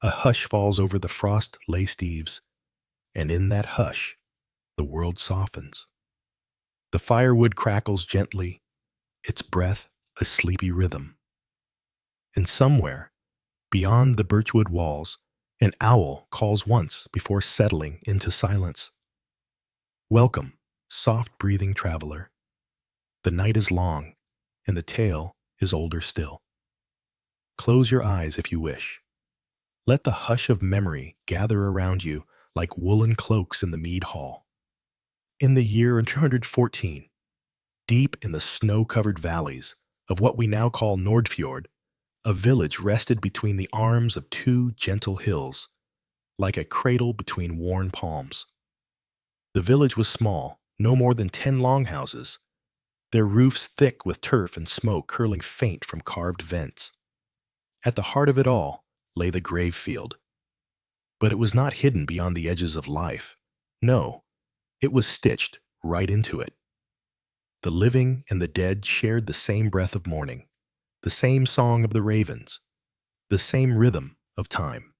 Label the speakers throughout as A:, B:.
A: A hush falls over the frost-laced eaves, and in that hush, the world softens. The firewood crackles gently, its breath a sleepy rhythm. And somewhere, beyond the birchwood walls, an owl calls once before settling into silence. Welcome, soft-breathing traveler. The night is long, and the tale is older still. Close your eyes if you wish. Let the hush of memory gather around you like woolen cloaks in the mead hall. In the year 214, deep in the snow-covered valleys of what we now call Nordfjord, a village rested between the arms of two gentle hills, like a cradle between worn palms. The village was small, no more than 10 longhouses, their roofs thick with turf and smoke curling faint from carved vents. At the heart of it all lay the grave field. But it was not hidden beyond the edges of life. No, it was stitched right into it. The living and the dead shared the same breath of morning, the same song of the ravens, the same rhythm of time.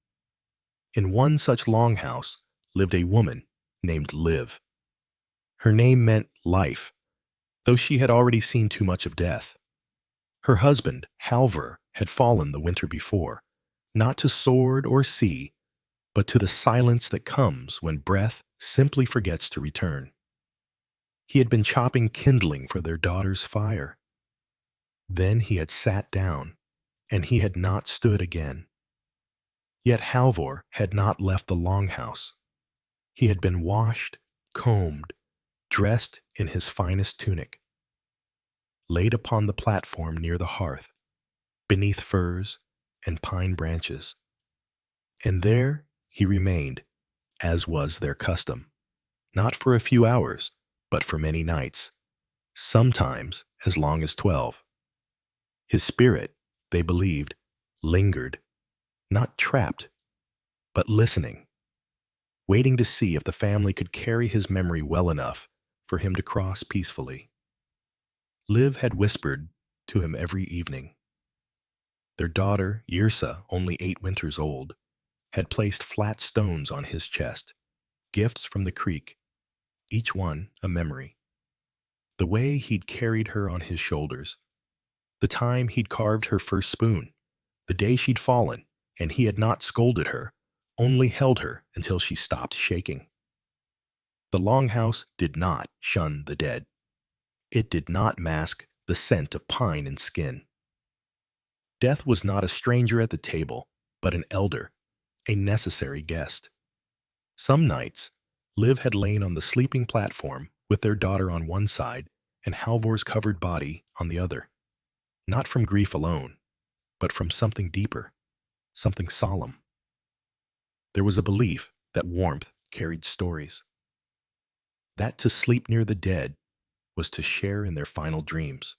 A: In one such longhouse lived a woman named Liv. Her name meant life, though she had already seen too much of death. Her husband, Halvor, had fallen the winter before, not to sword or sea, but to the silence that comes when breath simply forgets to return. He had been chopping kindling for their daughter's fire. Then he had sat down, and he had not stood again. Yet Halvor had not left the longhouse. He had been washed, combed, dressed in his finest tunic, laid upon the platform near the hearth, beneath firs and pine branches. And there he remained, as was their custom, not for a few hours, but for many nights, sometimes as long as 12. His spirit, they believed, lingered, not trapped, but listening, waiting to see if the family could carry his memory well enough for him to cross peacefully. Liv had whispered to him every evening. Their daughter, Yrsa, only 8 winters old, had placed flat stones on his chest, gifts from the creek, each one a memory. The way he'd carried her on his shoulders, the time he'd carved her first spoon, the day she'd fallen, and he had not scolded her, only held her until she stopped shaking. The longhouse did not shun the dead. It did not mask the scent of pine and skin. Death was not a stranger at the table, but an elder, a necessary guest. Some nights, Liv had lain on the sleeping platform with their daughter on one side and Halvor's covered body on the other, not from grief alone, but from something deeper, something solemn. There was a belief that warmth carried stories, that to sleep near the dead was to share in their final dreams,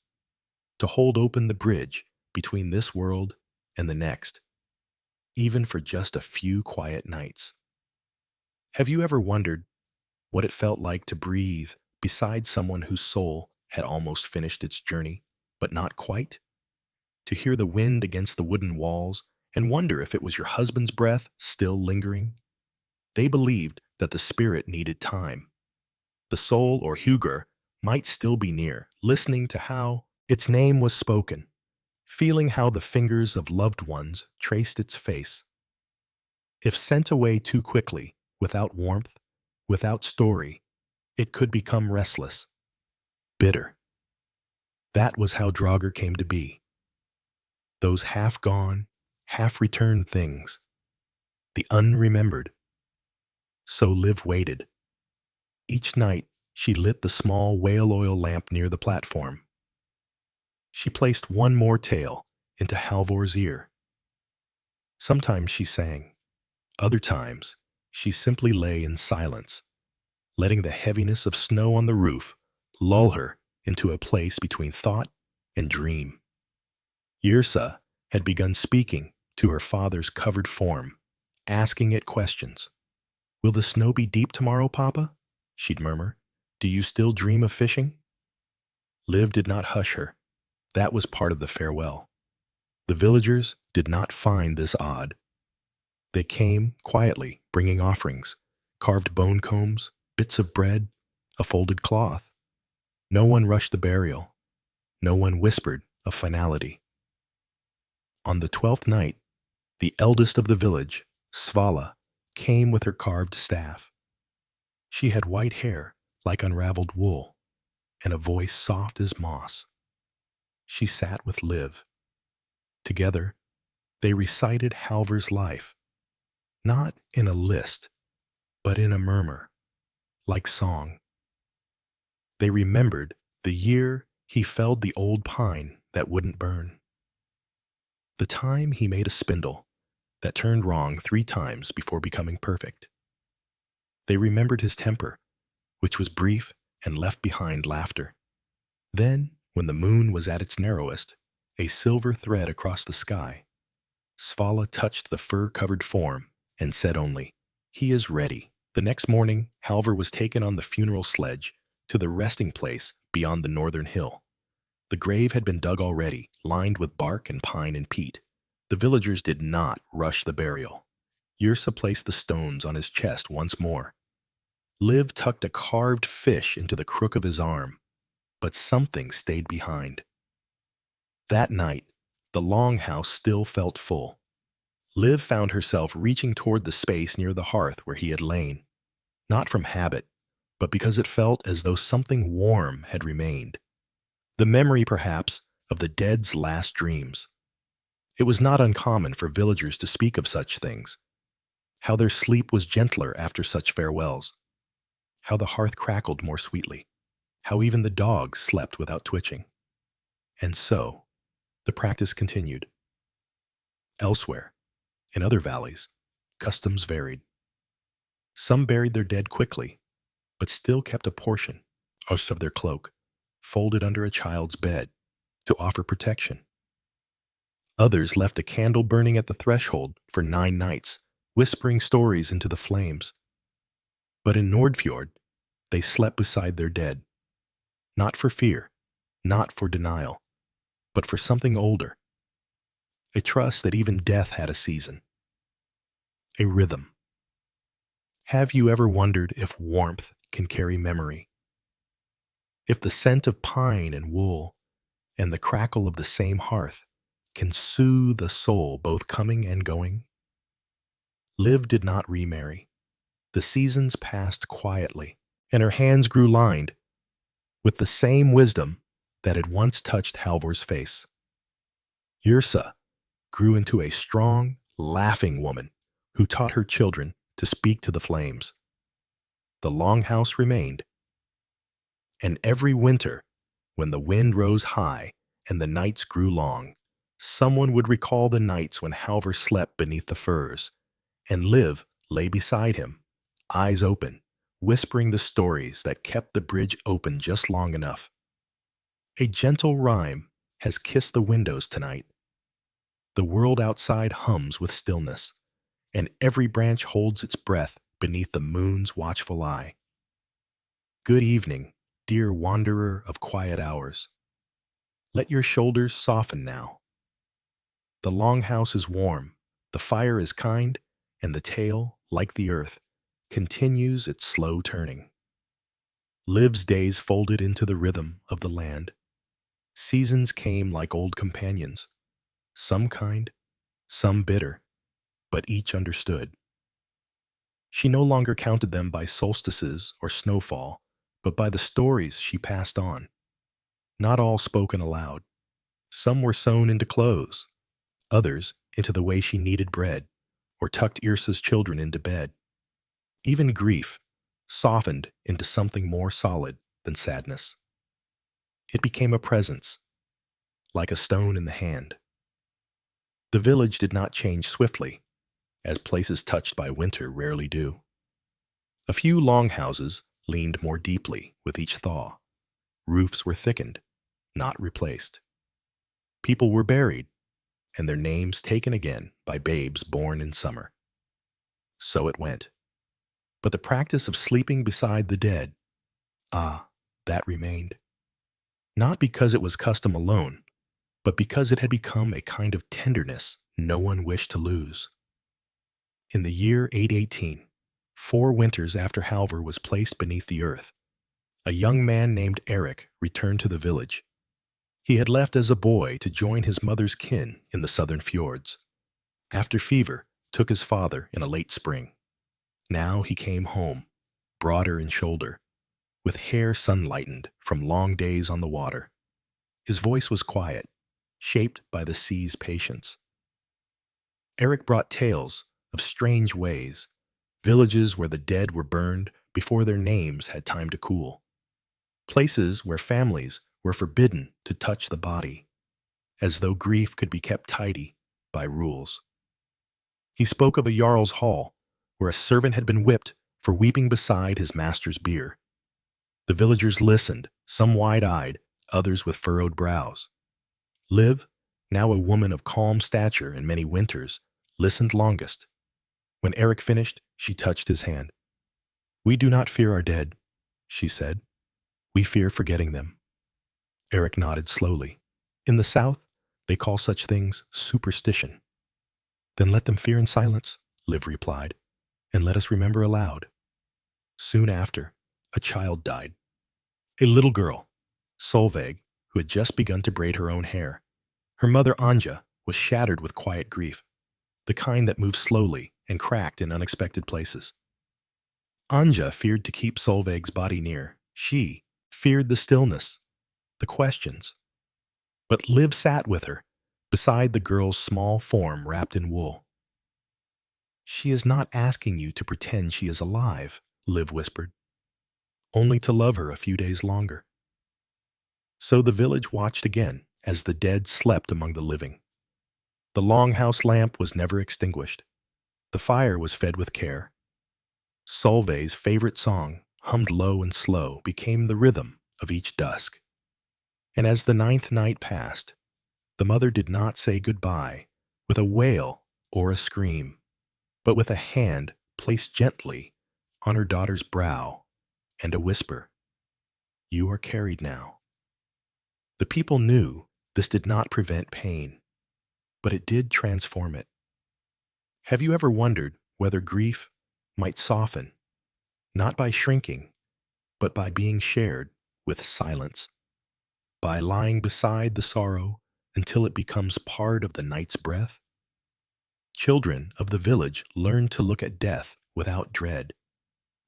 A: to hold open the bridge between this world and the next, even for just a few quiet nights. Have you ever wondered what it felt like to breathe beside someone whose soul had almost finished its journey, but not quite? To hear the wind against the wooden walls and wonder if it was your husband's breath still lingering? They believed that the spirit needed time. The soul or Hugur might still be near, listening to how its name was spoken, feeling how the fingers of loved ones traced its face. If sent away too quickly, without warmth, without story, it could become restless, bitter. That was how Draugr came to be. Those half-gone, half-returned things, the unremembered. So Liv waited. Each night, she lit the small whale oil lamp near the platform. She placed one more tale into Halvor's ear. Sometimes she sang. Other times, she simply lay in silence, letting the heaviness of snow on the roof lull her into a place between thought and dream. Yrsa had begun speaking to her father's covered form, asking it questions. "Will the snow be deep tomorrow, Papa?" she'd murmur. "Do you still dream of fishing?" Liv did not hush her. That was part of the farewell. The villagers did not find this odd. They came quietly, bringing offerings, carved bone combs, bits of bread, a folded cloth. No one rushed the burial. No one whispered of finality. On the 12th night, the eldest of the village, Svala, came with her carved staff. She had white hair like unraveled wool and a voice soft as moss. She sat with Liv. Together, they recited Halvor's life, not in a list, but in a murmur, like song. They remembered the year he felled the old pine that wouldn't burn, the time he made a spindle that turned wrong 3 times before becoming perfect. They remembered his temper, which was brief and left behind laughter. Then, when the moon was at its narrowest, a silver thread across the sky, Svala touched the fur-covered form and said only, "He is ready." The next morning, Halvor was taken on the funeral sledge to the resting place beyond the northern hill. The grave had been dug already, lined with bark and pine and peat. The villagers did not rush the burial. Yrsa placed the stones on his chest once more. Liv tucked a carved fish into the crook of his arm, but something stayed behind. That night, the longhouse still felt full. Liv found herself reaching toward the space near the hearth where he had lain, not from habit, but because it felt as though something warm had remained. The memory, perhaps, of the dead's last dreams. It was not uncommon for villagers to speak of such things, how their sleep was gentler after such farewells, how the hearth crackled more sweetly, how even the dogs slept without twitching. And so, the practice continued. Elsewhere, in other valleys, customs varied. Some buried their dead quickly, but still kept a portion, of their cloak, folded under a child's bed, to offer protection. Others left a candle burning at the threshold for 9 nights, whispering stories into the flames. But in Nordfjord, they slept beside their dead, not for fear, not for denial, but for something older, a trust that even death had a season, a rhythm. Have you ever wondered if warmth can carry memory? If the scent of pine and wool and the crackle of the same hearth can soothe the soul both coming and going? Liv did not remarry. The seasons passed quietly, and her hands grew lined with the same wisdom that had once touched Halvor's face. Yrsa grew into a strong, laughing woman who taught her children to speak to the flames. The longhouse remained, and every winter, when the wind rose high and the nights grew long, someone would recall the nights when Halvor slept beneath the firs, and Liv lay beside him, eyes open, whispering the stories that kept the bridge open just long enough. A gentle rhyme has kissed the windows tonight. The world outside hums with stillness, and every branch holds its breath beneath the moon's watchful eye. Good evening, dear wanderer of quiet hours. Let your shoulders soften now. The longhouse is warm, the fire is kind, and the tale, like the earth, continues its slow turning. Liv's days folded into the rhythm of the land. Seasons came like old companions, some kind, some bitter, but each understood. She no longer counted them by solstices or snowfall, but by the stories she passed on. Not all spoken aloud. Some were sewn into clothes, others into the way she kneaded bread or tucked Yrsa's children into bed. Even grief softened into something more solid than sadness. It became a presence, like a stone in the hand. The village did not change swiftly, as places touched by winter rarely do. A few longhouses leaned more deeply with each thaw. Roofs were thickened, not replaced. People were buried, and their names taken again by babes born in summer. So it went. But the practice of sleeping beside the dead, that remained. Not because it was custom alone, but because it had become a kind of tenderness no one wished to lose. In the year 818, 4 winters after Halvor was placed beneath the earth, a young man named Eric returned to the village. He had left as a boy to join his mother's kin in the southern fjords. After fever took his father in a late spring. Now he came home, broader in shoulder, with hair sun-lightened from long days on the water. His voice was quiet, shaped by the sea's patience. Eric brought tales of strange ways, villages where the dead were burned before their names had time to cool, places where families were forbidden to touch the body, as though grief could be kept tidy by rules. He spoke of a Jarl's hall, where a servant had been whipped for weeping beside his master's bier. The villagers listened, some wide-eyed, others with furrowed brows. Liv, now a woman of calm stature and many winters, listened longest. When Eric finished, she touched his hand. "We do not fear our dead," she said. "We fear forgetting them." Eric nodded slowly. "In the South, they call such things superstition." "Then let them fear in silence," Liv replied, "and let us remember aloud." Soon after, a child died. A little girl, Solveig, who had just begun to braid her own hair. Her mother, Anja, was shattered with quiet grief, the kind that moves slowly and cracked in unexpected places. Anja feared to keep Solveig's body near. She feared the stillness, the questions. But Liv sat with her, beside the girl's small form wrapped in wool. "She is not asking you to pretend she is alive," Liv whispered, "only to love her a few days longer." So the village watched again as the dead slept among the living. The longhouse lamp was never extinguished. The fire was fed with care. Solveig's favorite song, hummed low and slow, became the rhythm of each dusk. And as the 9th night passed, the mother did not say goodbye with a wail or a scream, but with a hand placed gently on her daughter's brow and a whisper, "You are carried now." The people knew this did not prevent pain, but it did transform it. Have you ever wondered whether grief might soften, not by shrinking, but by being shared with silence, by lying beside the sorrow until it becomes part of the night's breath? Children of the village learned to look at death without dread.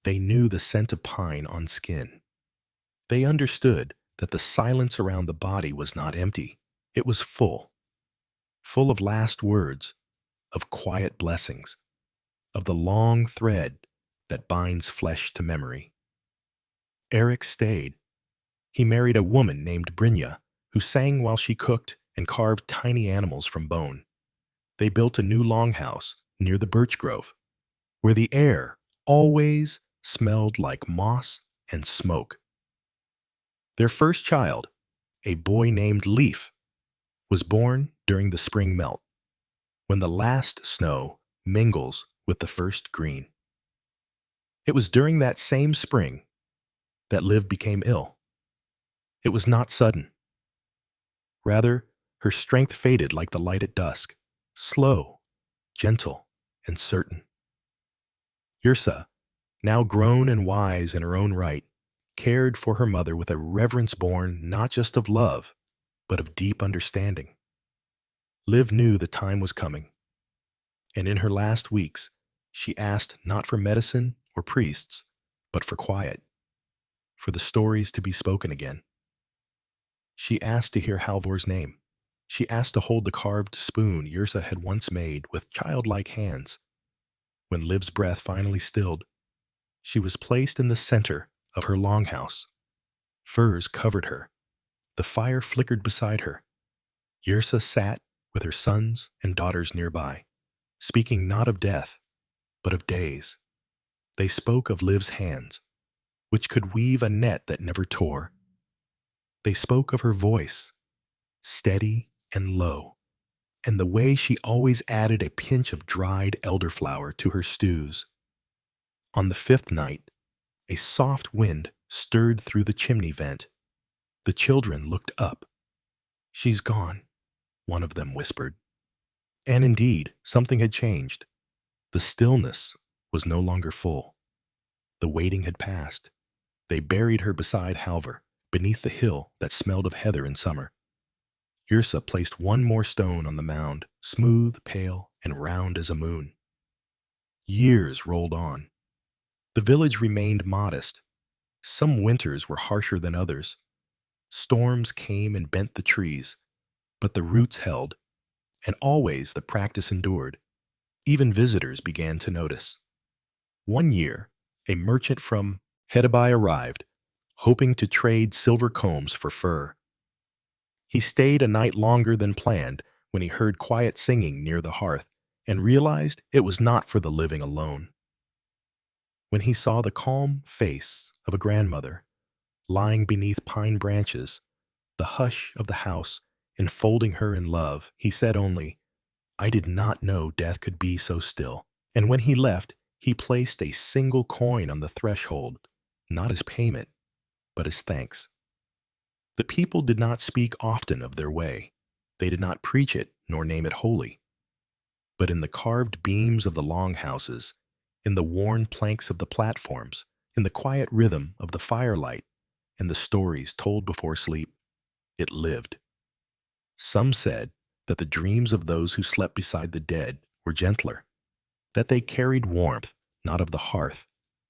A: They knew the scent of pine on skin. They understood that the silence around the body was not empty. It was full of last words, of quiet blessings, of the long thread that binds flesh to memory. Eric stayed. He married a woman named Brynja, who sang while she cooked and carved tiny animals from bone. They built a new longhouse near the birch grove, where the air always smelled like moss and smoke. Their first child, a boy named Leaf, was born during the spring melt, when the last snow mingles with the first green. It was during that same spring that Liv became ill. It was not sudden. Rather, her strength faded like the light at dusk, slow, gentle, and certain. Yrsa, now grown and wise in her own right, cared for her mother with a reverence born not just of love, but of deep understanding. Liv knew the time was coming, and in her last weeks, she asked not for medicine or priests, but for quiet, for the stories to be spoken again. She asked to hear Halvor's name. She asked to hold the carved spoon Yrsa had once made with childlike hands. When Liv's breath finally stilled, she was placed in the center of her longhouse. Furs covered her. The fire flickered beside her. Yrsa sat with her sons and daughters nearby, speaking not of death, but of days. They spoke of Liv's hands, which could weave a net that never tore. They spoke of her voice, steady and low, and the way she always added a pinch of dried elderflower to her stews. On the 5th night, a soft wind stirred through the chimney vent. The children looked up. "She's gone," one of them whispered. And indeed, something had changed. The stillness was no longer full. The waiting had passed. They buried her beside Halvor, beneath the hill that smelled of heather in summer. Yrsa placed one more stone on the mound, smooth, pale, and round as a moon. Years rolled on. The village remained modest. Some winters were harsher than others. Storms came and bent the trees, but the roots held, and always the practice endured. Even visitors began to notice. One year, a merchant from Hedabai arrived, hoping to trade silver combs for fur. He stayed a night longer than planned when he heard quiet singing near the hearth and realized it was not for the living alone. When he saw the calm face of a grandmother lying beneath pine branches, the hush of the house enfolding her in love, he said only, "I did not know death could be so still." And when he left, he placed a single coin on the threshold, not as payment, but as thanks. The people did not speak often of their way. They did not preach it nor name it holy. But in the carved beams of the longhouses, in the worn planks of the platforms, in the quiet rhythm of the firelight, and the stories told before sleep, it lived. Some said that the dreams of those who slept beside the dead were gentler, that they carried warmth not of the hearth,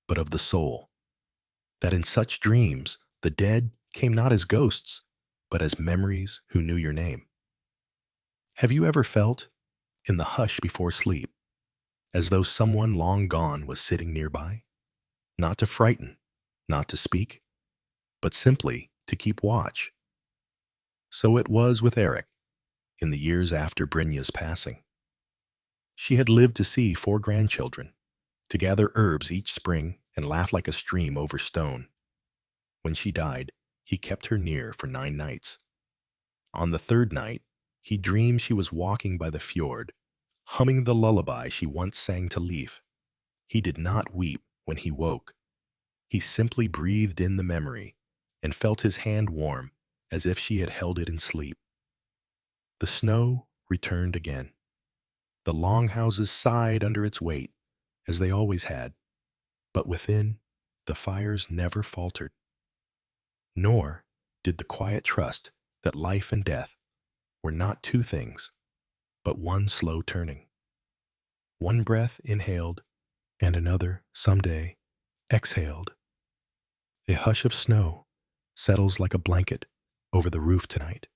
A: but of the soul, that in such dreams the dead came not as ghosts, but as memories who knew your name. Have you ever felt, in the hush before sleep, as though someone long gone was sitting nearby? Not to frighten, not to speak, but simply to keep watch. So it was with Eric, in the years after Brynja's passing. She had lived to see 4 grandchildren, to gather herbs each spring and laugh like a stream over stone. When she died, he kept her near for 9 nights. On the 3rd night, he dreamed she was walking by the fjord, humming the lullaby she once sang to Leif. He did not weep when he woke. He simply breathed in the memory and felt his hand warm as if she had held it in sleep. The snow returned again. The longhouses sighed under its weight, as they always had, but within, the fires never faltered. Nor did the quiet trust that life and death were not 2 things, but one slow turning. One breath inhaled, and another, someday, exhaled. A hush of snow settles like a blanket over the roof tonight.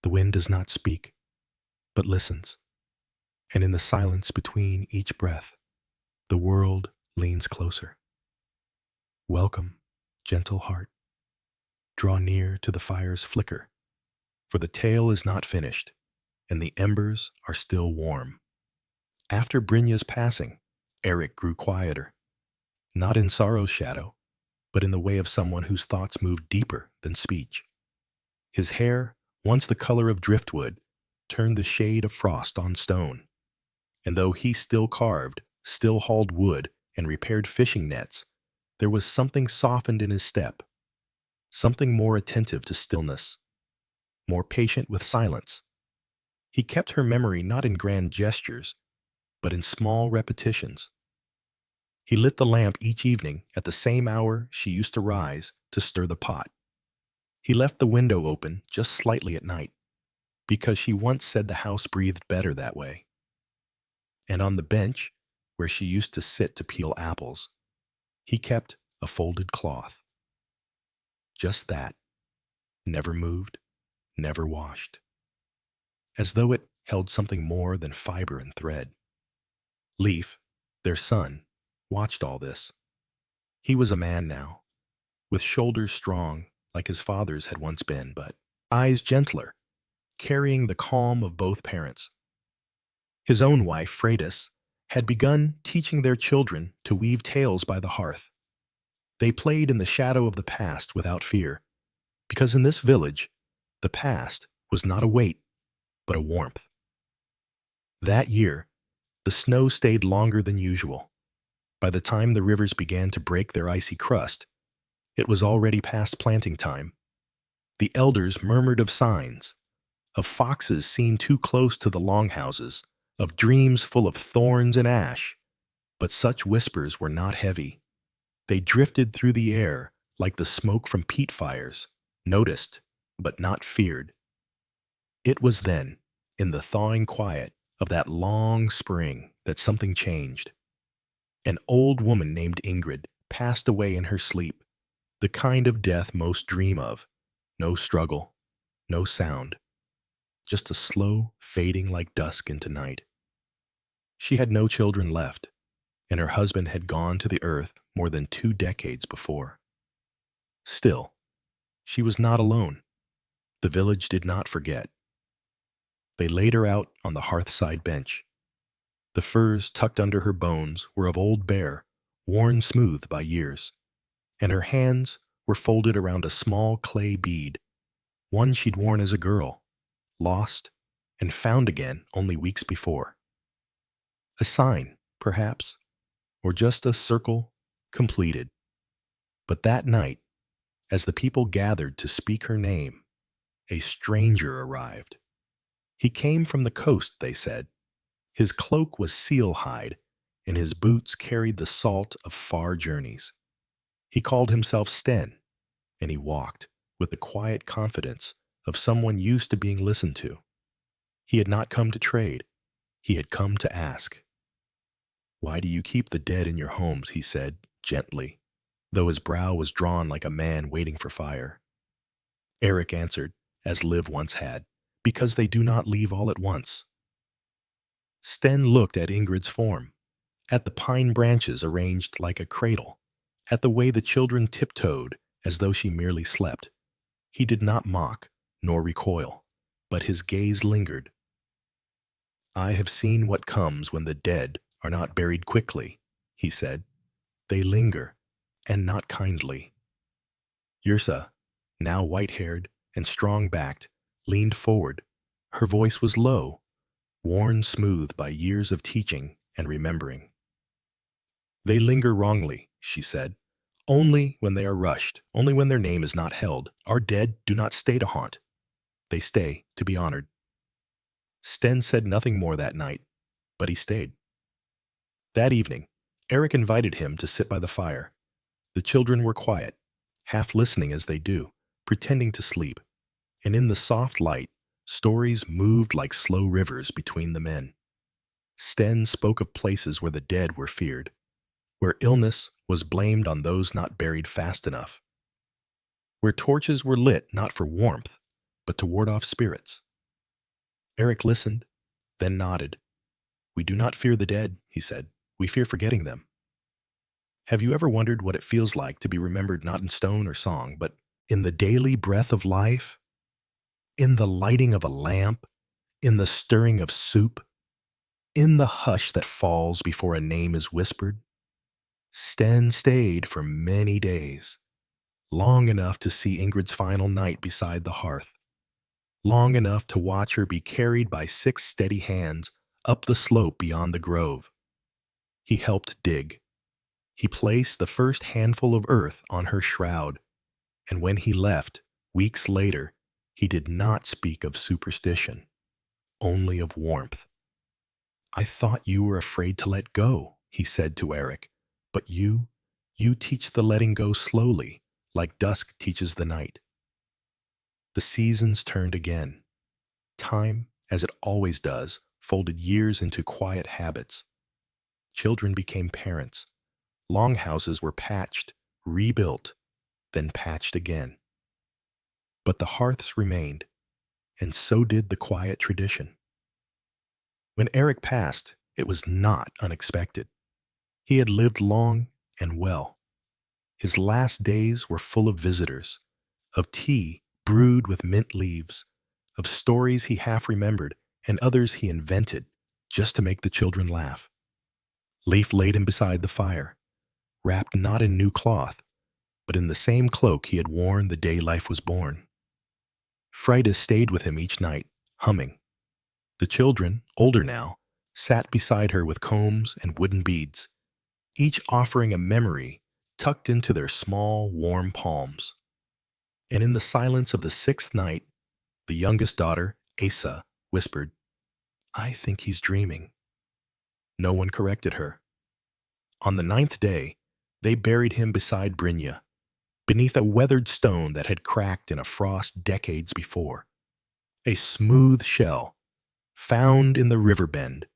A: The wind does not speak, but listens, and in the silence between each breath, the world leans closer. Welcome, gentle heart. Draw near to the fire's flicker, for the tale is not finished, and the embers are still warm. After Brynja's passing, Eric grew quieter, not in sorrow's shadow, but in the way of someone whose thoughts moved deeper than speech. His hair, once the color of driftwood, turned the shade of frost on stone. And though he still carved, still hauled wood, and repaired fishing nets, there was something softened in his step, something more attentive to stillness, more patient with silence. He kept her memory not in grand gestures, but in small repetitions. He lit the lamp each evening at the same hour she used to rise to stir the pot. He left the window open just slightly at night, because she once said the house breathed better that way. And on the bench, where she used to sit to peel apples, he kept a folded cloth. Just that, never moved, never washed, as though it held something more than fiber and thread. Leif, their son, watched all this. He was a man now, with shoulders strong like his father's had once been, but eyes gentler, carrying the calm of both parents. His own wife, Freydis, had begun teaching their children to weave tales by the hearth. They played in the shadow of the past without fear, because in this village, the past was not a weight, but a warmth. That year, the snow stayed longer than usual. By the time the rivers began to break their icy crust, it was already past planting time. The elders murmured of signs, of foxes seen too close to the longhouses, of dreams full of thorns and ash. But such whispers were not heavy. They drifted through the air like the smoke from peat fires, noticed, but not feared. It was then, in the thawing quiet of that long spring, that something changed. An old woman named Ingrid passed away in her sleep, the kind of death most dream of. No struggle, no sound, just a slow fading like dusk into night. She had no children left, and her husband had gone to the earth more than 2 decades before. Still, she was not alone. The village did not forget. They laid her out on the hearthside bench. The furs tucked under her bones were of old bear, worn smooth by years, and her hands were folded around a small clay bead, one she'd worn as a girl, lost and found again only weeks before. A sign, perhaps, or just a circle completed. But that night, as the people gathered to speak her name, a stranger arrived. He came from the coast, they said. His cloak was seal hide, and his boots carried the salt of far journeys. He called himself Sten, and he walked with the quiet confidence of someone used to being listened to. He had not come to trade. He had come to ask. "Why do you keep the dead in your homes?" he said, gently, though his brow was drawn like a man waiting for fire. Eric answered, as Liv once had, "Because they do not leave all at once." Sten looked at Ingrid's form, at the pine branches arranged like a cradle, at the way the children tiptoed as though she merely slept. He did not mock, nor recoil, but his gaze lingered. "I have seen what comes when the dead are not buried quickly," he said. "They linger, and not kindly." Yrsa, now white-haired and strong-backed, leaned forward. Her voice was low, worn smooth by years of teaching and remembering. "They linger wrongly," she said. "Only when they are rushed, only when their name is not held. Our dead do not stay to haunt. They stay to be honored." Sten said nothing more that night, but he stayed. That evening, Eric invited him to sit by the fire. The children were quiet, half listening as they do, pretending to sleep, and in the soft light, stories moved like slow rivers between the men. Sten spoke of places where the dead were feared, where illness was blamed on those not buried fast enough, where torches were lit not for warmth, but to ward off spirits. Eric listened, then nodded. "We do not fear the dead," he said. "We fear forgetting them." Have you ever wondered what it feels like to be remembered not in stone or song, but in the daily breath of life? In the lighting of a lamp? In the stirring of soup? In the hush that falls before a name is whispered? Sten stayed for many days, long enough to see Ingrid's final night beside the hearth, long enough to watch her be carried by 6 steady hands up the slope beyond the grove. He helped dig. He placed the first handful of earth on her shroud, and when he left, weeks later, he did not speak of superstition, only of warmth. "I thought you were afraid to let go," he said to Eric, "but you teach the letting go slowly, like dusk teaches the night." The seasons turned again. Time, as it always does, folded years into quiet habits. Children became parents. Longhouses were patched, rebuilt, then patched again. But the hearths remained, and so did the quiet tradition. When Eric passed, it was not unexpected. He had lived long and well. His last days were full of visitors, of tea brewed with mint leaves, of stories he half remembered and others he invented just to make the children laugh. Leif laid him beside the fire, wrapped not in new cloth, but in the same cloak he had worn the day life was born. Frida stayed with him each night, humming. The children, older now, sat beside her with combs and wooden beads, each offering a memory tucked into their small, warm palms. And in the silence of the 6th night, the youngest daughter, Asa, whispered, I think he's dreaming. No one corrected her. On the 9th day, they buried him beside Brynja, beneath a weathered stone that had cracked in a frost decades before. A smooth shell, found in the river bend,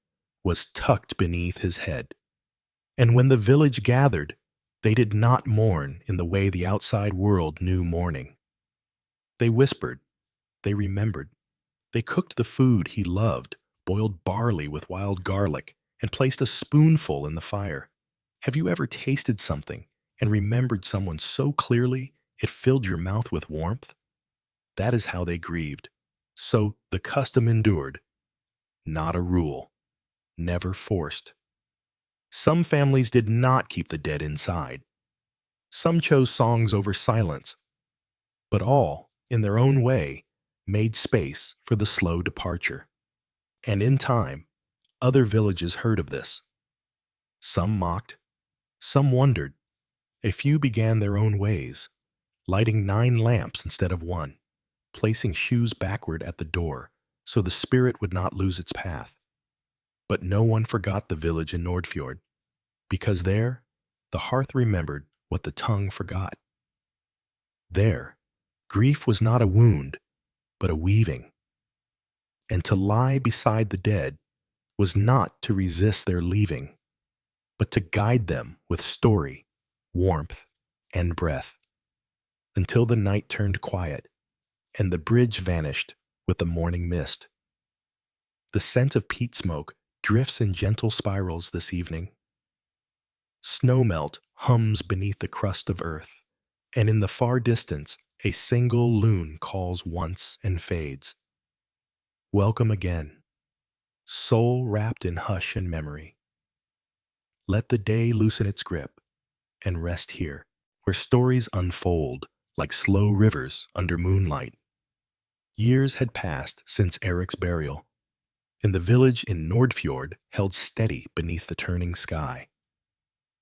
A: was tucked beneath his head. And when the village gathered, they did not mourn in the way the outside world knew mourning. They whispered, they remembered. They cooked the food he loved, boiled barley with wild garlic, and placed a spoonful in the fire. Have you ever tasted something and remembered someone so clearly it filled your mouth with warmth? That is how they grieved. So the custom endured, not a rule, never forced. Some families did not keep the dead inside. Some chose songs over silence, but all, in their own way, made space for the slow departure. And in time, other villages heard of this. Some mocked, some wondered. A few began their own ways, lighting 9 lamps instead of 1, placing shoes backward at the door so the spirit would not lose its path. But no one forgot the village in Nordfjord, because there, the hearth remembered what the tongue forgot. There, grief was not a wound, but a weaving. And to lie beside the dead was not to resist their leaving, but to guide them with story, warmth, and breath, until the night turned quiet, and the bridge vanished with the morning mist. The scent of peat smoke drifts in gentle spirals this evening. Snowmelt hums beneath the crust of earth, and in the far distance a single loon calls once and fades. Welcome again, soul wrapped in hush and memory. Let the day loosen its grip and rest here, where stories unfold like slow rivers under moonlight. Years had passed since Eric's burial, and the village in Nordfjord held steady beneath the turning sky.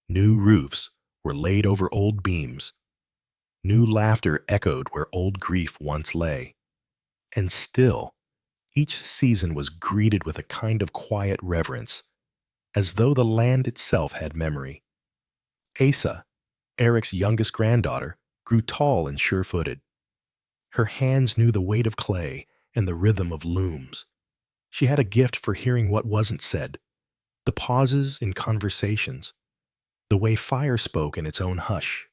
A: New roofs were laid over old beams. New laughter echoed where old grief once lay. And still, each season was greeted with a kind of quiet reverence, as though the land itself had memory. Asa, Eric's youngest granddaughter, grew tall and sure-footed. Her hands knew the weight of clay and the rhythm of looms. She had a gift for hearing what wasn't said, the pauses in conversations, the way fire spoke in its own hush.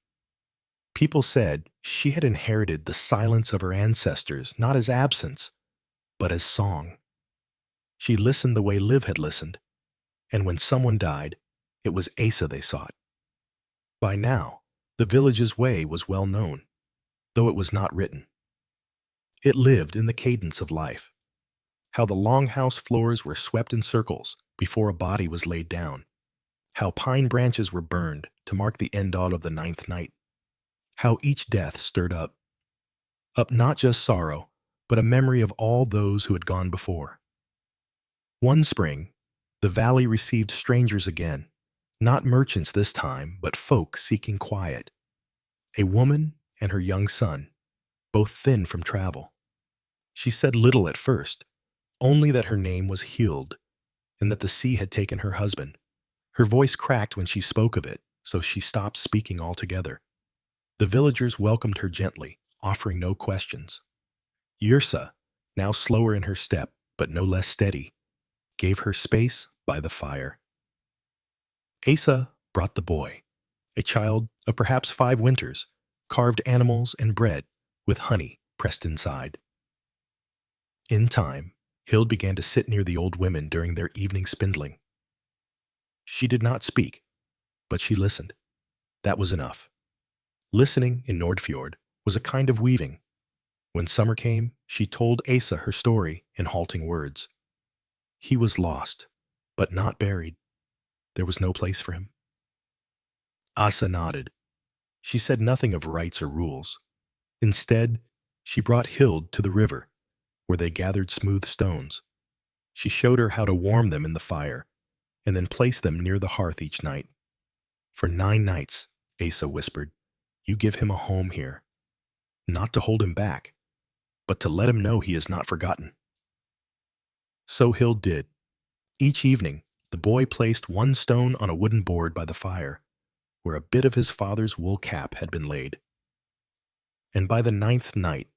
A: People said she had inherited the silence of her ancestors not as absence, but as song. She listened the way Liv had listened, and when someone died, it was Asa they sought. By now, the village's way was well known, though it was not written. It lived in the cadence of life, how the longhouse floors were swept in circles before a body was laid down, how pine branches were burned to mark the end of the 9th night, how each death stirred up not just sorrow, but a memory of all those who had gone before. One spring, the valley received strangers again, not merchants this time, but folk seeking quiet. A woman and her young son, both thin from travel. She said little at first, only that her name was Hild, and that the sea had taken her husband. Her voice cracked when she spoke of it, so she stopped speaking altogether. The villagers welcomed her gently, offering no questions. Yrsa, now slower in her step, but no less steady, gave her space by the fire. Asa brought the boy, a child of perhaps 5 winters, carved animals and bread with honey pressed inside. In time, Hild began to sit near the old women during their evening spindling. She did not speak, but she listened. That was enough. Listening in Nordfjord was a kind of weaving. When summer came, she told Asa her story in halting words. He was lost, but not buried. There was no place for him. Asa nodded. She said nothing of rights or rules. Instead, she brought Hild to the river, where they gathered smooth stones. She showed her how to warm them in the fire, and then place them near the hearth each night. For 9 nights, Asa whispered, you give him a home here, not to hold him back, but to let him know he is not forgotten. So Hild did. Each evening, the boy placed one stone on a wooden board by the fire, where a bit of his father's wool cap had been laid. And by the ninth night,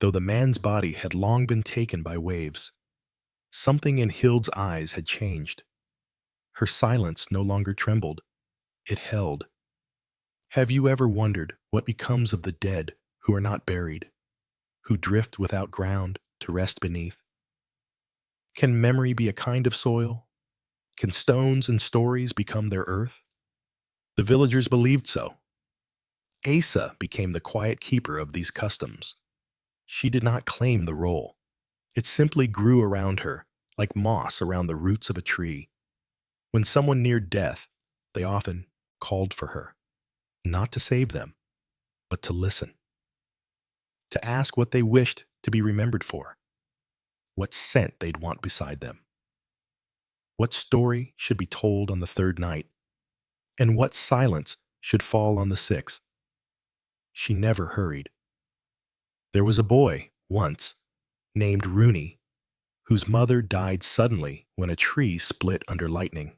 A: though the man's body had long been taken by waves, something in Hild's eyes had changed. Her silence no longer trembled, it held. Have you ever wondered what becomes of the dead who are not buried, who drift without ground to rest beneath? Can memory be a kind of soil? Can stones and stories become their earth? The villagers believed so. Asa became the quiet keeper of these customs. She did not claim the role. It simply grew around her, like moss around the roots of a tree. When someone neared death, they often called for her, not to save them, but to listen, to ask what they wished to be remembered for, what scent they'd want beside them, what story should be told on the third night, and what silence should fall on the sixth. She never hurried. There was a boy, once, named Rooney, whose mother died suddenly when a tree split under lightning.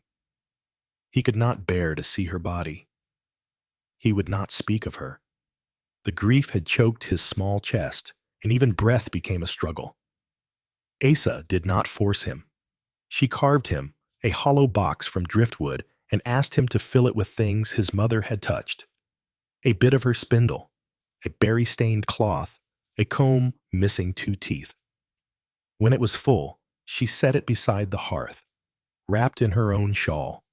A: He could not bear to see her body. He would not speak of her. The grief had choked his small chest, and even breath became a struggle. Asa did not force him. She carved him a hollow box from driftwood and asked him to fill it with things his mother had touched. A bit of her spindle, a berry-stained cloth, a comb missing 2 teeth. When it was full, she set it beside the hearth, wrapped in her own shawl.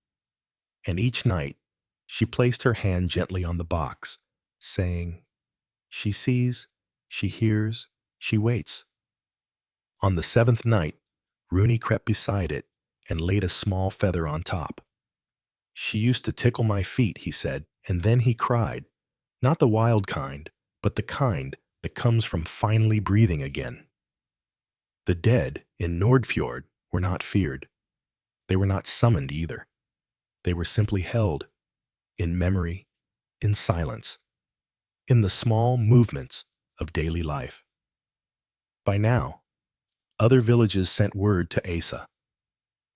A: And each night, she placed her hand gently on the box, saying, "She sees, she hears, she waits." On the 7th night, Rooney crept beside it and laid a small feather on top. "She used to tickle my feet," he said, and then he cried, not the wild kind, but the kind that comes from finally breathing again. The dead in Nordfjord were not feared. They were not summoned either. They were simply held, in memory, in silence, in the small movements of daily life. By now, other villages sent word to Asa,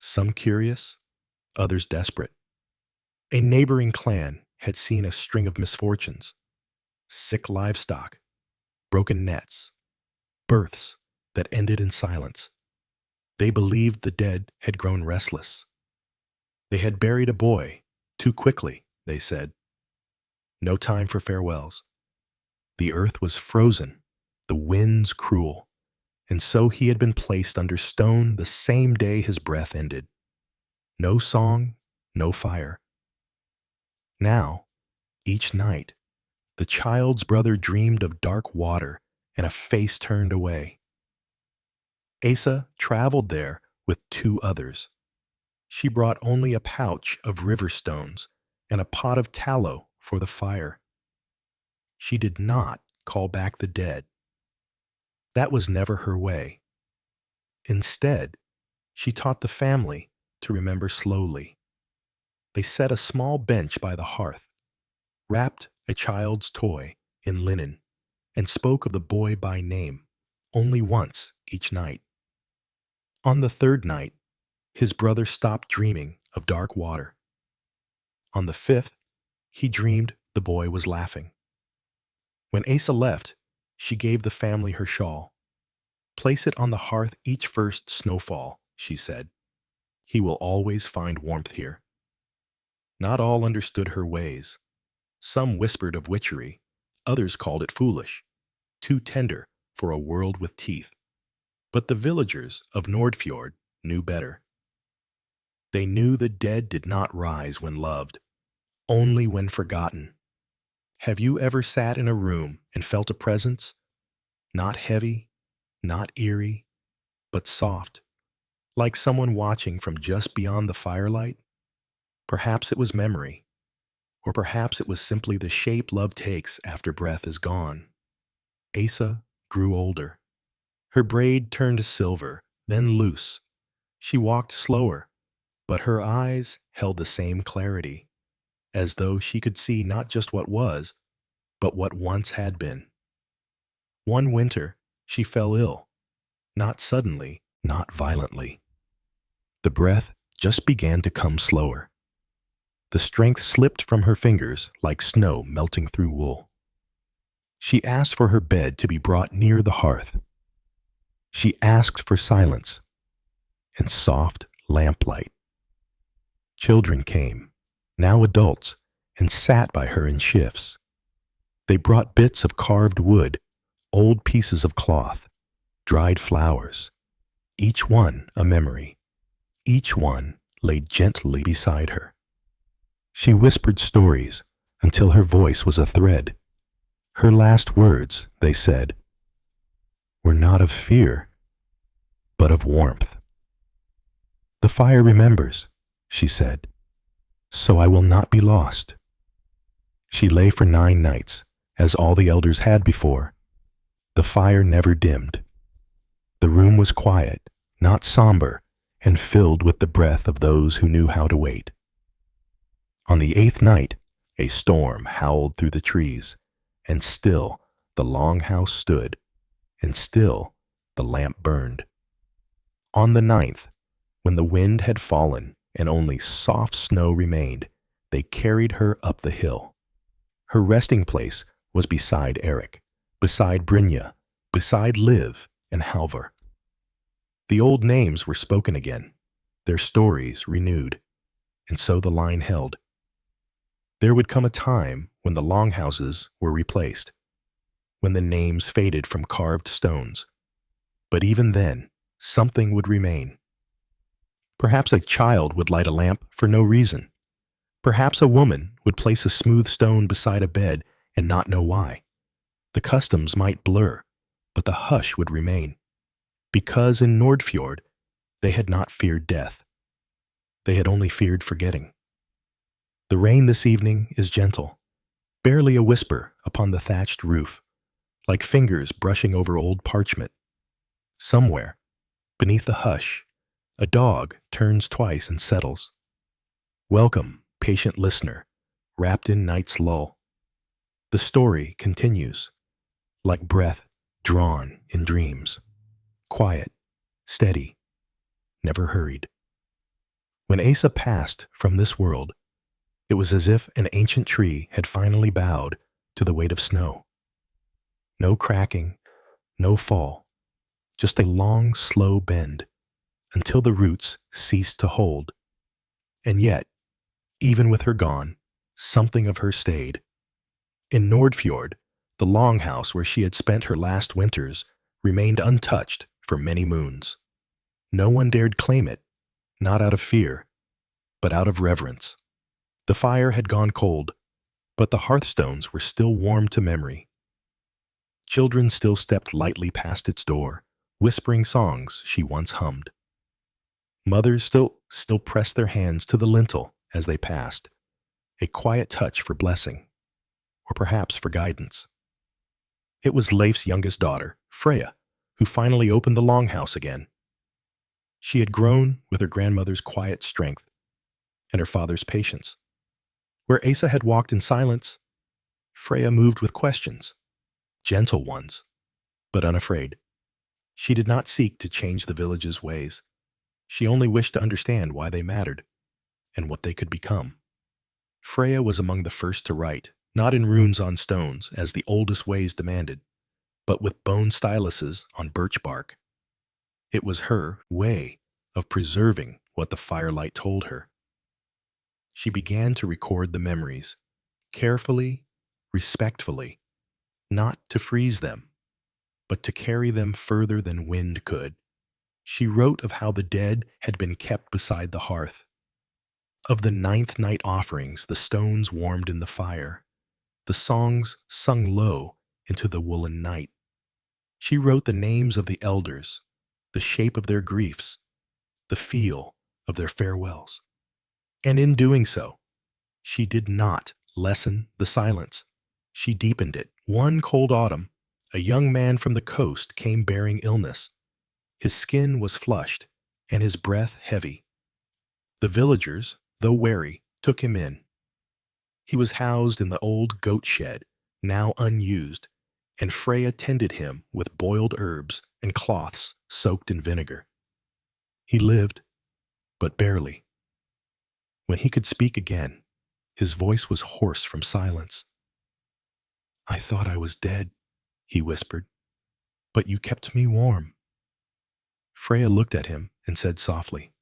A: some curious, others desperate. A neighboring clan had seen a string of misfortunes: sick livestock, broken nets, births that ended in silence. They believed the dead had grown restless. They had buried a boy too quickly, they said. No time for farewells. The earth was frozen, the winds cruel, and so he had been placed under stone the same day his breath ended. No song, no fire. Now, each night, the child's brother dreamed of dark water and a face turned away. Asa traveled there with 2 others. She brought only a pouch of river stones and a pot of tallow for the fire. She did not call back the dead. That was never her way. Instead, she taught the family to remember slowly. They set a small bench by the hearth, wrapped a child's toy in linen, and spoke of the boy by name only once each night. On the 3rd night, his brother stopped dreaming of dark water. On the 5th, he dreamed the boy was laughing. When Asa left, she gave the family her shawl. "Place it on the hearth each first snowfall," she said. "He will always find warmth here." Not all understood her ways. Some whispered of witchery, others called it foolish, too tender for a world with teeth. But the villagers of Nordfjord knew better. They knew the dead did not rise when loved, only when forgotten. Have you ever sat in a room and felt a presence? Not heavy, not eerie, but soft, like someone watching from just beyond the firelight? Perhaps it was memory, or perhaps it was simply the shape love takes after breath is gone. Asa grew older. Her braid turned silver, then loose. She walked slower, but her eyes held the same clarity, as though she could see not just what was, but what once had been. One winter, she fell ill, not suddenly, not violently. The breath just began to come slower. The strength slipped from her fingers like snow melting through wool. She asked for her bed to be brought near the hearth. She asked for silence and soft lamplight. Children came, now adults, and sat by her in shifts. They brought bits of carved wood, old pieces of cloth, dried flowers, each one a memory. Each one laid gently beside her. She whispered stories until her voice was a thread. Her last words, they said, were not of fear, but of warmth. "The fire remembers," she said, "so I will not be lost." She lay for 9 nights, as all the elders had before. The fire never dimmed. The room was quiet, not somber, and filled with the breath of those who knew how to wait. On the 8th night, a storm howled through the trees, and still the longhouse stood, and still the lamp burned. On the 9th, when the wind had fallen and only soft snow remained, they carried her up the hill. Her resting place was beside Eric, beside Brynja, beside Liv and Halvor. The old names were spoken again, their stories renewed, and so the line held. There would come a time when the longhouses were replaced, when the names faded from carved stones. But even then, something would remain. Perhaps a child would light a lamp for no reason. Perhaps a woman would place a smooth stone beside a bed and not know why. The customs might blur, but the hush would remain. Because in Nordfjord, they had not feared death. They had only feared forgetting. The rain this evening is gentle, barely a whisper upon the thatched roof, like fingers brushing over old parchment. Somewhere, beneath the hush, a dog turns twice and settles. Welcome, patient listener, wrapped in night's lull. The story continues, like breath drawn in dreams. Quiet, steady, never hurried. When Asa passed from this world, it was as if an ancient tree had finally bowed to the weight of snow. No cracking, no fall, just a long, slow bend until the roots ceased to hold. And yet, even with her gone, something of her stayed. In Nordfjord, the longhouse where she had spent her last winters remained untouched for many moons. No one dared claim it, not out of fear, but out of reverence. The fire had gone cold, but the hearthstones were still warm to memory. Children still stepped lightly past its door, whispering songs she once hummed. Mothers still pressed their hands to the lintel as they passed, a quiet touch for blessing, or perhaps for guidance. It was Leif's youngest daughter, Freya, who finally opened the longhouse again. She had grown with her grandmother's quiet strength and her father's patience. Where Asa had walked in silence, Freya moved with questions, gentle ones, but unafraid. She did not seek to change the village's ways. She only wished to understand why they mattered and what they could become. Freya was among the first to write, not in runes on stones, as the oldest ways demanded, but with bone styluses on birch bark. It was her way of preserving what the firelight told her. She began to record the memories, carefully, respectfully, not to freeze them, but to carry them further than wind could. She wrote of how the dead had been kept beside the hearth. Of the 9th night offerings the stones warmed in the fire, the songs sung low into the woolen night. She wrote the names of the elders, the shape of their griefs, the feel of their farewells. And in doing so, she did not lessen the silence. She deepened it. One cold autumn, a young man from the coast came bearing illness. His skin was flushed and his breath heavy. The villagers, though wary, took him in. He was housed in the old goat shed, now unused, and Freya tended him with boiled herbs and cloths soaked in vinegar. He lived, but barely. When he could speak again, his voice was hoarse from silence. "I thought I was dead," he whispered, "but you kept me warm." Freya looked at him and said softly,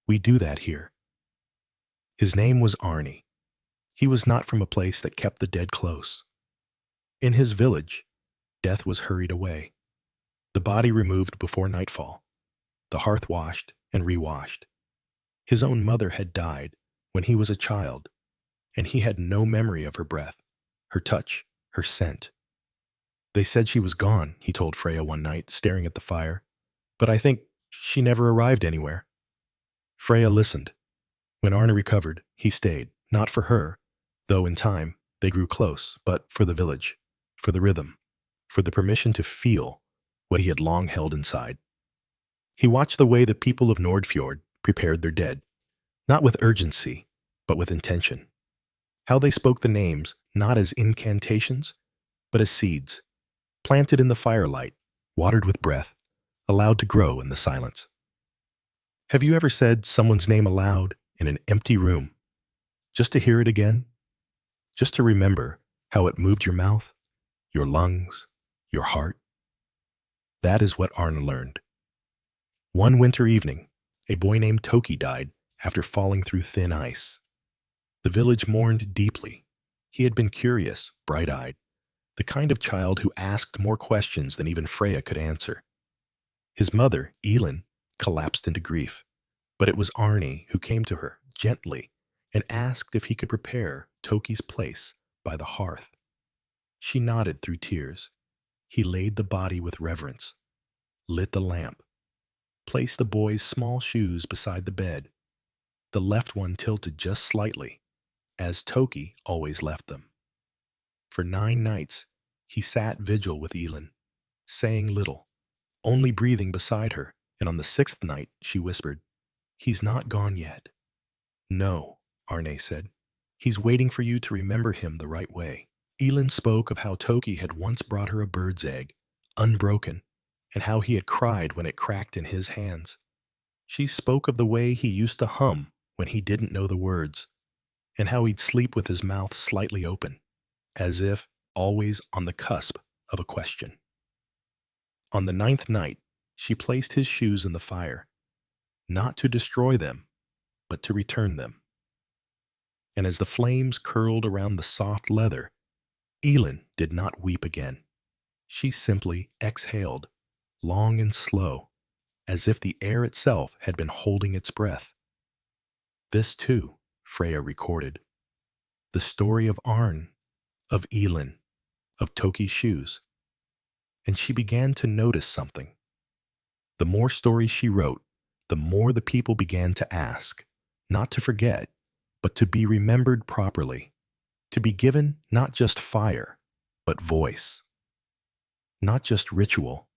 A: "We do that here." His name was Arni. He was not from a place that kept the dead close. In his village, death was hurried away, the body removed before nightfall, the hearth washed and rewashed. His own mother had died when he was a child, and he had no memory of her breath, her touch, her scent. "They said she was gone," he told Freya one night, staring at the fire, "but I think she never arrived anywhere." Freya listened. When Arne recovered, he stayed, not for her, though in time they grew close, but for the village, for the rhythm, for the permission to feel what he had long held inside. He watched the way the people of Nordfjord prepared their dead, not with urgency, but with intention. How they spoke the names not as incantations, but as seeds, planted in the firelight, watered with breath, allowed to grow in the silence. Have you ever said someone's name aloud in an empty room, just to hear it again? Just to remember how it moved your mouth, your lungs, your heart? That is what Arne learned. One winter evening, a boy named Toki died after falling through thin ice. The village mourned deeply. He had been curious, bright-eyed, the kind of child who asked more questions than even Freya could answer. His mother, Elin, collapsed into grief, but it was Arne who came to her gently and asked if he could prepare Toki's place by the hearth. She nodded through tears. He laid the body with reverence, lit the lamp, placed the boy's small shoes beside the bed, the left one tilted just slightly, as Toki always left them. For 9 nights, he sat vigil with Elin, saying little, only breathing beside her, and on the 6th night she whispered, "He's not gone yet." "No," Arne said. "He's waiting for you to remember him the right way." Elin spoke of how Toki had once brought her a bird's egg, unbroken, and how he had cried when it cracked in his hands. She spoke of the way he used to hum when he didn't know the words, and how he'd sleep with his mouth slightly open, as if always on the cusp of a question. On the 9th night, she placed his shoes in the fire, not to destroy them, but to return them. And as the flames curled around the soft leather, Elin did not weep again. She simply exhaled, long and slow, as if the air itself had been holding its breath. This, too, Freya recorded. The story of Arn, of Elin, of Toki's shoes. And she began to notice something. The more stories she wrote, the more the people began to ask, not to forget, but to be remembered properly, to be given not just fire, but voice, not just ritual,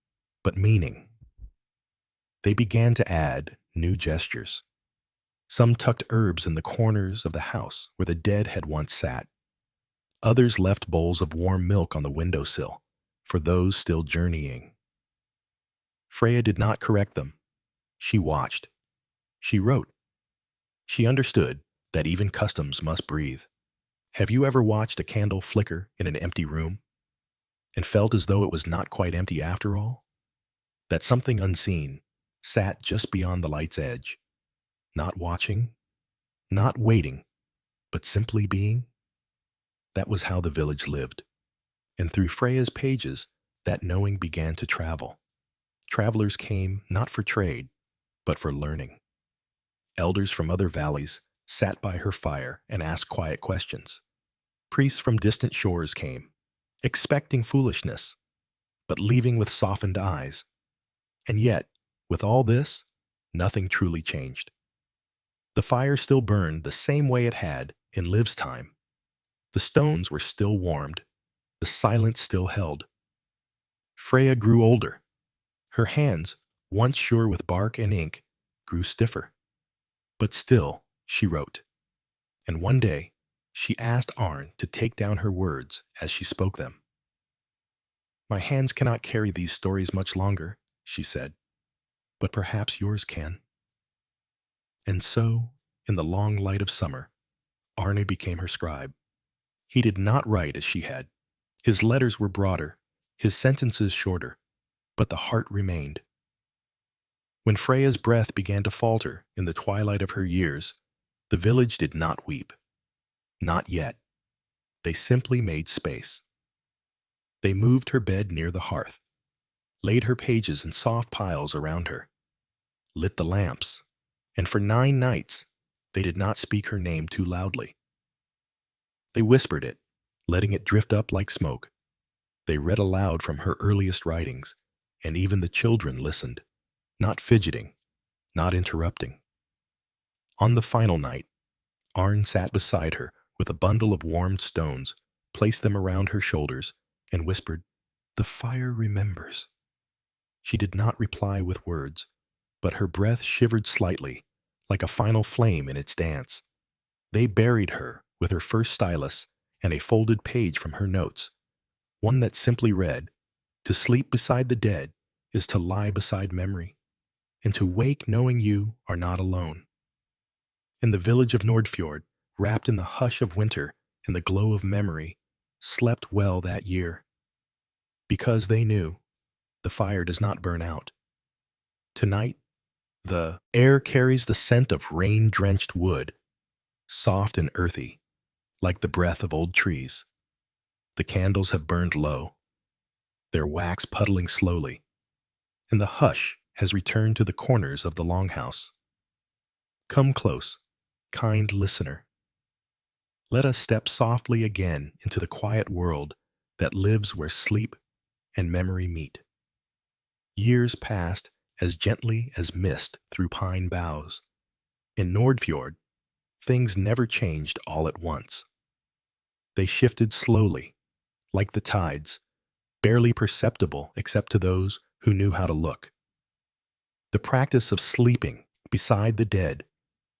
A: but meaning. They began to add new gestures. Some tucked herbs in the corners of the house where the dead had once sat. Others left bowls of warm milk on the windowsill for those still journeying. Freya did not correct them. She watched. She wrote. She understood that even customs must breathe. Have you ever watched a candle flicker in an empty room and felt as though it was not quite empty after all? That something unseen sat just beyond the light's edge, not watching, not waiting, but simply being? That was how the village lived. And through Freya's pages, that knowing began to travel. Travelers came not for trade, but for learning. Elders from other valleys sat by her fire and asked quiet questions. Priests from distant shores came, expecting foolishness, but leaving with softened eyes. And yet, with all this, nothing truly changed. The fire still burned the same way it had in Liv's time. The stones were still warmed, the silence still held. Freya grew older. Her hands, once sure with bark and ink, grew stiffer. But still, she wrote. And one day, she asked Arn to take down her words as she spoke them. "My hands cannot carry these stories much longer," she said, "but perhaps yours can." And so, in the long light of summer, Arne became her scribe. He did not write as she had. His letters were broader, his sentences shorter, but the heart remained. When Freya's breath began to falter in the twilight of her years, the village did not weep. Not yet. They simply made space. They moved her bed near the hearth, laid her pages in soft piles around her, lit the lamps, and for 9 nights they did not speak her name too loudly. They whispered it, letting it drift up like smoke. They read aloud from her earliest writings, and even the children listened, not fidgeting, not interrupting. On the final night, Arn sat beside her with a bundle of warmed stones, placed them around her shoulders, and whispered, "The fire remembers." She did not reply with words, but her breath shivered slightly, like a final flame in its dance. They buried her with her first stylus and a folded page from her notes, one that simply read, "To sleep beside the dead is to lie beside memory, and to wake knowing you are not alone." In the village of Nordfjord, wrapped in the hush of winter and the glow of memory, slept well that year. Because they knew, the fire does not burn out. Tonight, the air carries the scent of rain-drenched wood, soft and earthy, like the breath of old trees. The candles have burned low, their wax puddling slowly, and the hush has returned to the corners of the longhouse. Come close, kind listener. Let us step softly again into the quiet world that lives where sleep and memory meet. Years passed as gently as mist through pine boughs. In Nordfjord, things never changed all at once. They shifted slowly, like the tides, barely perceptible except to those who knew how to look. The practice of sleeping beside the dead,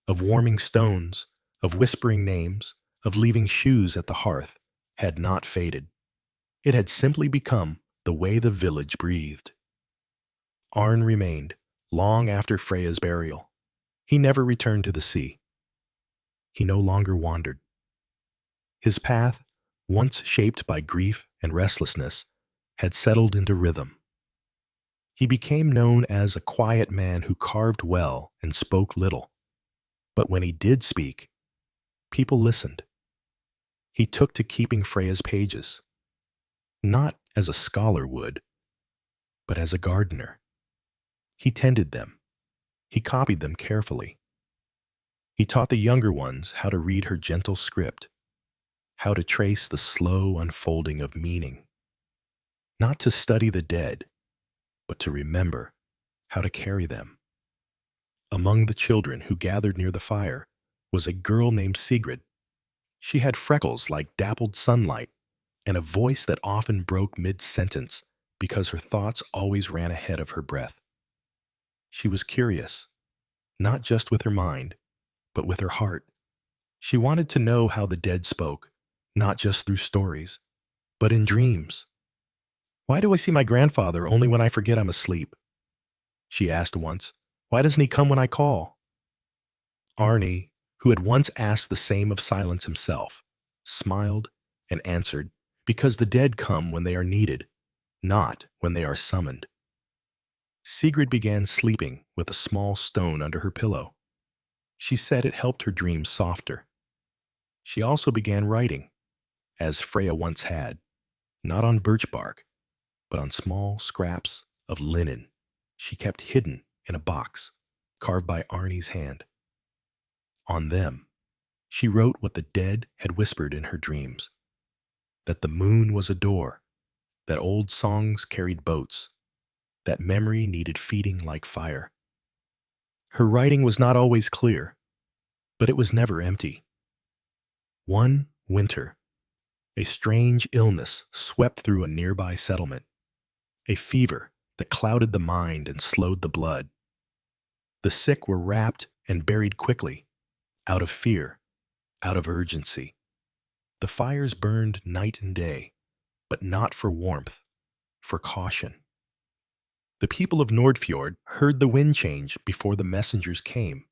A: of warming stones, of whispering names, of leaving shoes at the hearth, had not faded. It had simply become the way the village breathed. Arn remained long after Freya's burial. He never returned to the sea. He no longer wandered. His path, once shaped by grief and restlessness, had settled into rhythm. He became known as a quiet man who carved well and spoke little. But when he did speak, people listened. He took to keeping Freya's pages, not as a scholar would, but as a gardener. He tended them. He copied them carefully. He taught the younger ones how to read her gentle script, how to trace the slow unfolding of meaning. Not to study the dead, but to remember how to carry them. Among the children who gathered near the fire was a girl named Sigrid. She had freckles like dappled sunlight and a voice that often broke mid-sentence because her thoughts always ran ahead of her breath. She was curious, not just with her mind, but with her heart. She wanted to know how the dead spoke, not just through stories, but in dreams. "Why do I see my grandfather only when I forget I'm asleep?" she asked once. "Why doesn't he come when I call?" Arnie, who had once asked the same of silence himself, smiled and answered, "Because the dead come when they are needed, not when they are summoned." Sigrid began sleeping with a small stone under her pillow. She said it helped her dreams softer. She also began writing, as Freya once had, not on birch bark, but on small scraps of linen she kept hidden in a box carved by Arnie's hand. On them, she wrote what the dead had whispered in her dreams, that the moon was a door, that old songs carried boats, that memory needed feeding like fire. Her writing was not always clear, but it was never empty. One winter, a strange illness swept through a nearby settlement, a fever that clouded the mind and slowed the blood. The sick were wrapped and buried quickly, out of fear, out of urgency. The fires burned night and day, but not for warmth, for caution. The people of Nordfjord heard the wind change before the messengers came.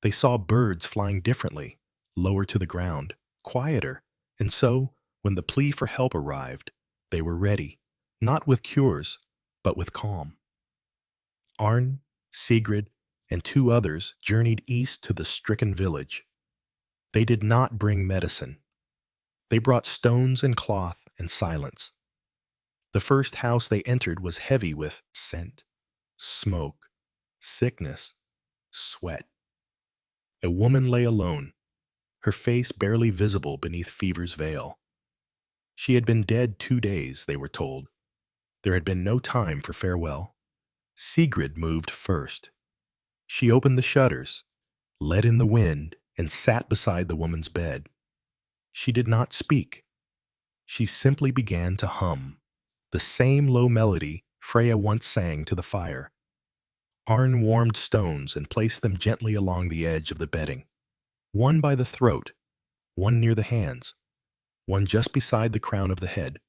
A: They saw birds flying differently, lower to the ground, quieter, and so, when the plea for help arrived, they were ready, not with cures, but with calm. Arn, Sigrid, and two others journeyed east to the stricken village. They did not bring medicine. They brought stones and cloth and silence. The first house they entered was heavy with scent, smoke, sickness, sweat. A woman lay alone, her face barely visible beneath fever's veil. She had been dead 2 days, they were told. There had been no time for farewell. Sigrid moved first. She opened the shutters, let in the wind, and sat beside the woman's bed. She did not speak. She simply began to hum, the same low melody Freya once sang to the fire. Arn warmed stones and placed them gently along the edge of the bedding, one by the throat, one near the hands, one just beside the crown of the head.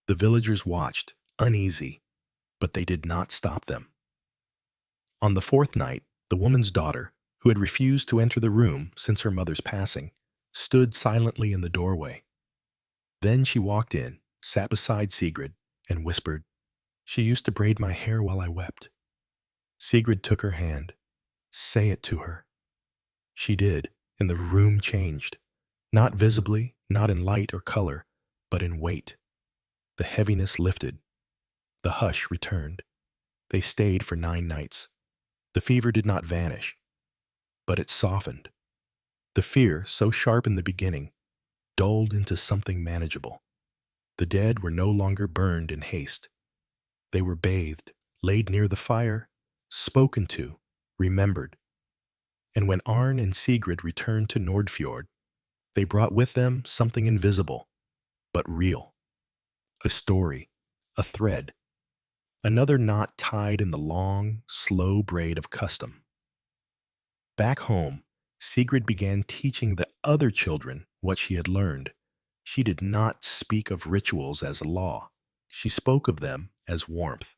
A: The villagers watched, uneasy, but they did not stop them. On the fourth night, the woman's daughter, who had refused to enter the room since her mother's passing, stood silently in the doorway. Then she walked in, sat beside Sigrid, and whispered, "She used to braid my hair while I wept." Sigrid took her hand. "Say it to her." She did, and the room changed. Not visibly, not in light or color, but in weight. The heaviness lifted. The hush returned. They stayed for 9 nights. The fever did not vanish, but it softened. The fear, so sharp in the beginning, dulled into something manageable. The dead were no longer burned in haste. They were bathed, laid near the fire, spoken to, remembered. And when Arn and Sigrid returned to Nordfjord, they brought with them something invisible, but real. A story, a thread, another knot tied in the long, slow braid of custom. Back home, Sigrid began teaching the other children what she had learned. She did not speak of rituals as law. She spoke of them as warmth.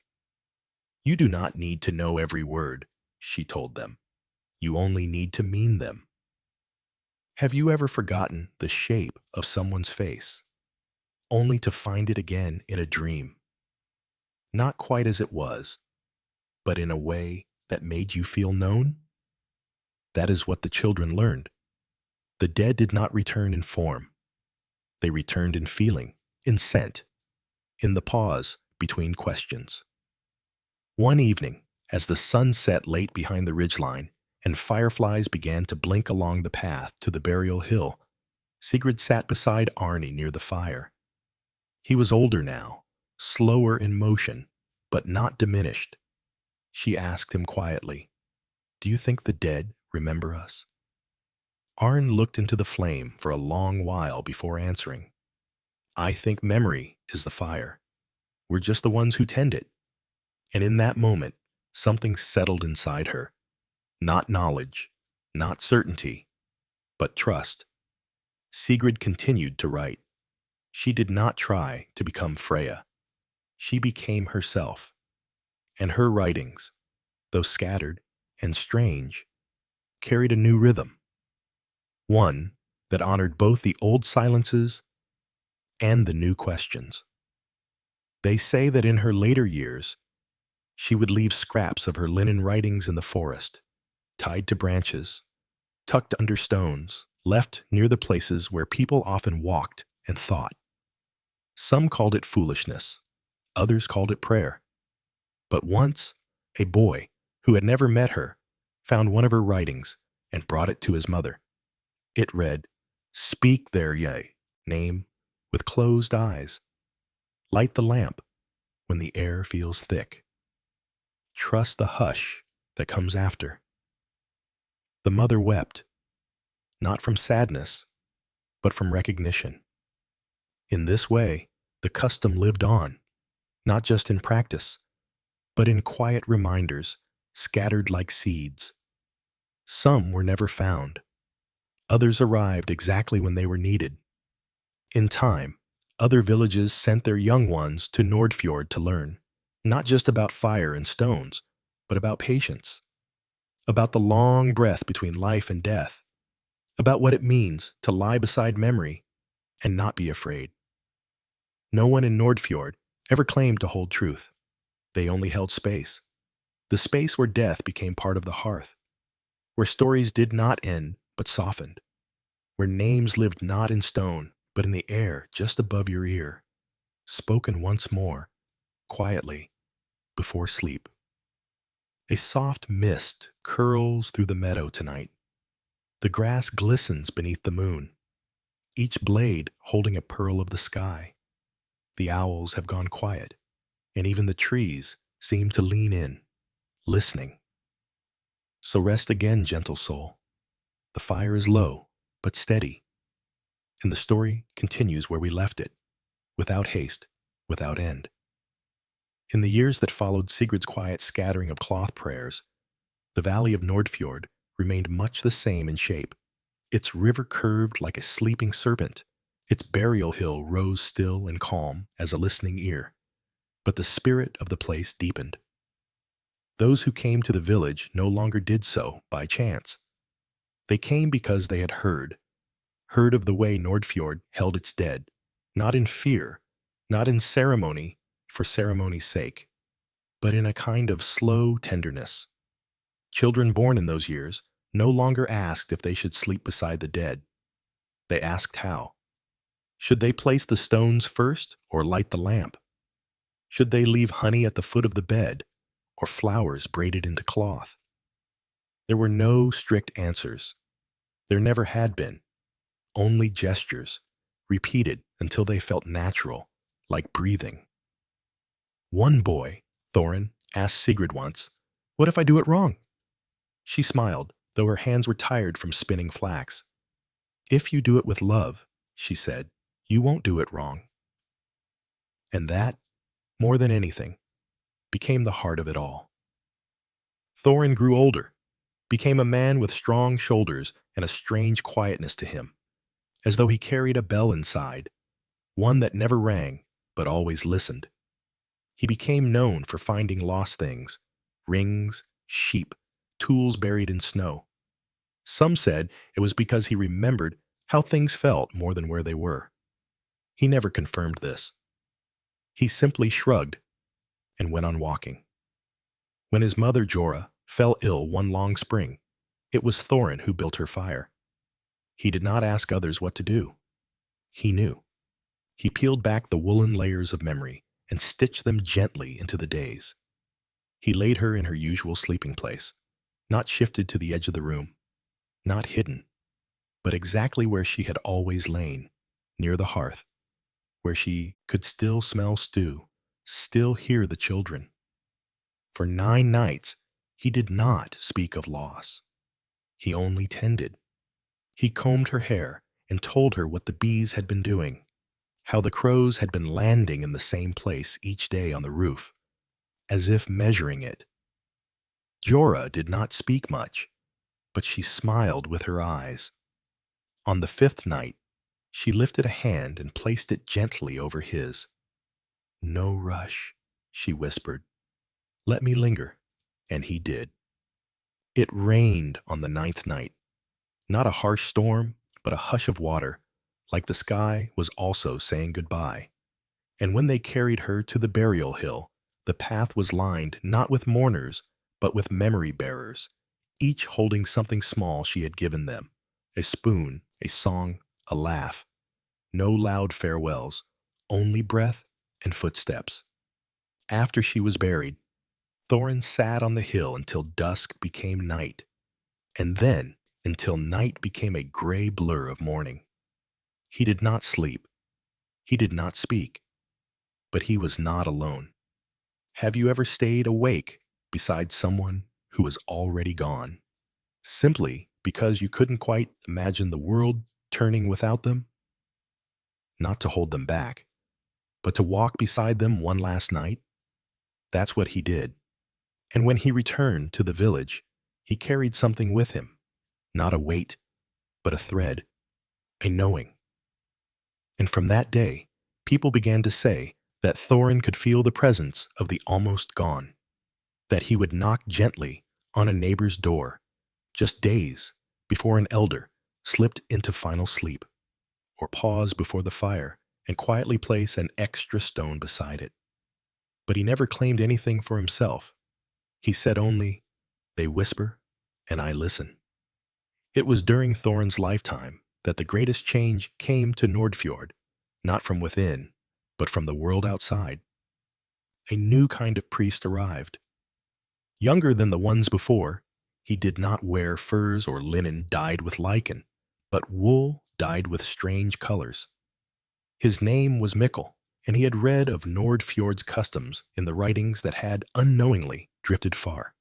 A: "You do not need to know every word," she told them. "You only need to mean them." Have you ever forgotten the shape of someone's face, only to find it again in a dream? Not quite as it was, but in a way that made you feel known? That is what the children learned. The dead did not return in form. They returned in feeling, in scent, in the pause between questions. One evening, as the sun set late behind the ridgeline and fireflies began to blink along the path to the burial hill, Sigrid sat beside Arni near the fire. He was older now, slower in motion, but not diminished. She asked him quietly, "Do you think the dead remember us?" Arn looked into the flame for a long while before answering. "I think memory is the fire. We're just the ones who tend it." And in that moment, something settled inside her. Not knowledge, not certainty, but trust. Sigrid continued to write. She did not try to become Freya. She became herself. And her writings, though scattered and strange, carried a new rhythm. One that honored both the old silences and the new questions. They say that in her later years, she would leave scraps of her linen writings in the forest, tied to branches, tucked under stones, left near the places where people often walked and thought. Some called it foolishness, others called it prayer. But once, a boy who had never met her found one of her writings and brought it to his mother. It read, "Speak there, ye, name, with closed eyes. Light the lamp when the air feels thick. Trust the hush that comes after." The mother wept, not from sadness, but from recognition. In this way, the custom lived on, not just in practice, but in quiet reminders scattered like seeds. Some were never found. Others arrived exactly when they were needed. In time, other villages sent their young ones to Nordfjord to learn, not just about fire and stones, but about patience, about the long breath between life and death, about what it means to lie beside memory and not be afraid. No one in Nordfjord ever claimed to hold truth. They only held space. The space where death became part of the hearth, where stories did not end but softened, where names lived not in stone but in the air just above your ear, spoken once more, quietly, before sleep. A soft mist curls through the meadow tonight. The grass glistens beneath the moon, each blade holding a pearl of the sky. The owls have gone quiet, and even the trees seem to lean in, listening. So rest again, gentle soul. The fire is low, but steady, and the story continues where we left it, without haste, without end. In the years that followed Sigurd's quiet scattering of cloth prayers, the valley of Nordfjord remained much the same in shape. Its river curved like a sleeping serpent. Its burial hill rose still and calm as a listening ear. But the spirit of the place deepened. Those who came to the village no longer did so by chance. They came because they had heard of the way Nordfjord held its dead, not in fear, not in ceremony for ceremony's sake, but in a kind of slow tenderness. Children born in those years no longer asked if they should sleep beside the dead. They asked how. Should they place the stones first or light the lamp? Should they leave honey at the foot of the bed or flowers braided into cloth? There were no strict answers. There never had been. Only gestures, repeated until they felt natural, like breathing. One boy, Thorin, asked Sigrid once, "What if I do it wrong?" She smiled, though her hands were tired from spinning flax. "If you do it with love," she said, "you won't do it wrong." And that, more than anything, became the heart of it all. Thorin grew older, became a man with strong shoulders and a strange quietness to him, as though he carried a bell inside, one that never rang, but always listened. He became known for finding lost things, rings, sheep, tools buried in snow. Some said it was because he remembered how things felt more than where they were. He never confirmed this. He simply shrugged and went on walking. When his mother Jorah fell ill one long spring, it was Thorin who built her fire. He did not ask others what to do. He knew. He peeled back the woolen layers of memory and stitched them gently into the days. He laid her in her usual sleeping place, not shifted to the edge of the room, not hidden, but exactly where she had always lain, near the hearth, where she could still smell stew, still hear the children. For 9 nights, he did not speak of loss. He only tended. He combed her hair and told her what the bees had been doing, how the crows had been landing in the same place each day on the roof, as if measuring it. Jorah did not speak much, but she smiled with her eyes. On the 5th night, she lifted a hand and placed it gently over his. "No rush," she whispered. "Let me linger." And he did. It rained on the 9th night. Not a harsh storm, but a hush of water, like the sky was also saying goodbye. And when they carried her to the burial hill, the path was lined not with mourners, but with memory bearers, each holding something small she had given them, a spoon, a song, a laugh. No loud farewells, only breath and footsteps. After she was buried, Thorin sat on the hill until dusk became night, and then until night became a gray blur of morning. He did not sleep. He did not speak. But he was not alone. Have you ever stayed awake beside someone who was already gone, simply because you couldn't quite imagine the world turning without them? Not to hold them back, but to walk beside them one last night? That's what he did. And when he returned to the village, he carried something with him, not a weight, but a thread, a knowing. And from that day, people began to say that Thorin could feel the presence of the almost gone, that he would knock gently on a neighbor's door, just days before an elder slipped into final sleep, or pause before the fire and quietly place an extra stone beside it. But he never claimed anything for himself. He said only, "They whisper, and I listen." It was during Thorin's lifetime that the greatest change came to Nordfjord, not from within, but from the world outside. A new kind of priest arrived. Younger than the ones before, he did not wear furs or linen dyed with lichen, but wool dyed with strange colors. His name was Mikkel, and he had read of Nordfjord's customs in the writings that had unknowingly drifted far.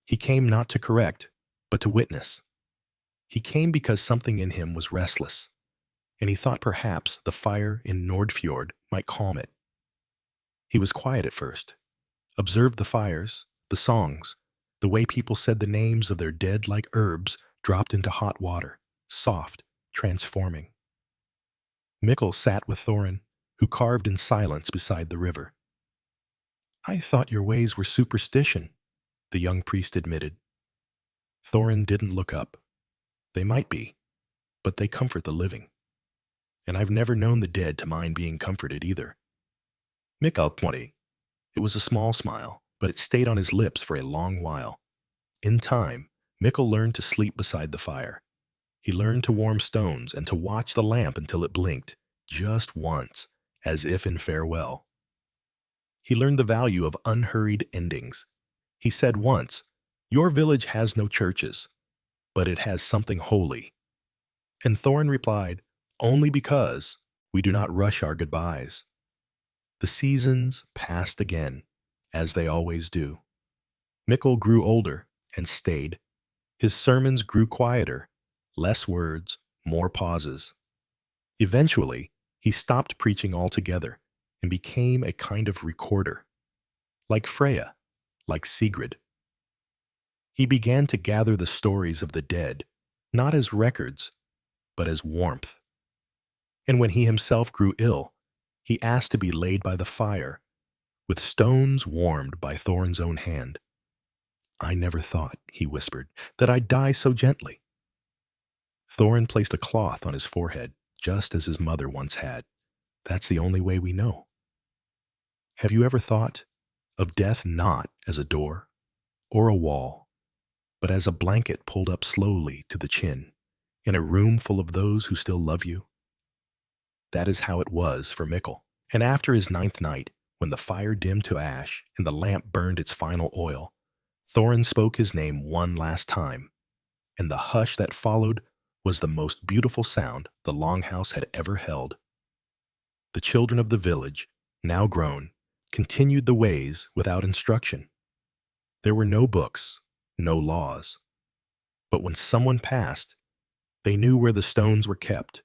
A: He came not to correct, but to witness. He came because something in him was restless, and he thought perhaps the fire in Nordfjord might calm it. He was quiet at first, observed the fires, the songs, the way people said the names of their dead like herbs dropped into hot water, soft, transforming. Mikkel sat with Thorin, who carved in silence beside the river. "I thought your ways were superstition," the young priest admitted. Thorin didn't look up. "They might be, but they comfort the living. And I've never known the dead to mind being comforted either." Mikkel pointed. It was a small smile, but it stayed on his lips for a long while. In time, Mikkel learned to sleep beside the fire. He learned to warm stones and to watch the lamp until it blinked, just once, as if in farewell. He learned the value of unhurried endings. He said once, "Your village has no churches, but it has something holy." And Thorin replied, "Only because we do not rush our goodbyes." The seasons passed again, as they always do. Mikkel grew older and stayed. His sermons grew quieter, less words, more pauses. Eventually, he stopped preaching altogether and became a kind of recorder, like Freya, like Sigrid. He began to gather the stories of the dead, not as records, but as warmth. And when he himself grew ill, he asked to be laid by the fire, with stones warmed by Thorin's own hand. "I never thought," he whispered, "that I'd die so gently." Thorin placed a cloth on his forehead, just as his mother once had. That's the only way we know. Have you ever thought of death not as a door or a wall, but as a blanket pulled up slowly to the chin, in a room full of those who still love you? That is how it was for Mikkel. And after his 9th night, when the fire dimmed to ash and the lamp burned its final oil, Thorin spoke his name one last time, and the hush that followed was the most beautiful sound the longhouse had ever held. The children of the village, now grown, continued the ways without instruction. There were no books, no laws. But when someone passed, they knew where the stones were kept,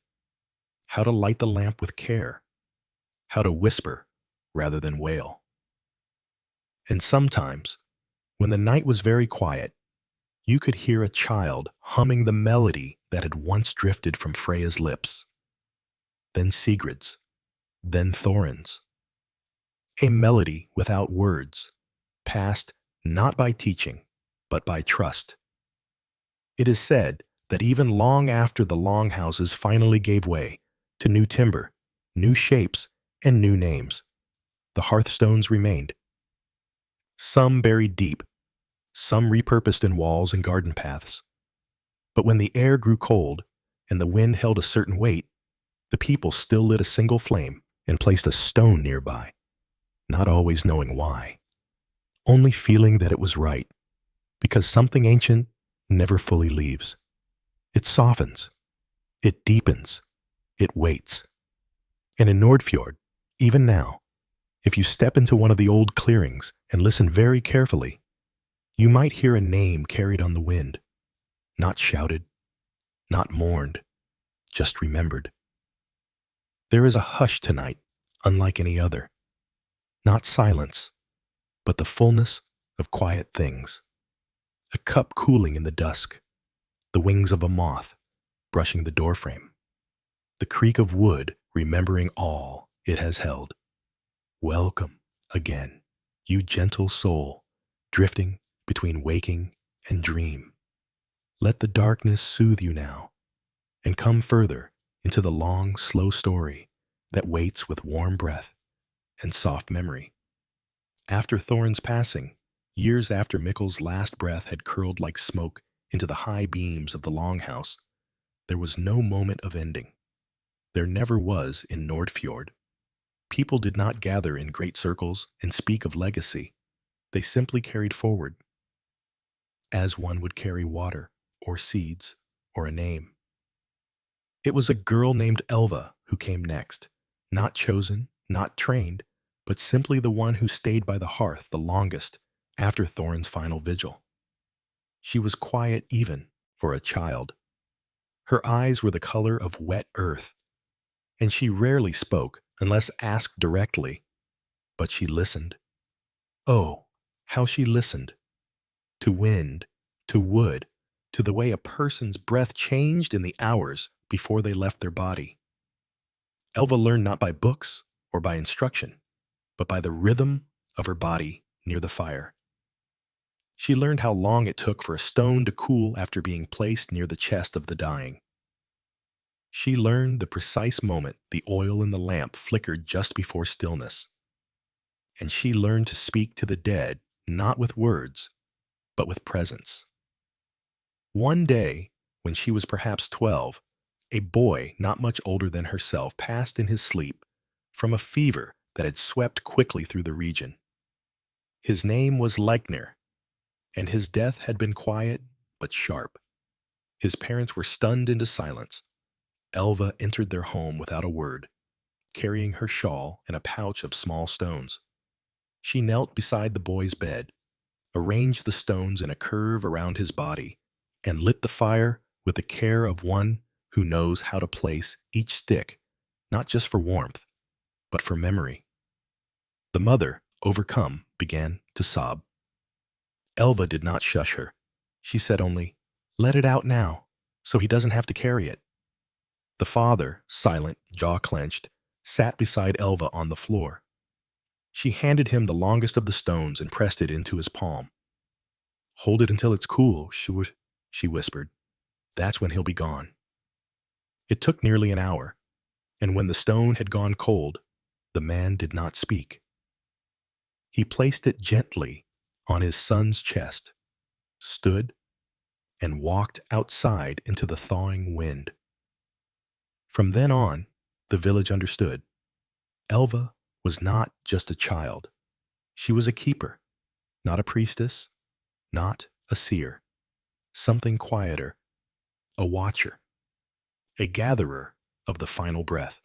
A: how to light the lamp with care, how to whisper rather than wail. And sometimes, when the night was very quiet, you could hear a child humming the melody that had once drifted from Freya's lips, then Sigrid's, then Thorin's. A melody without words, passed not by teaching, but by trust. It is said that even long after the longhouses finally gave way to new timber, new shapes, and new names, the hearthstones remained. Some buried deep, some repurposed in walls and garden paths. But when the air grew cold and the wind held a certain weight, the people still lit a single flame and placed a stone nearby, not always knowing why, only feeling that it was right, because something ancient never fully leaves. It softens, it deepens, it waits. And in Nordfjord, even now, if you step into one of the old clearings and listen very carefully, you might hear a name carried on the wind, not shouted, not mourned, just remembered. There is a hush tonight, unlike any other. Not silence, but the fullness of quiet things. A cup cooling in the dusk, the wings of a moth brushing the doorframe, the creak of wood remembering all it has held. Welcome again, you gentle soul, drifting between waking and dream. Let the darkness soothe you now, and come further into the long, slow story that waits with warm breath and soft memory. After Thorin's passing, years after Mikkel's last breath had curled like smoke into the high beams of the longhouse, there was no moment of ending. There never was in Nordfjord. People did not gather in great circles and speak of legacy. They simply carried forward, as one would carry water or seeds or a name. It was a girl named Elva who came next, not chosen, not trained, but simply the one who stayed by the hearth the longest after Thorin's final vigil. She was quiet even for a child. Her eyes were the color of wet earth, and she rarely spoke unless asked directly, but she listened. Oh, how she listened! To wind, to wood, to the way a person's breath changed in the hours before they left their body. Elva learned not by books or by instruction, but by the rhythm of her body near the fire. She learned how long it took for a stone to cool after being placed near the chest of the dying. She learned the precise moment the oil in the lamp flickered just before stillness. And she learned to speak to the dead not with words, but with presence. One day, when she was perhaps 12, a boy not much older than herself passed in his sleep from a fever that had swept quickly through the region. His name was Leikner, and his death had been quiet but sharp. His parents were stunned into silence. Elva entered their home without a word, carrying her shawl and a pouch of small stones. She knelt beside the boy's bed, arranged the stones in a curve around his body, and lit the fire with the care of one who knows how to place each stick, not just for warmth, but for memory. The mother, overcome, began to sob. Elva did not shush her. She said only, "Let it out now, so he doesn't have to carry it." The father, silent, jaw clenched, sat beside Elva on the floor. She handed him the longest of the stones and pressed it into his palm. "Hold it until it's cool," she whispered. "That's when he'll be gone." It took nearly an hour, and when the stone had gone cold, the man did not speak. He placed it gently on his son's chest, stood, and walked outside into the thawing wind. From then on, the village understood. Elva was not just a child. She was a keeper, not a priestess, not a seer. Something quieter, a watcher, a gatherer of the final breath.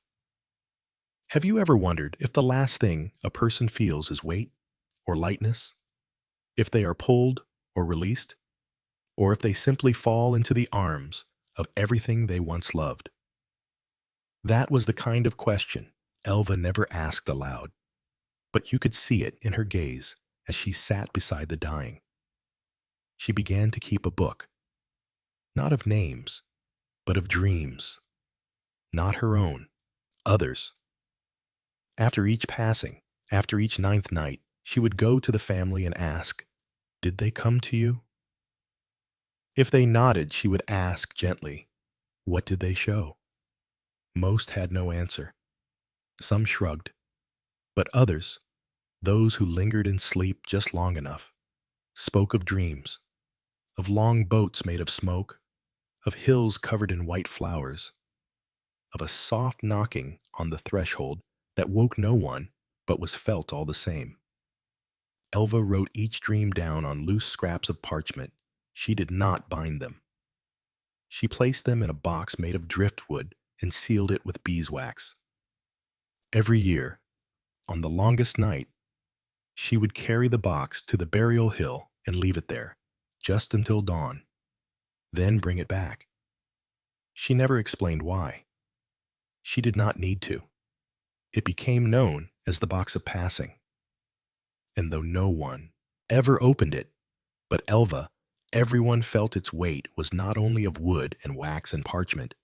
A: Have you ever wondered if the last thing a person feels is weight or lightness? If they are pulled or released? Or if they simply fall into the arms of everything they once loved? That was the kind of question Elva never asked aloud, but you could see it in her gaze as she sat beside the dying. She began to keep a book, not of names, but of dreams, not her own, others. After each passing, after each ninth night, she would go to the family and ask, "Did they come to you?" If they nodded, she would ask gently, "What did they show?" Most had no answer. Some shrugged, but others, those who lingered in sleep just long enough, spoke of dreams, of long boats made of smoke, of hills covered in white flowers, of a soft knocking on the threshold that woke no one but was felt all the same. Elva wrote each dream down on loose scraps of parchment. She did not bind them. She placed them in a box made of driftwood and sealed it with beeswax. Every year, on the longest night, she would carry the box to the burial hill and leave it there, just until dawn, then bring it back. She never explained why. She did not need to. It became known as the box of passing. And though no one ever opened it, but Elva, everyone felt its weight was not only of wood and wax and parchment,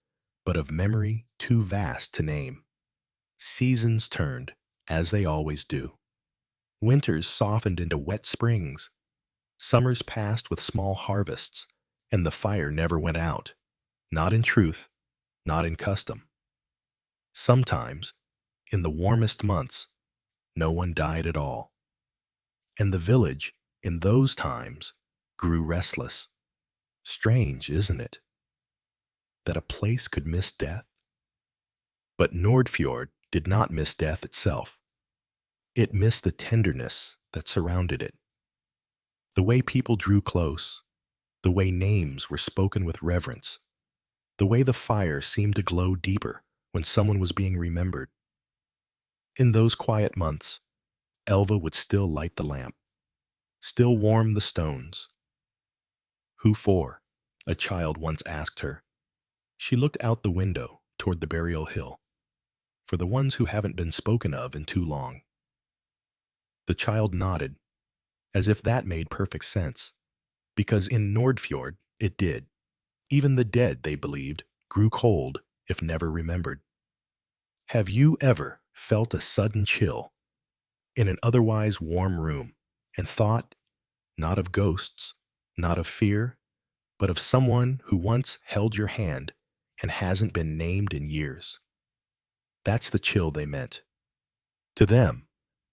A: but of memory too vast to name. Seasons turned, as they always do. Winters softened into wet springs. Summers passed with small harvests, and the fire never went out. Not in truth, not in custom. Sometimes, in the warmest months, no one died at all. And the village, in those times, grew restless. Strange, isn't it, that a place could miss death? But Nordfjord did not miss death itself. It missed the tenderness that surrounded it. The way people drew close, the way names were spoken with reverence, the way the fire seemed to glow deeper when someone was being remembered. In those quiet months, Elva would still light the lamp, still warm the stones. Who for? A child once asked her. She looked out the window toward the burial hill. For the ones who haven't been spoken of in too long. The child nodded, as if that made perfect sense, because in Nordfjord it did. Even the dead, they believed, grew cold if never remembered. Have you ever felt a sudden chill in an otherwise warm room and thought, not of ghosts, not of fear, but of someone who once held your hand and hasn't been named in years? That's the chill they meant. To them,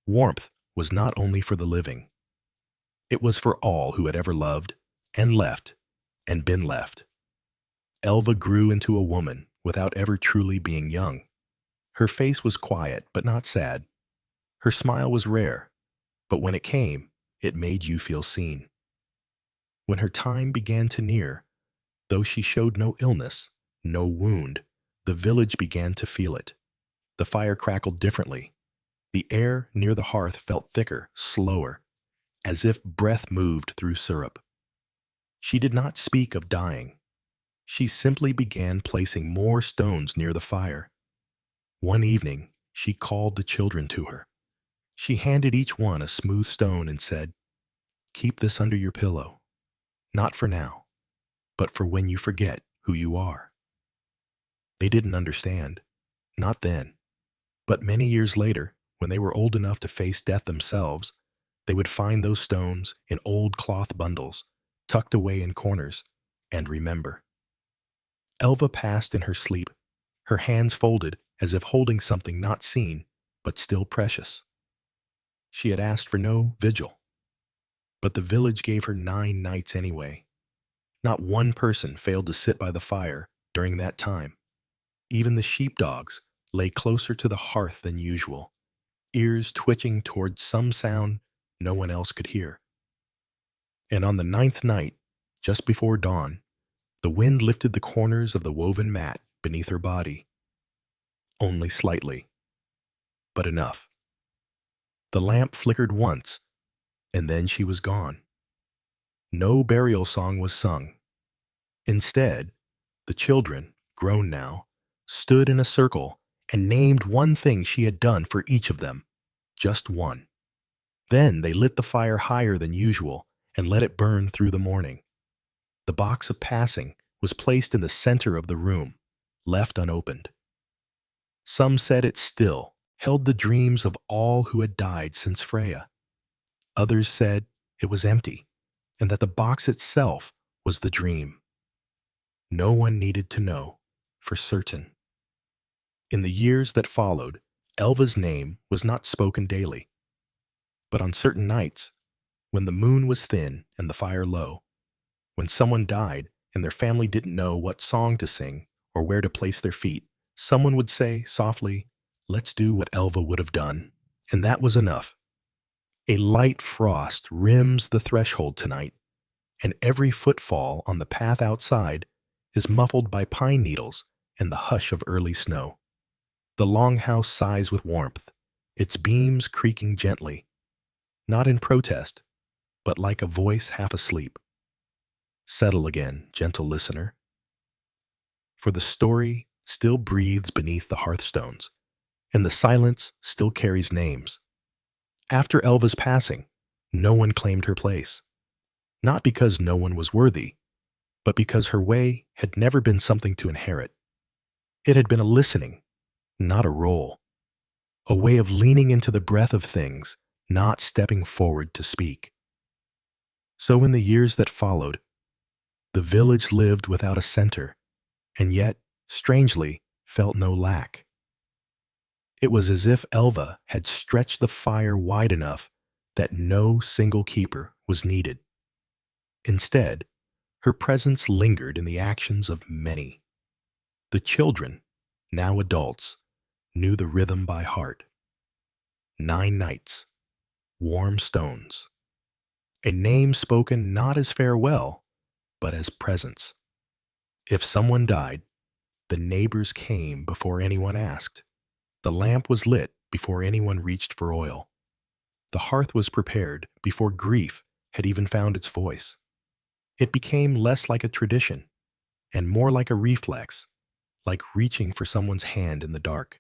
A: warmth was not only for the living. It was for all who had ever loved and left and been left. Elva grew into a woman without ever truly being young. Her face was quiet but not sad. Her smile was rare, but when it came, it made you feel seen. When her time began to near, though she showed no illness, no wound, the village began to feel it. The fire crackled differently. The air near the hearth felt thicker, slower, as if breath moved through syrup. She did not speak of dying. She simply began placing more stones near the fire. One evening, she called the children to her. She handed each one a smooth stone and said, "Keep this under your pillow, not for now, but for when you forget who you are." They didn't understand, not then, but many years later, when they were old enough to face death themselves, they would find those stones in old cloth bundles, tucked away in corners, and remember. Elva passed in her sleep, her hands folded as if holding something not seen, but still precious. She had asked for no vigil, but the village gave her 9 nights anyway. Not one person failed to sit by the fire during that time. Even the sheepdogs lay closer to the hearth than usual, ears twitching towards some sound no one else could hear. And on the 9th night, just before dawn, the wind lifted the corners of the woven mat beneath her body. Only slightly, but enough. The lamp flickered once, and then she was gone. No burial song was sung. Instead, the children, grown now, stood in a circle and named one thing she had done for each of them, just one. Then they lit the fire higher than usual and let it burn through the morning. The box of passing was placed in the center of the room, left unopened. Some said it still held the dreams of all who had died since Freya. Others said it was empty, and that the box itself was the dream. No one needed to know for certain. In the years that followed, Elva's name was not spoken daily. But on certain nights, when the moon was thin and the fire low, when someone died and their family didn't know what song to sing or where to place their feet, someone would say softly, "Let's do what Elva would have done." And that was enough. A light frost rims the threshold tonight, and every footfall on the path outside is muffled by pine needles and the hush of early snow. The longhouse sighs with warmth, its beams creaking gently, not in protest, but like a voice half asleep. Settle again, gentle listener, for the story still breathes beneath the hearthstones, and the silence still carries names. After Elva's passing, no one claimed her place, not because no one was worthy, but because her way had never been something to inherit. It had been a listening, not a role, a way of leaning into the breath of things, not stepping forward to speak. So in the years that followed, the village lived without a center, and yet, strangely, felt no lack. It was as if Elva had stretched the fire wide enough that no single keeper was needed. Instead, her presence lingered in the actions of many. The children, now adults, knew the rhythm by heart. 9 nights, warm stones, a name spoken not as farewell, but as presence. If someone died, the neighbors came before anyone asked. The lamp was lit before anyone reached for oil. The hearth was prepared before grief had even found its voice. It became less like a tradition and more like a reflex, like reaching for someone's hand in the dark.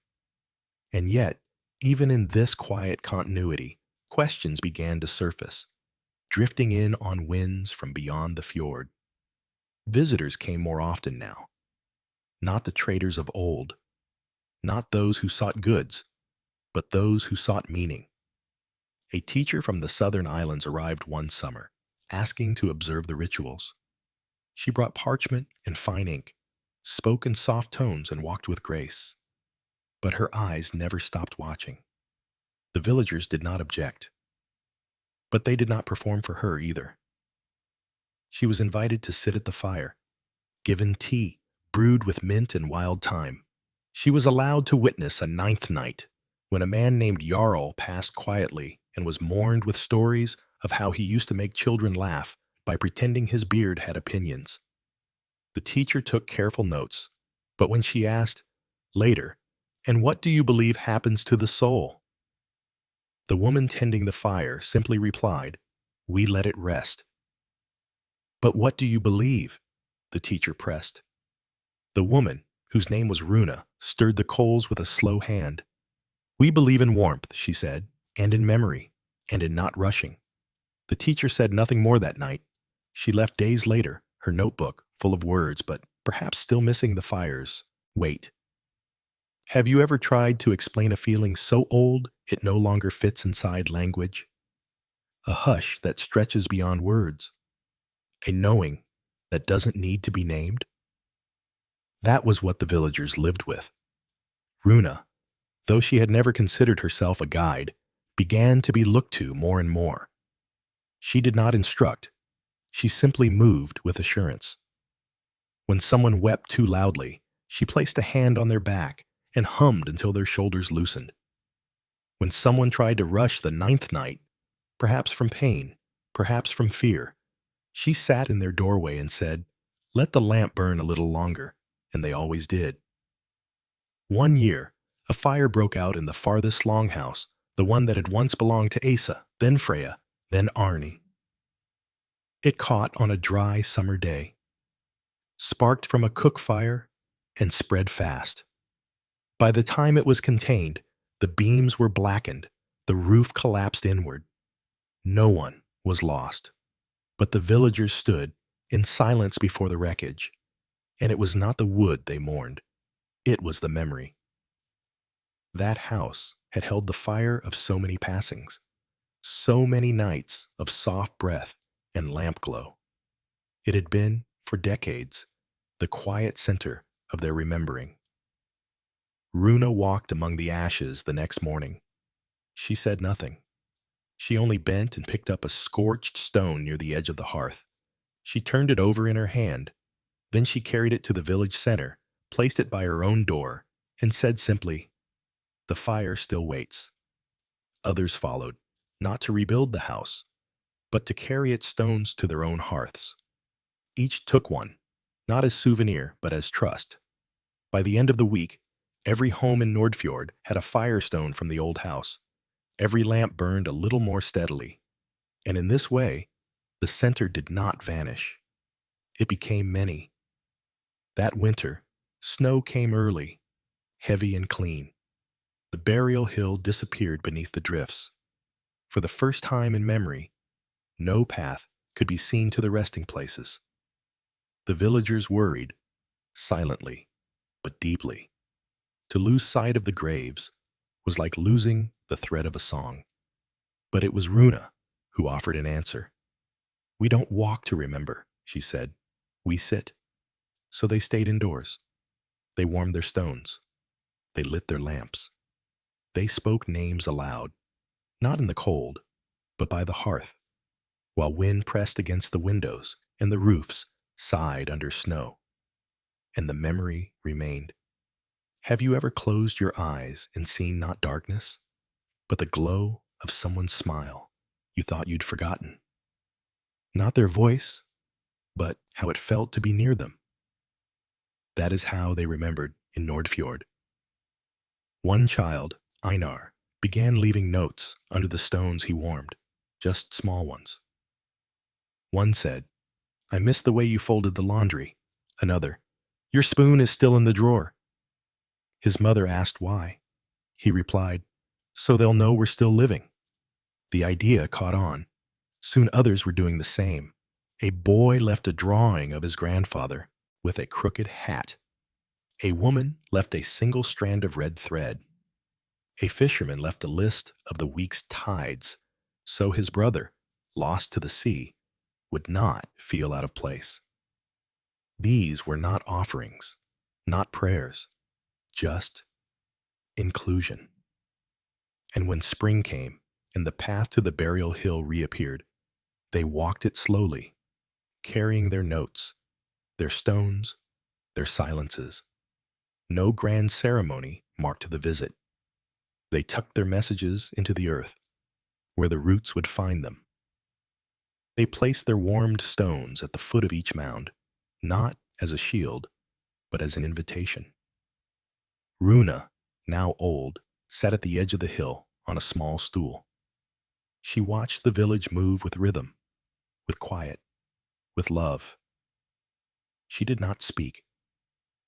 A: And yet, even in this quiet continuity, questions began to surface, drifting in on winds from beyond the fjord. Visitors came more often now, not the traders of old, not those who sought goods, but those who sought meaning. A teacher from the southern islands arrived one summer, asking to observe the rituals. She brought parchment and fine ink, spoke in soft tones, and walked with grace. But her eyes never stopped watching. The villagers did not object, but they did not perform for her either. She was invited to sit at the fire, given tea, brewed with mint and wild thyme. She was allowed to witness a 9th night, when a man named Jarl passed quietly and was mourned with stories of how he used to make children laugh by pretending his beard had opinions. The teacher took careful notes, but when she asked, later, "And what do you believe happens to the soul?" the woman tending the fire simply replied, "We let it rest." "But what do you believe?" the teacher pressed. The woman, whose name was Runa, stirred the coals with a slow hand. "We believe in warmth," she said, "and in memory, and in not rushing." The teacher said nothing more that night. She left days later, her notebook full of words, but perhaps still missing the fire's weight. Have you ever tried to explain a feeling so old it no longer fits inside language? A hush that stretches beyond words. A knowing that doesn't need to be named? That was what the villagers lived with. Runa, though she had never considered herself a guide, began to be looked to more and more. She did not instruct. She simply moved with assurance. When someone wept too loudly, she placed a hand on their back and hummed until their shoulders loosened. When someone tried to rush the 9th night, perhaps from pain, perhaps from fear, she sat in their doorway and said, "Let the lamp burn a little longer," and they always did. One year, a fire broke out in the farthest longhouse, the one that had once belonged to Asa, then Freya, then Arni. It caught on a dry summer day, sparked from a cook fire, and spread fast. By the time it was contained, the beams were blackened, the roof collapsed inward. No one was lost, but the villagers stood in silence before the wreckage, and it was not the wood they mourned, it was the memory. That house had held the fire of so many passings, so many nights of soft breath and lamp glow. It had been, for decades, the quiet center of their remembering. Runa walked among the ashes the next morning. She said nothing. She only bent and picked up a scorched stone near the edge of the hearth. She turned it over in her hand. Then she carried it to the village center, placed it by her own door, and said simply, "The fire still waits." Others followed, not to rebuild the house, but to carry its stones to their own hearths. Each took one, not as souvenir, but as trust. By the end of the week, every home in Nordfjord had a firestone from the old house. Every lamp burned a little more steadily. And in this way, the center did not vanish. It became many. That winter, snow came early, heavy and clean. The burial hill disappeared beneath the drifts. For the first time in memory, no path could be seen to the resting places. The villagers worried, silently, but deeply. To lose sight of the graves was like losing the thread of a song. But it was Runa who offered an answer. We don't walk to remember, she said. We sit. So they stayed indoors. They warmed their stones. They lit their lamps. They spoke names aloud, not in the cold, but by the hearth, while wind pressed against the windows and the roofs sighed under snow. And the memory remained. Have you ever closed your eyes and seen not darkness, but the glow of someone's smile you thought you'd forgotten? Not their voice, but how it felt to be near them. That is how they remembered in Nordfjord. One child, Einar, began leaving notes under the stones he warmed, just small ones. One said, I miss the way you folded the laundry. Another, your spoon is still in the drawer. His mother asked why. He replied, so they'll know we're still living. The idea caught on. Soon others were doing the same. A boy left a drawing of his grandfather with a crooked hat. A woman left a single strand of red thread. A fisherman left a list of the week's tides, so his brother, lost to the sea, would not feel out of place. These were not offerings, not prayers, just inclusion. And when spring came and the path to the burial hill reappeared, they walked it slowly, carrying their notes, their stones, their silences. No grand ceremony marked the visit. They tucked their messages into the earth, where the roots would find them. They placed their warmed stones at the foot of each mound, not as a shield, but as an invitation. Runa, now old, sat at the edge of the hill on a small stool. She watched the village move with rhythm, with quiet, with love. She did not speak.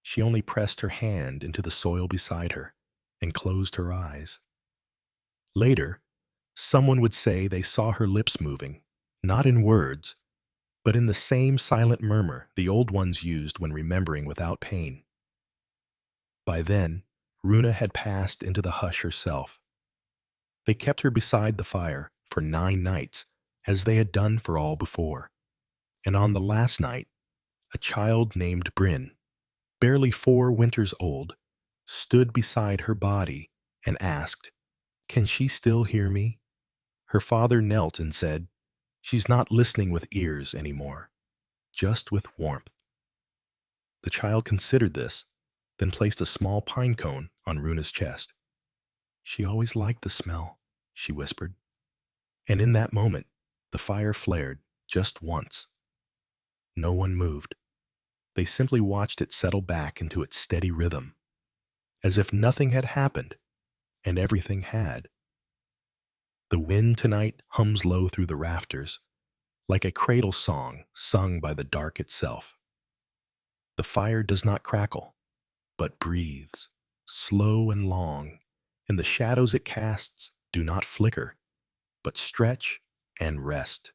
A: She only pressed her hand into the soil beside her and closed her eyes. Later, someone would say they saw her lips moving, not in words, but in the same silent murmur the old ones used when remembering without pain. By then, Runa had passed into the hush herself. They kept her beside the fire for 9 nights, as they had done for all before. And on the last night, a child named Bryn, barely 4 winters old, stood beside her body and asked, can she still hear me? Her father knelt and said, she's not listening with ears anymore, just with warmth. The child considered this, then placed a small pine cone on Runa's chest. She always liked the smell, she whispered. And in that moment, the fire flared just once. No one moved. They simply watched it settle back into its steady rhythm, as if nothing had happened, and everything had. The wind tonight hums low through the rafters, like a cradle song sung by the dark itself. The fire does not crackle, but breathes, slow and long, and the shadows it casts do not flicker, but stretch and rest.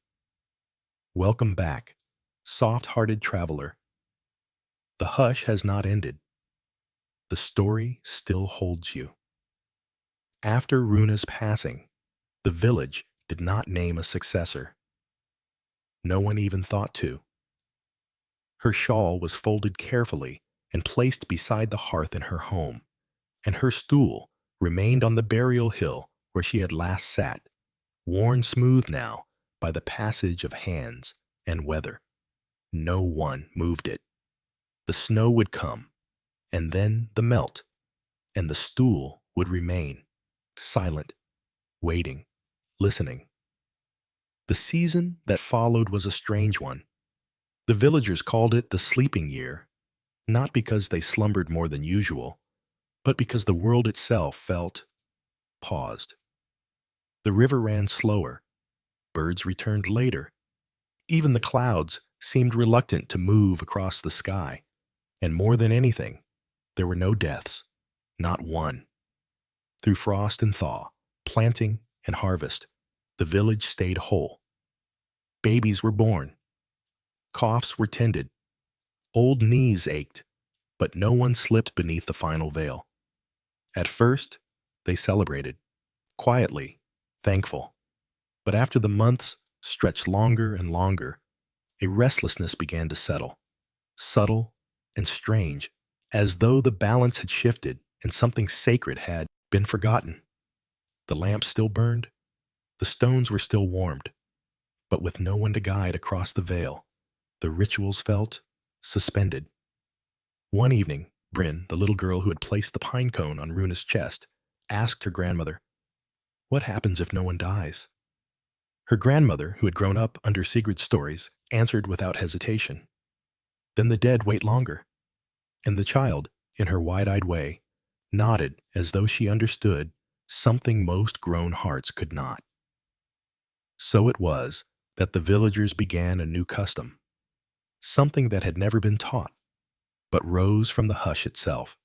A: Welcome back, soft-hearted traveler. The hush has not ended. The story still holds you. After Runa's passing, the village did not name a successor. No one even thought to. Her shawl was folded carefully and placed beside the hearth in her home, and her stool remained on the burial hill where she had last sat, worn smooth now by the passage of hands and weather. No one moved it. The snow would come, and then the melt, and the stool would remain, silent, waiting, listening. The season that followed was a strange one. The villagers called it the sleeping year, not because they slumbered more than usual, but because the world itself felt paused. The river ran slower, birds returned later, even the clouds seemed reluctant to move across the sky, and more than anything, there were no deaths, not one. Through frost and thaw, planting and harvest, the village stayed whole. Babies were born. Coughs were tended. Old knees ached, but no one slipped beneath the final veil. At first, they celebrated, quietly, thankful. But after the months stretched longer and longer, A restlessness began to settle, subtle and strange, as though the balance had shifted and something sacred had been forgotten. The lamps still burned, the stones were still warmed, but with no one to guide across the veil, the rituals felt suspended. One evening, Bryn, the little girl who had placed the pine cone on Runa's chest, asked her grandmother, "What happens if no one dies?" Her grandmother, who had grown up under Sigurd's stories, answered without hesitation, "Then the dead wait longer." And the child, in her wide-eyed way, nodded as though she understood something most grown hearts could not. So it was that the villagers began a new custom, something that had never been taught, but rose from the hush itself.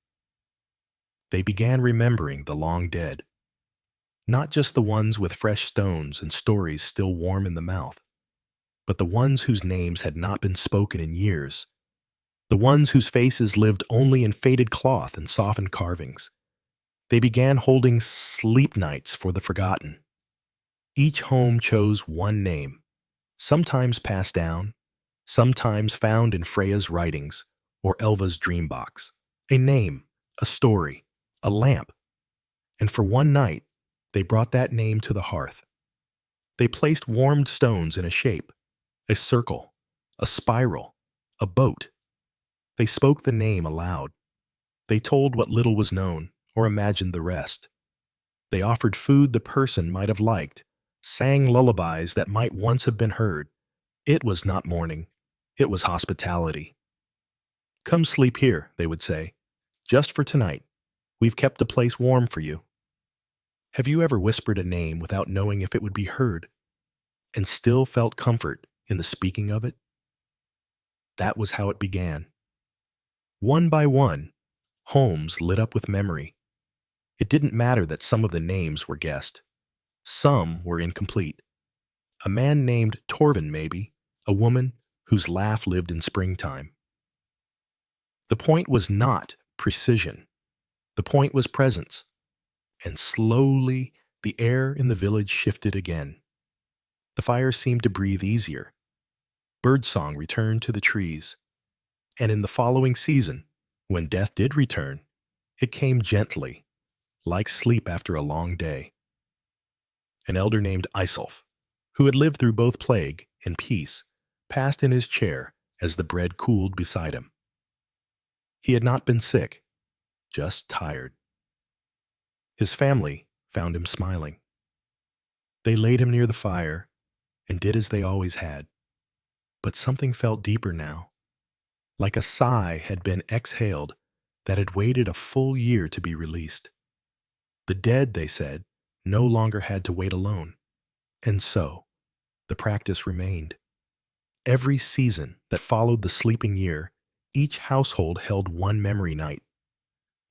A: They began remembering the long dead, not just the ones with fresh stones and stories still warm in the mouth, but the ones whose names had not been spoken in years, the ones whose faces lived only in faded cloth and softened carvings. They began holding sleep nights for the forgotten. Each home chose one name, sometimes passed down, sometimes found in Freya's writings or Elva's dream box. A name, a story, a lamp. And for one night, they brought that name to the hearth. They placed warmed stones in a shape, a circle, a spiral, a boat. They spoke the name aloud. They told what little was known, or imagined the rest. They offered food the person might have liked, sang lullabies that might once have been heard. It was not mourning. It was hospitality. "Come sleep here," they would say. "Just for tonight. We've kept the place warm for you." Have you ever whispered a name without knowing if it would be heard, and still felt comfort in the speaking of it? That was how it began. One by one, homes lit up with memory. It didn't matter that some of the names were guessed. Some were incomplete. A man named Torvin, maybe, a woman whose laugh lived in springtime. The point was not precision. The point was presence. And slowly, the air in the village shifted again. The fire seemed to breathe easier. Birdsong returned to the trees. And in the following season, when death did return, it came gently, like sleep after a long day. An elder named Isolf, who had lived through both plague and peace, passed in his chair as the bread cooled beside him. He had not been sick, just tired. His family found him smiling. They laid him near the fire and did as they always had. But something felt deeper now, like a sigh had been exhaled that had waited a full year to be released. The dead, they said, no longer had to wait alone. And so, the practice remained. Every season that followed the sleeping year, each household held one memory night.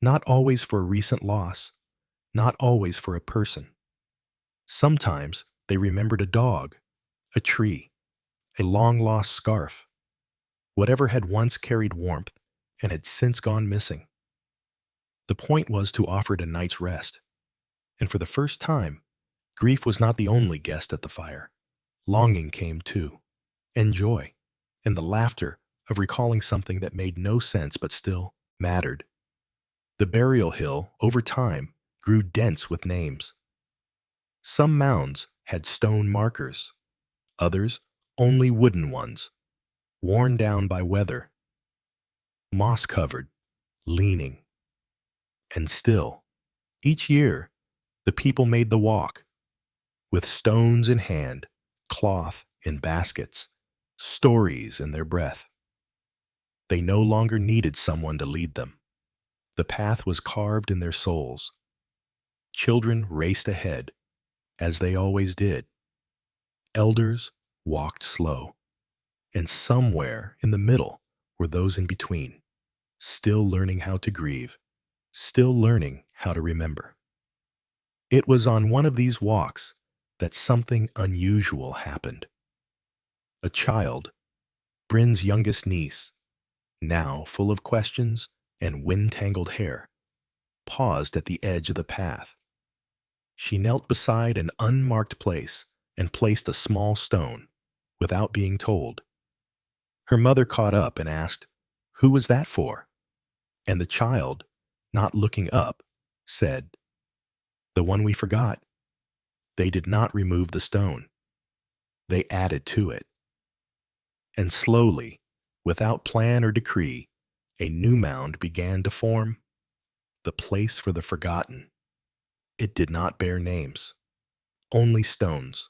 A: Not always for a recent loss, not always for a person. Sometimes they remembered a dog, a tree, a long-lost scarf, whatever had once carried warmth and had since gone missing. The point was to offer it a night's rest. And for the first time, grief was not the only guest at the fire. Longing came too, and joy, and the laughter of recalling something that made no sense but still mattered. The burial hill, over time, grew dense with names. Some mounds had stone markers, others only wooden ones, worn down by weather, moss-covered, leaning. And still, each year, the people made the walk, with stones in hand, cloth in baskets, stories in their breath. They no longer needed someone to lead them. The path was carved in their souls. Children raced ahead, as they always did. Elders walked slow, and somewhere in the middle were those in between, still learning how to grieve, still learning how to remember. It was on one of these walks that something unusual happened. A child, Bryn's youngest niece, now full of questions and wind-tangled hair, paused at the edge of the path. She knelt beside an unmarked place and placed a small stone, without being told. Her mother caught up and asked, "Who was that for?" And the child, not looking up, said, "The one we forgot." They did not remove the stone. They added to it. And slowly, without plan or decree, a new mound began to form, the place for the forgotten. It did not bear names, only stones,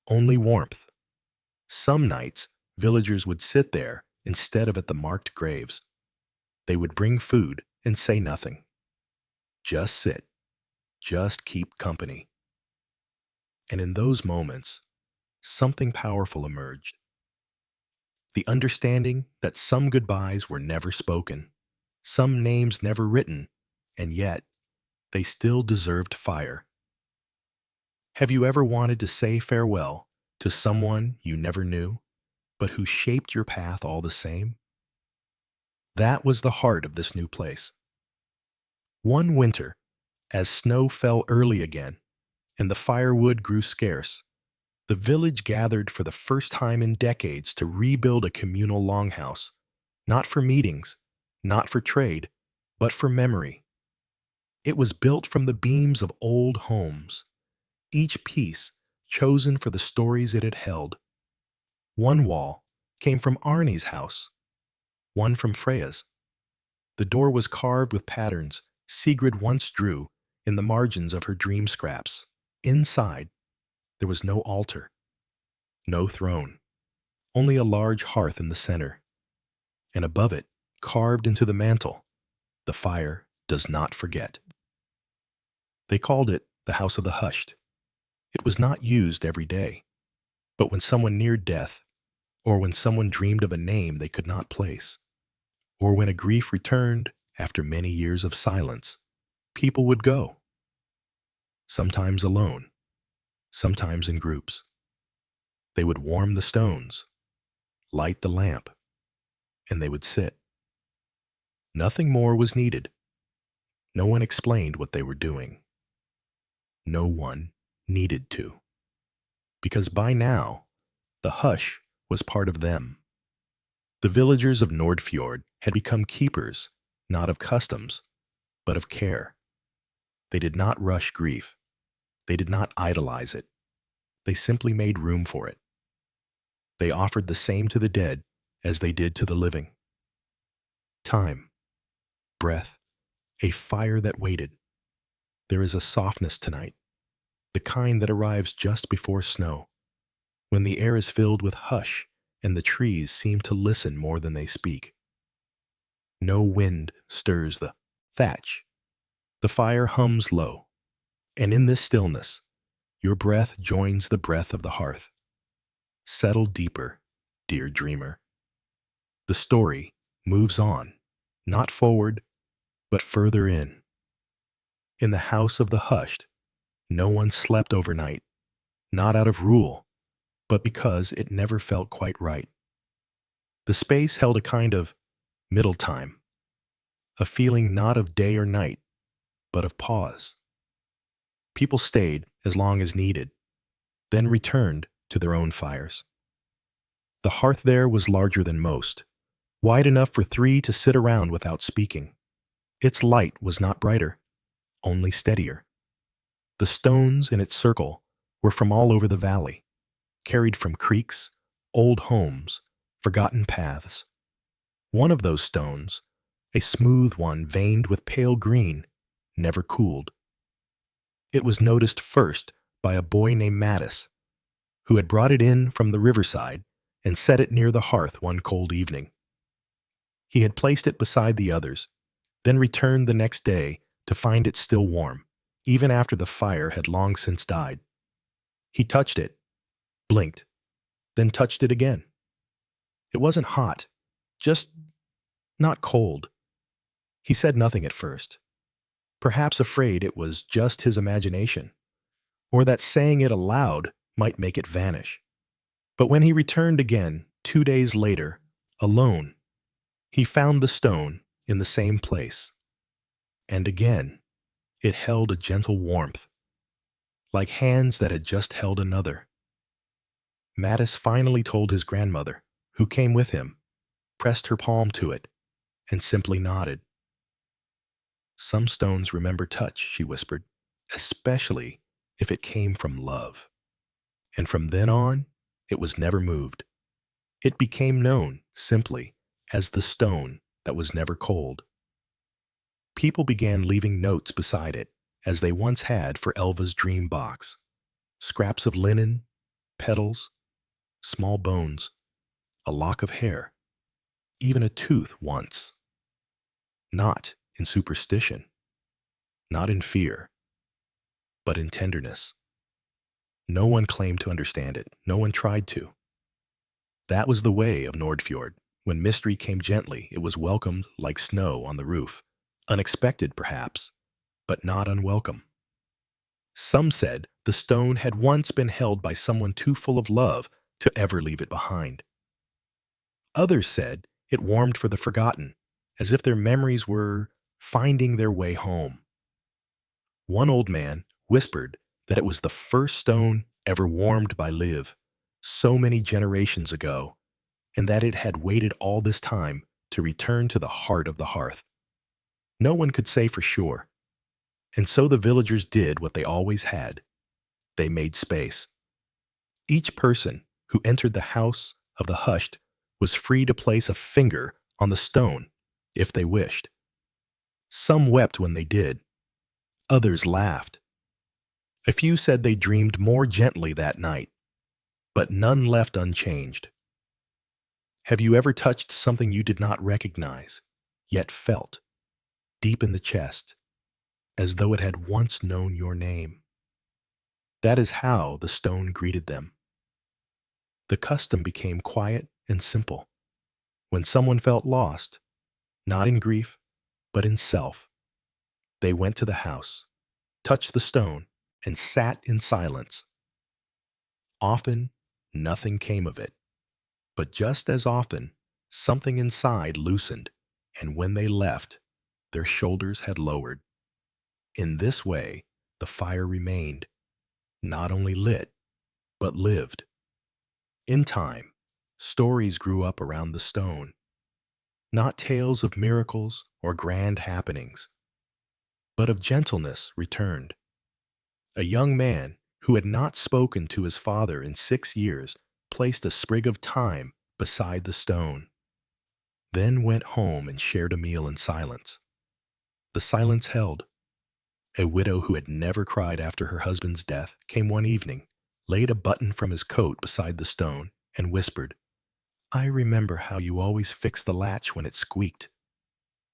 A: only warmth. Some nights, villagers would sit there instead of at the marked graves. They would bring food and say nothing. Just sit, just keep company. And in those moments, something powerful emerged. The understanding that some goodbyes were never spoken, some names never written, and yet they still deserved fire. Have you ever wanted to say farewell to someone you never knew, but who shaped your path all the same? That was the heart of this new place. One winter, as snow fell early again and the firewood grew scarce, the village gathered for the first time in decades to rebuild a communal longhouse, not for meetings, not for trade, but for memory. It was built from the beams of old homes, each piece chosen for the stories it had held. One wall came from Arnie's house, one from Freya's. The door was carved with patterns Sigrid once drew in the margins of her dream scraps. Inside, there was no altar, no throne, only a large hearth in the center, and above it, carved into the mantel, "The fire does not forget." They called it the House of the Hushed. It was not used every day, but when someone neared death, or when someone dreamed of a name they could not place, or when a grief returned after many years of silence, people would go, sometimes alone, sometimes in groups. They would warm the stones, light the lamp, and they would sit. Nothing more was needed. No one explained what they were doing. No one needed to. Because by now, the hush was part of them. The villagers of Nordfjord had become keepers, not of customs, but of care. They did not rush grief. They did not idolize it. They simply made room for it. They offered the same to the dead as they did to the living. Time, breath, a fire that waited. There is a softness tonight, the kind that arrives just before snow, when the air is filled with hush and the trees seem to listen more than they speak. No wind stirs the thatch. The fire hums low, and in this stillness, your breath joins the breath of the hearth. Settle deeper, dear dreamer. The story moves on, not forward, but further in. In the house of the hushed, no one slept overnight, not out of rule, but because it never felt quite right. The space held a kind of middle time, a feeling not of day or night, but of pause. People stayed as long as needed, then returned to their own fires. The hearth there was larger than most, wide enough for three to sit around without speaking. Its light was not brighter, only steadier. The stones in its circle were from all over the valley, carried from creeks, old homes, forgotten paths. One of those stones, a smooth one veined with pale green, never cooled. It was noticed first by a boy named Mattis, who had brought it in from the riverside and set it near the hearth one cold evening. He had placed it beside the others, then returned the next day to find it still warm, even after the fire had long since died. He touched it, blinked, then touched it again. It wasn't hot, just not cold. He said nothing at first, perhaps afraid it was just his imagination, or that saying it aloud might make it vanish. But when he returned again, 2 days later, alone, he found the stone in the same place. And again, it held a gentle warmth, like hands that had just held another. Mattis finally told his grandmother, who came with him, pressed her palm to it, and simply nodded. "Some stones remember touch," she whispered, "especially if it came from love." And from then on, it was never moved. It became known, simply, as the stone that was never cold. People began leaving notes beside it, as they once had for Elva's dream box. Scraps of linen, petals, small bones, a lock of hair, even a tooth once. Not in superstition, not in fear, but in tenderness. No one claimed to understand it. No one tried to. That was the way of Nordfjord. When mystery came gently, it was welcomed like snow on the roof. Unexpected, perhaps, but not unwelcome. Some said the stone had once been held by someone too full of love to ever leave it behind. Others said it warmed for the forgotten, as if their memories were finding their way home. One old man whispered that it was the first stone ever warmed by Liv, so many generations ago, and that it had waited all this time to return to the heart of the hearth. No one could say for sure, and so the villagers did what they always had. They made space. Each person who entered the house of the hushed was free to place a finger on the stone if they wished. Some wept when they did. Others laughed. A few said they dreamed more gently that night, but none left unchanged. Have you ever touched something you did not recognize, yet felt, deep in the chest, as though it had once known your name? That is how the stone greeted them. The custom became quiet and simple. When someone felt lost, not in grief, but in self, they went to the house, touched the stone, and sat in silence. Often, nothing came of it, but just as often, something inside loosened, and when they left, their shoulders had lowered. In this way, the fire remained, not only lit, but lived. In time, stories grew up around the stone, not tales of miracles or grand happenings, but of gentleness returned. A young man who had not spoken to his father in 6 years placed a sprig of thyme beside the stone, then went home and shared a meal in silence. The silence held. A widow who had never cried after her husband's death came one evening, laid a button from his coat beside the stone, and whispered, "I remember how you always fixed the latch when it squeaked."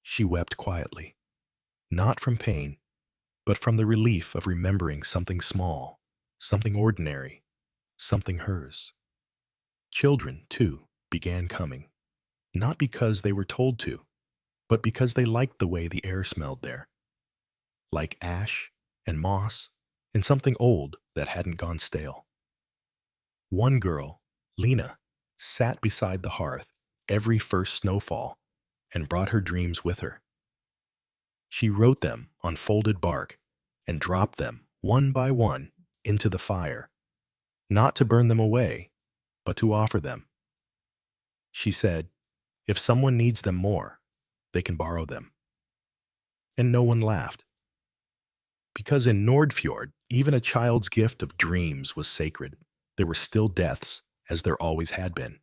A: She wept quietly, not from pain, but from the relief of remembering something small, something ordinary, something hers. Children, too, began coming, not because they were told to, but because they liked the way the air smelled there, like ash and moss and something old that hadn't gone stale. One girl, Lena, sat beside the hearth every first snowfall and brought her dreams with her. She wrote them on folded bark and dropped them, one by one, into the fire, not to burn them away, but to offer them. She said, if someone needs them more, they can borrow them. And no one laughed. Because in Nordfjord, even a child's gift of dreams was sacred. There were still deaths, as there always had been.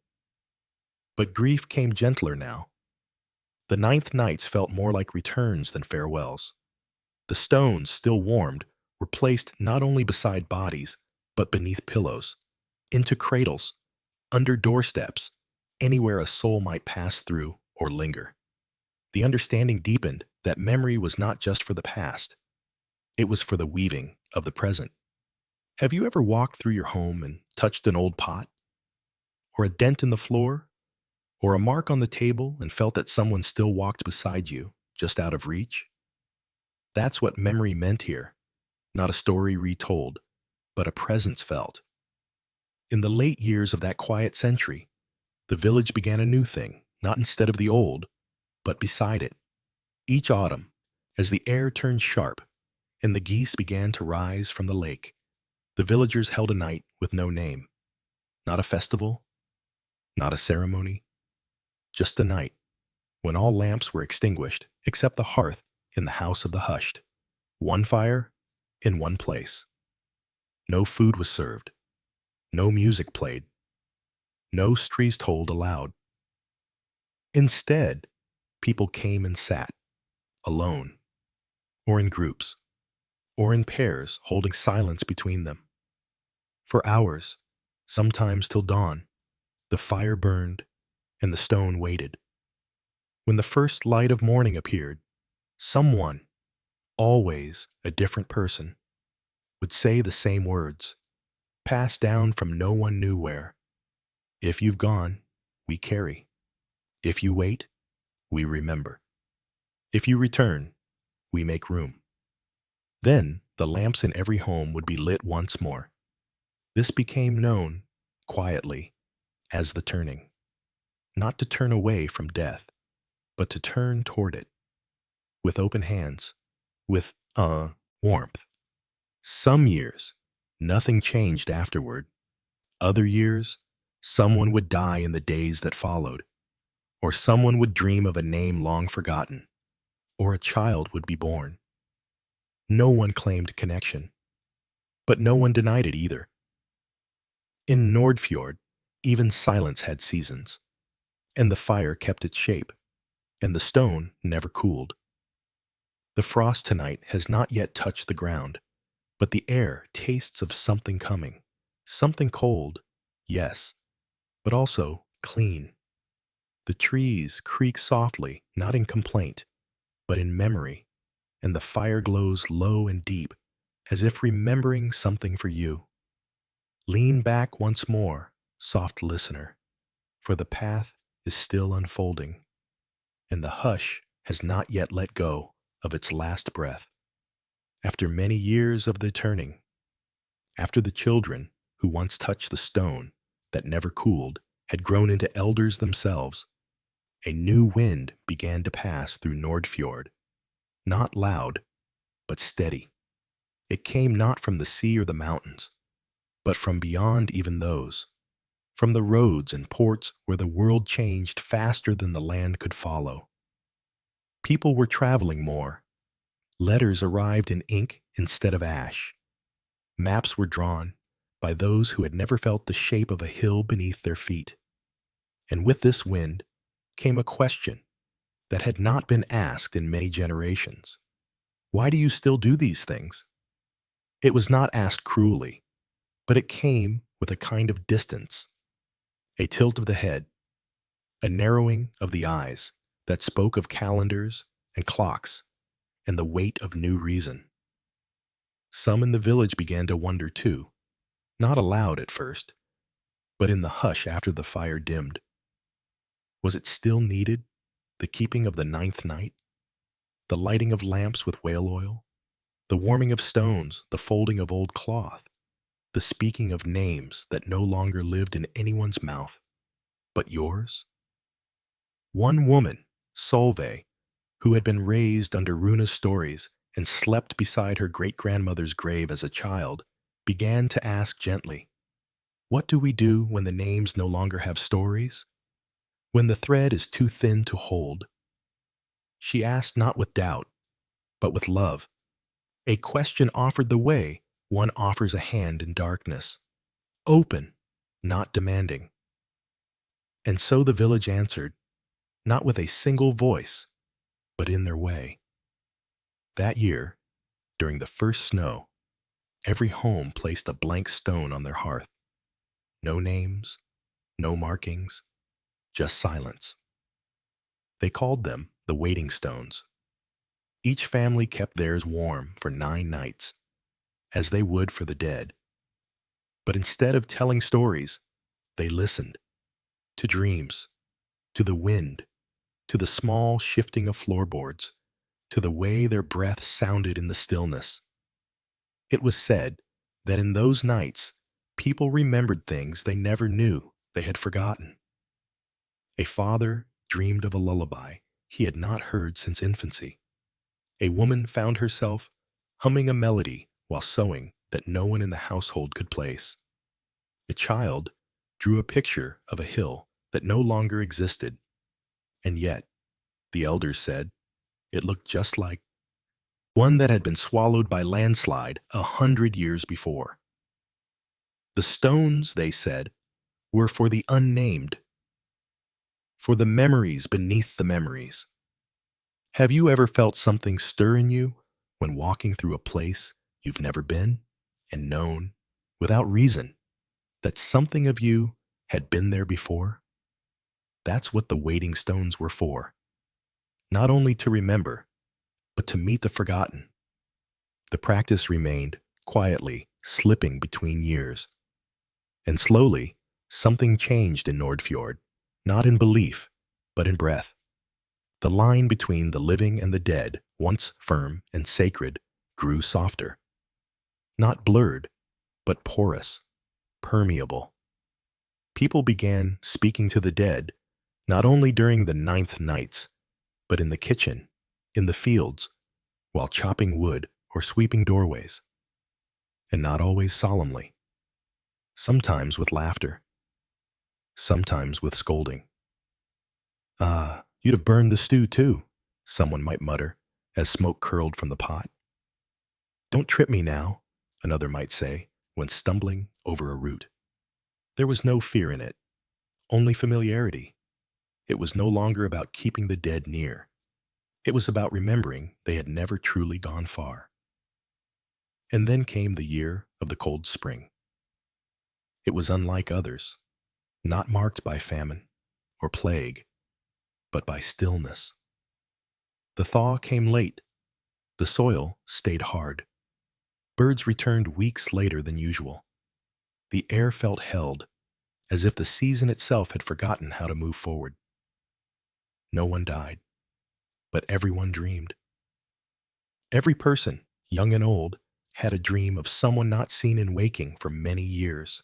A: But grief came gentler now. The ninth nights felt more like returns than farewells. The stones, still warmed, were placed not only beside bodies, but beneath pillows, into cradles, under doorsteps, anywhere a soul might pass through or linger. The understanding deepened that memory was not just for the past. It was for the weaving of the present. Have you ever walked through your home and touched an old pot? Or a dent in the floor? Or a mark on the table and felt that someone still walked beside you, just out of reach? That's what memory meant here. Not a story retold, but a presence felt. In the late years of that quiet century, the village began a new thing, not instead of the old, but beside it. Each autumn, as the air turned sharp and the geese began to rise from the lake, the villagers held a night with no name. Not a festival, not a ceremony, just a night when all lamps were extinguished except the hearth in the house of the hushed. One fire in one place. No food was served, no music played, no stories told aloud. Instead, people came and sat, alone, or in groups, or in pairs holding silence between them. For hours, sometimes till dawn, the fire burned and the stone waited. When the first light of morning appeared, someone, always a different person, would say the same words, passed down from no one knew where. If you've gone, we carry. If you wait, we remember. If you return, we make room. Then the lamps in every home would be lit once more. This became known, quietly, as the turning. Not to turn away from death, but to turn toward it, with open hands, with, warmth. Some years, nothing changed afterward. Other years, someone would die in the days that followed, or someone would dream of a name long forgotten, or a child would be born. No one claimed connection, but no one denied it either. In Nordfjord, even silence had seasons, and the fire kept its shape, and the stone never cooled. The frost tonight has not yet touched the ground, but the air tastes of something coming, something cold, yes, but also clean. The trees creak softly, not in complaint, but in memory, and the fire glows low and deep, as if remembering something for you. Lean back once more, soft listener, for the path is still unfolding, and the hush has not yet let go of its last breath. After many years of the turning, after the children who once touched the stone that never cooled had grown into elders themselves, a new wind began to pass through Nordfjord, not loud, but steady. It came not from the sea or the mountains, but from beyond even those, from the roads and ports where the world changed faster than the land could follow. People were traveling more. Letters arrived in ink instead of ash. Maps were drawn by those who had never felt the shape of a hill beneath their feet. And with this wind came a question that had not been asked in many generations. Why do you still do these things? It was not asked cruelly, but it came with a kind of distance, a tilt of the head, a narrowing of the eyes that spoke of calendars and clocks and the weight of new reason. Some in the village began to wonder too, not aloud at first, but in the hush after the fire dimmed. Was it still needed, the keeping of the ninth night, the lighting of lamps with whale oil, the warming of stones, the folding of old cloth, the speaking of names that no longer lived in anyone's mouth, but yours? One woman, Solveig, who had been raised under Runa's stories and slept beside her great-grandmother's grave as a child, began to ask gently, what do we do when the names no longer have stories? When the thread is too thin to hold? She asked not with doubt, but with love. A question offered the way one offers a hand in darkness. Open, not demanding. And so the village answered, not with a single voice, but in their way. That year, during the first snow, every home placed a blank stone on their hearth. No names, no markings, just silence. They called them the waiting stones. Each family kept theirs warm for 9 nights, as they would for the dead. But instead of telling stories, they listened to dreams, to the wind, to the small shifting of floorboards, to the way their breath sounded in the stillness. It was said that in those nights, people remembered things they never knew they had forgotten. A father dreamed of a lullaby he had not heard since infancy. A woman found herself humming a melody while sewing that no one in the household could place. A child drew a picture of a hill that no longer existed. And yet, the elders said, it looked just like one that had been swallowed by landslide 100 years before. The stones, they said, were for the unnamed, for the memories beneath the memories. Have you ever felt something stir in you when walking through a place you've never been and known, without reason, that something of you had been there before? That's what the waiting stones were for. Not only to remember, but to meet the forgotten. The practice remained quietly slipping between years. And slowly, something changed in Nordfjord, not in belief, but in breath. The line between the living and the dead, once firm and sacred, grew softer. Not blurred, but porous, permeable. People began speaking to the dead, not only during the ninth nights, but in the kitchen, in the fields, while chopping wood or sweeping doorways. And not always solemnly. Sometimes with laughter. Sometimes with scolding. You'd have burned the stew too, someone might mutter, as smoke curled from the pot. Don't trip me now, another might say, when stumbling over a root. There was no fear in it, only familiarity. It was no longer about keeping the dead near. It was about remembering they had never truly gone far. And then came the year of the cold spring. It was unlike others, not marked by famine or plague, but by stillness. The thaw came late. The soil stayed hard. Birds returned weeks later than usual. The air felt held, as if the season itself had forgotten how to move forward. No one died, but everyone dreamed. Every person, young and old, had a dream of someone not seen in waking for many years.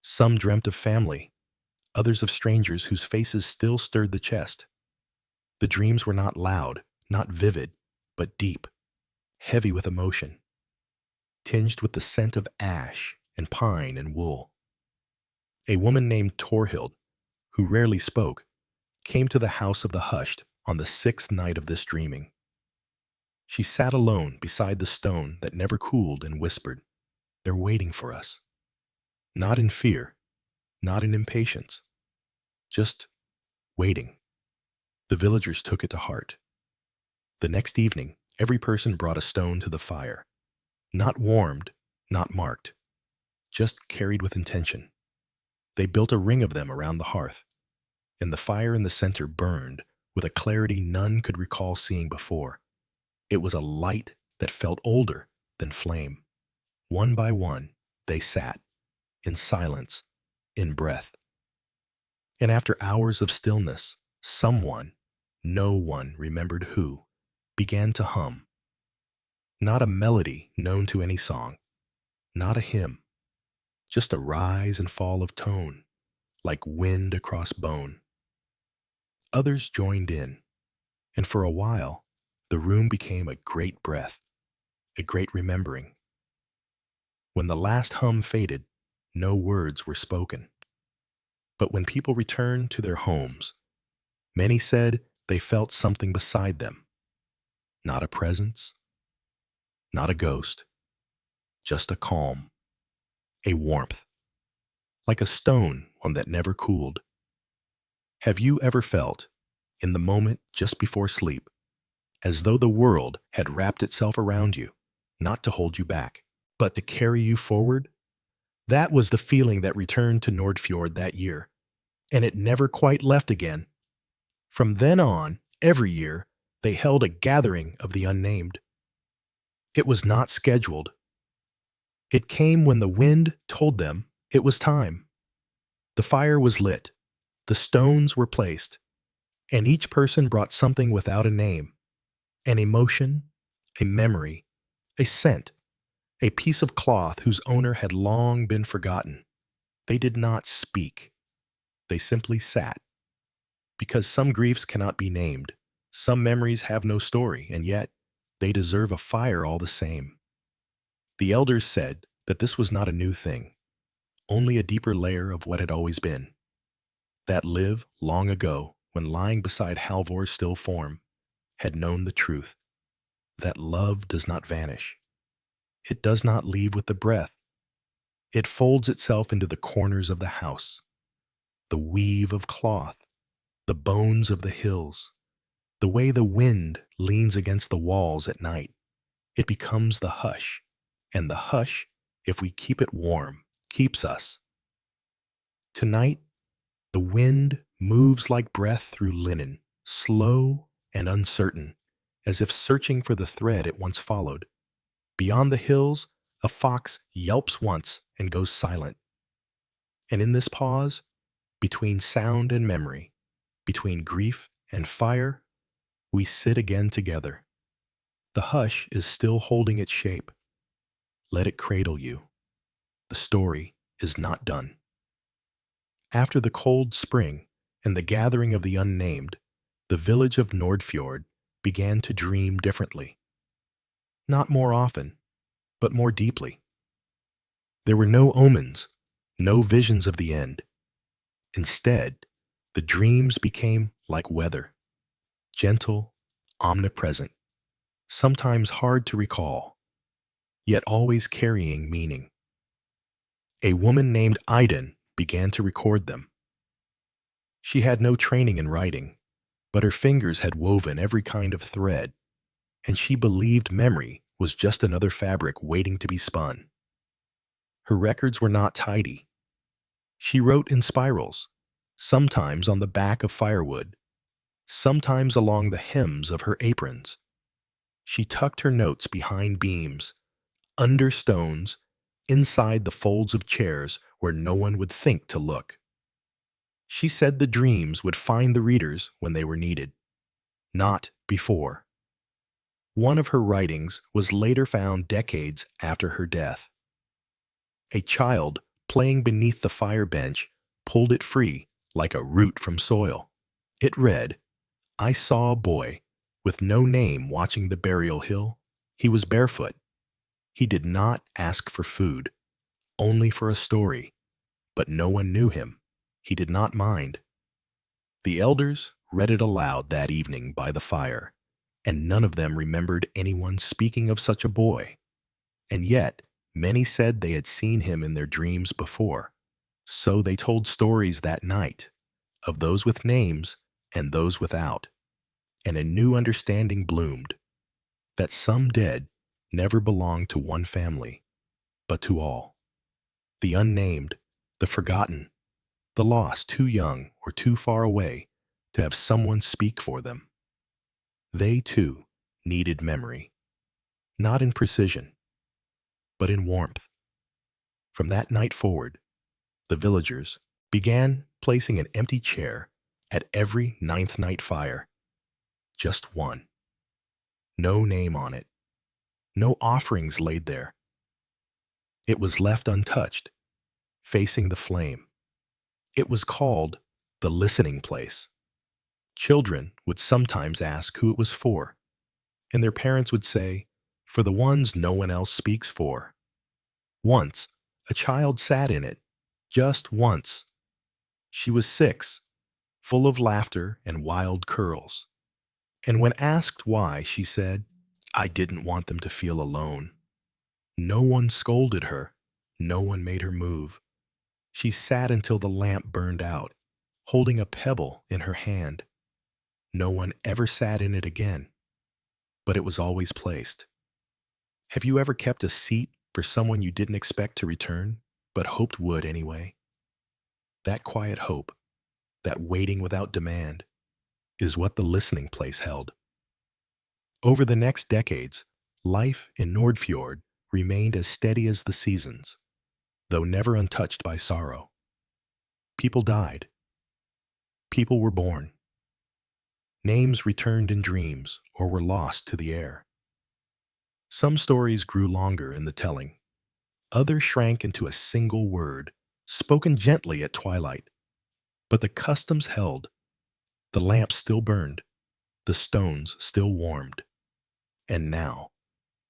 A: Some dreamt of family, others of strangers whose faces still stirred the chest. The dreams were not loud, not vivid, but deep, heavy with emotion, tinged with the scent of ash and pine and wool. A woman named Torhild, who rarely spoke, came to the house of the hushed on the 6th night of this dreaming. She sat alone beside the stone that never cooled and whispered, "They're waiting for us." Not in fear, not in impatience, just waiting. The villagers took it to heart. The next evening, every person brought a stone to the fire, not warmed, not marked, just carried with intention. They built a ring of them around the hearth, and the fire in the center burned with a clarity none could recall seeing before. It was a light that felt older than flame. One by one, they sat, in silence, in breath. And after hours of stillness, someone, no one remembered who, began to hum. Not a melody known to any song, not a hymn, just a rise and fall of tone, like wind across bone. Others joined in, and for a while, the room became a great breath, a great remembering. When the last hum faded, no words were spoken. But when people returned to their homes, many said they felt something beside them. Not a presence, not a ghost, just a calm, a warmth, like a stone one that never cooled. Have you ever felt, in the moment just before sleep, as though the world had wrapped itself around you, not to hold you back, but to carry you forward? That was the feeling that returned to Nordfjord that year, and it never quite left again. From then on, every year, they held a gathering of the unnamed. It was not scheduled. It came when the wind told them it was time. The fire was lit, the stones were placed, and each person brought something without a name, an emotion, a memory, a scent, a piece of cloth whose owner had long been forgotten. They did not speak. They simply sat. Because some griefs cannot be named, some memories have no story, and yet they deserve a fire all the same. The elders said that this was not a new thing, only a deeper layer of what had always been. that live long ago, when lying beside Halvor's still form, had known the truth, that love does not vanish. It does not leave with the breath. It folds itself into the corners of the house, the weave of cloth, the bones of the hills, the way the wind leans against the walls at night. It becomes the hush, and the hush, if we keep it warm, keeps us. Tonight, the wind moves like breath through linen, slow and uncertain, as if searching for the thread it once followed. Beyond the hills, a fox yelps once and goes silent. And in this pause, between sound and memory, between grief and fire, we sit again together. The hush is still holding its shape. Let it cradle you. The story is not done. After the cold spring and the gathering of the unnamed, the village of Nordfjord began to dream differently. Not more often, but more deeply. There were no omens, no visions of the end. Instead, the dreams became like weather, gentle, omnipresent, sometimes hard to recall, yet always carrying meaning. A woman named Aiden began to record them. She had no training in writing, but her fingers had woven every kind of thread, and she believed memory was just another fabric waiting to be spun. Her records were not tidy. She wrote in spirals, sometimes on the back of firewood, sometimes along the hems of her aprons. She tucked her notes behind beams, under stones, inside the folds of chairs where no one would think to look. She said the dreams would find the readers when they were needed, not before. One of her writings was later found decades after her death. A child playing beneath the fire bench pulled it free like a root from soil. It read, "I saw a boy with no name watching the burial hill. He was barefoot. He did not ask for food, only for a story, but no one knew him. He did not mind." The elders read it aloud that evening by the fire, and none of them remembered anyone speaking of such a boy. And yet, many said they had seen him in their dreams before. So they told stories that night, of those with names and those without. And a new understanding bloomed, that some dead never belonged to one family, but to all. The unnamed, the forgotten, the lost too young or too far away to have someone speak for them. They, too, needed memory, not in precision, but in warmth. From that night forward, the villagers began placing an empty chair at every ninth night fire. Just one. No name on it. No offerings laid there. It was left untouched, facing the flame. It was called the listening place. Children would sometimes ask who it was for, and their parents would say, "For the ones no one else speaks for." Once, a child sat in it, just once. She was 6, full of laughter and wild curls. And when asked why, she said, "I didn't want them to feel alone." No one scolded her. No one made her move. She sat until the lamp burned out, holding a pebble in her hand. No one ever sat in it again, but it was always placed. Have you ever kept a seat for someone you didn't expect to return, but hoped would anyway? That quiet hope, that waiting without demand, is what the listening place held. Over the next decades, life in Nordfjord remained as steady as the seasons, though never untouched by sorrow. People died. People were born. Names returned in dreams or were lost to the air. Some stories grew longer in the telling. Others shrank into a single word, spoken gently at twilight. But the customs held. The lamps still burned. The stones still warmed. And now,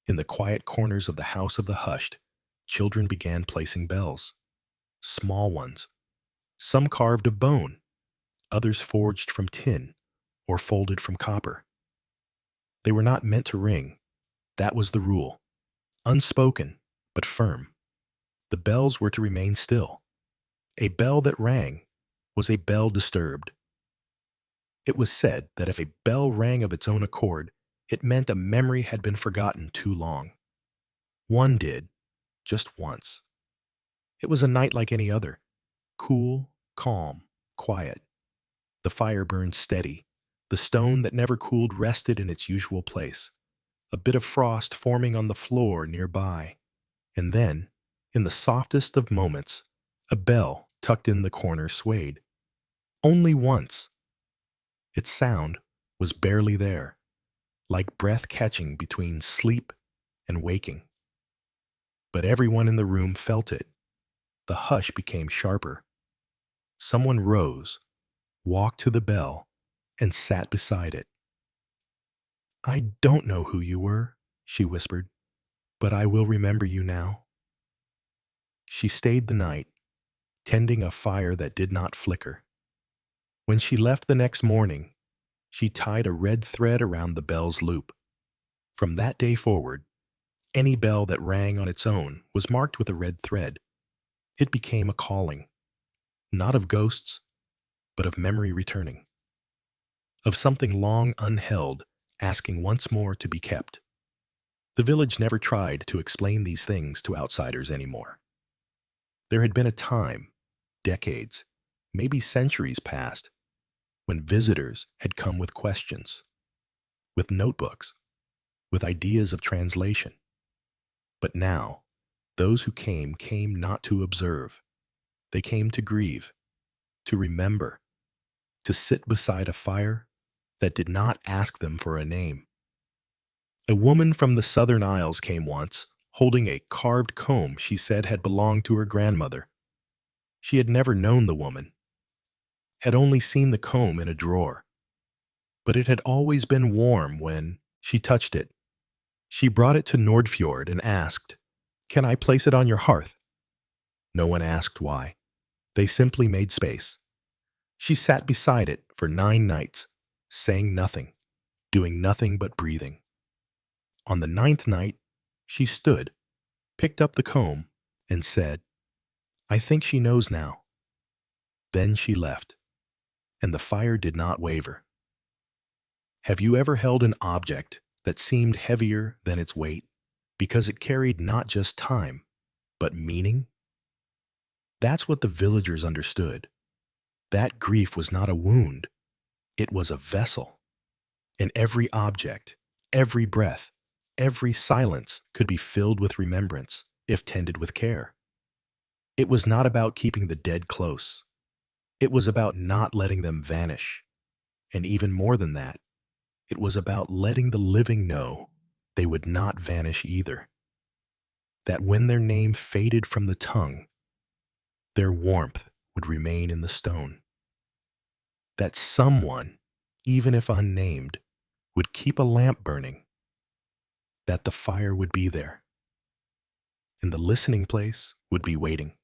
A: in the quiet corners of the house of the hushed, children began placing bells. Small ones, some carved of bone, others forged from tin or folded from copper. They were not meant to ring. That was the rule. Unspoken, but firm. The bells were to remain still. A bell that rang was a bell disturbed. It was said that if a bell rang of its own accord, it meant a memory had been forgotten too long. One did, just once. It was a night like any other. Cool, calm, quiet. The fire burned steady. The stone that never cooled rested in its usual place, a bit of frost forming on the floor nearby. And then, in the softest of moments, a bell tucked in the corner swayed. Only once. Its sound was barely there, like breath catching between sleep and waking. But everyone in the room felt it. The hush became sharper. Someone rose, walked to the bell, and sat beside it. "I don't know who you were," she whispered, "but I will remember you now." She stayed the night, tending a fire that did not flicker. When she left the next morning, she tied a red thread around the bell's loop. From that day forward, any bell that rang on its own was marked with a red thread. It became a calling, not of ghosts, but of memory returning, of something long unheld, asking once more to be kept. The village never tried to explain these things to outsiders anymore. There had been a time, decades, maybe centuries past, when visitors had come with questions, with notebooks, with ideas of translation. But now, those who came not to observe. They came to grieve, to remember, to sit beside a fire that did not ask them for a name. A woman from the Southern Isles came once, holding a carved comb she said had belonged to her grandmother. She had never known the woman, had only seen the comb in a drawer. But it had always been warm when she touched it. She brought it to Nordfjord and asked, "Can I place it on your hearth?" No one asked why. They simply made space. She sat beside it for 9 nights, saying nothing, doing nothing but breathing. On the 9th night, she stood, picked up the comb, and said, "I think she knows now." Then she left, and the fire did not waver. Have you ever held an object that seemed heavier than its weight because it carried not just time, but meaning? That's what the villagers understood. That grief was not a wound, it was a vessel. And every object, every breath, every silence could be filled with remembrance if tended with care. It was not about keeping the dead close. It was about not letting them vanish. And even more than that, it was about letting the living know they would not vanish either. That when their name faded from the tongue, their warmth would remain in the stone. That someone, even if unnamed, would keep a lamp burning. That the fire would be there. And the listening place would be waiting.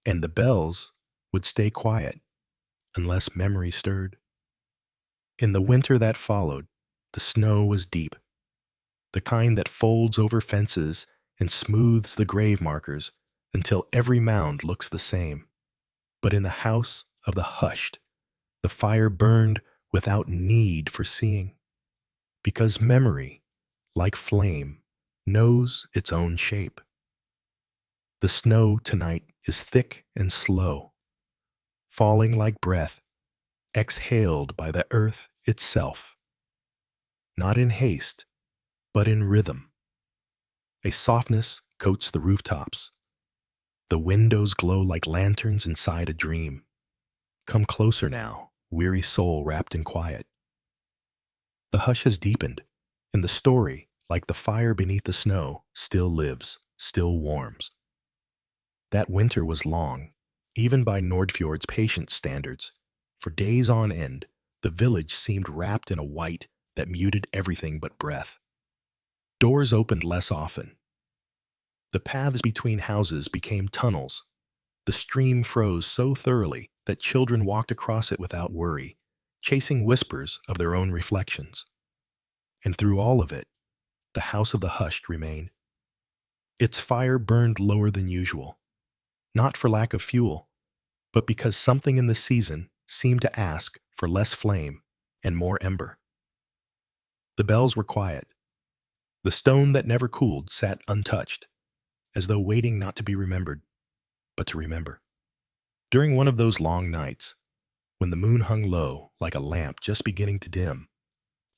A: And the bells would stay quiet unless memory stirred. In the winter that followed, the snow was deep, the kind that folds over fences and smooths the grave markers until every mound looks the same. But in the house of the hushed, the fire burned without need for seeing, because memory, like flame, knows its own shape. The snow tonight is thick and slow, falling like breath, exhaled by the earth itself. Not in haste, but in rhythm. A softness coats the rooftops. The windows glow like lanterns inside a dream. Come closer now, weary soul wrapped in quiet. The hush has deepened, and the story, like the fire beneath the snow, still lives, still warms. That winter was long, even by Nordfjord's patient standards. For days on end, the village seemed wrapped in a white that muted everything but breath. Doors opened less often. The paths between houses became tunnels. The stream froze so thoroughly that children walked across it without worry, chasing whispers of their own reflections. And through all of it, the house of the hushed remained. Its fire burned lower than usual, not for lack of fuel, but because something in the season seemed to ask for less flame and more ember. The bells were quiet. The stone that never cooled sat untouched, as though waiting not to be remembered, but to remember. During one of those long nights, when the moon hung low like a lamp just beginning to dim,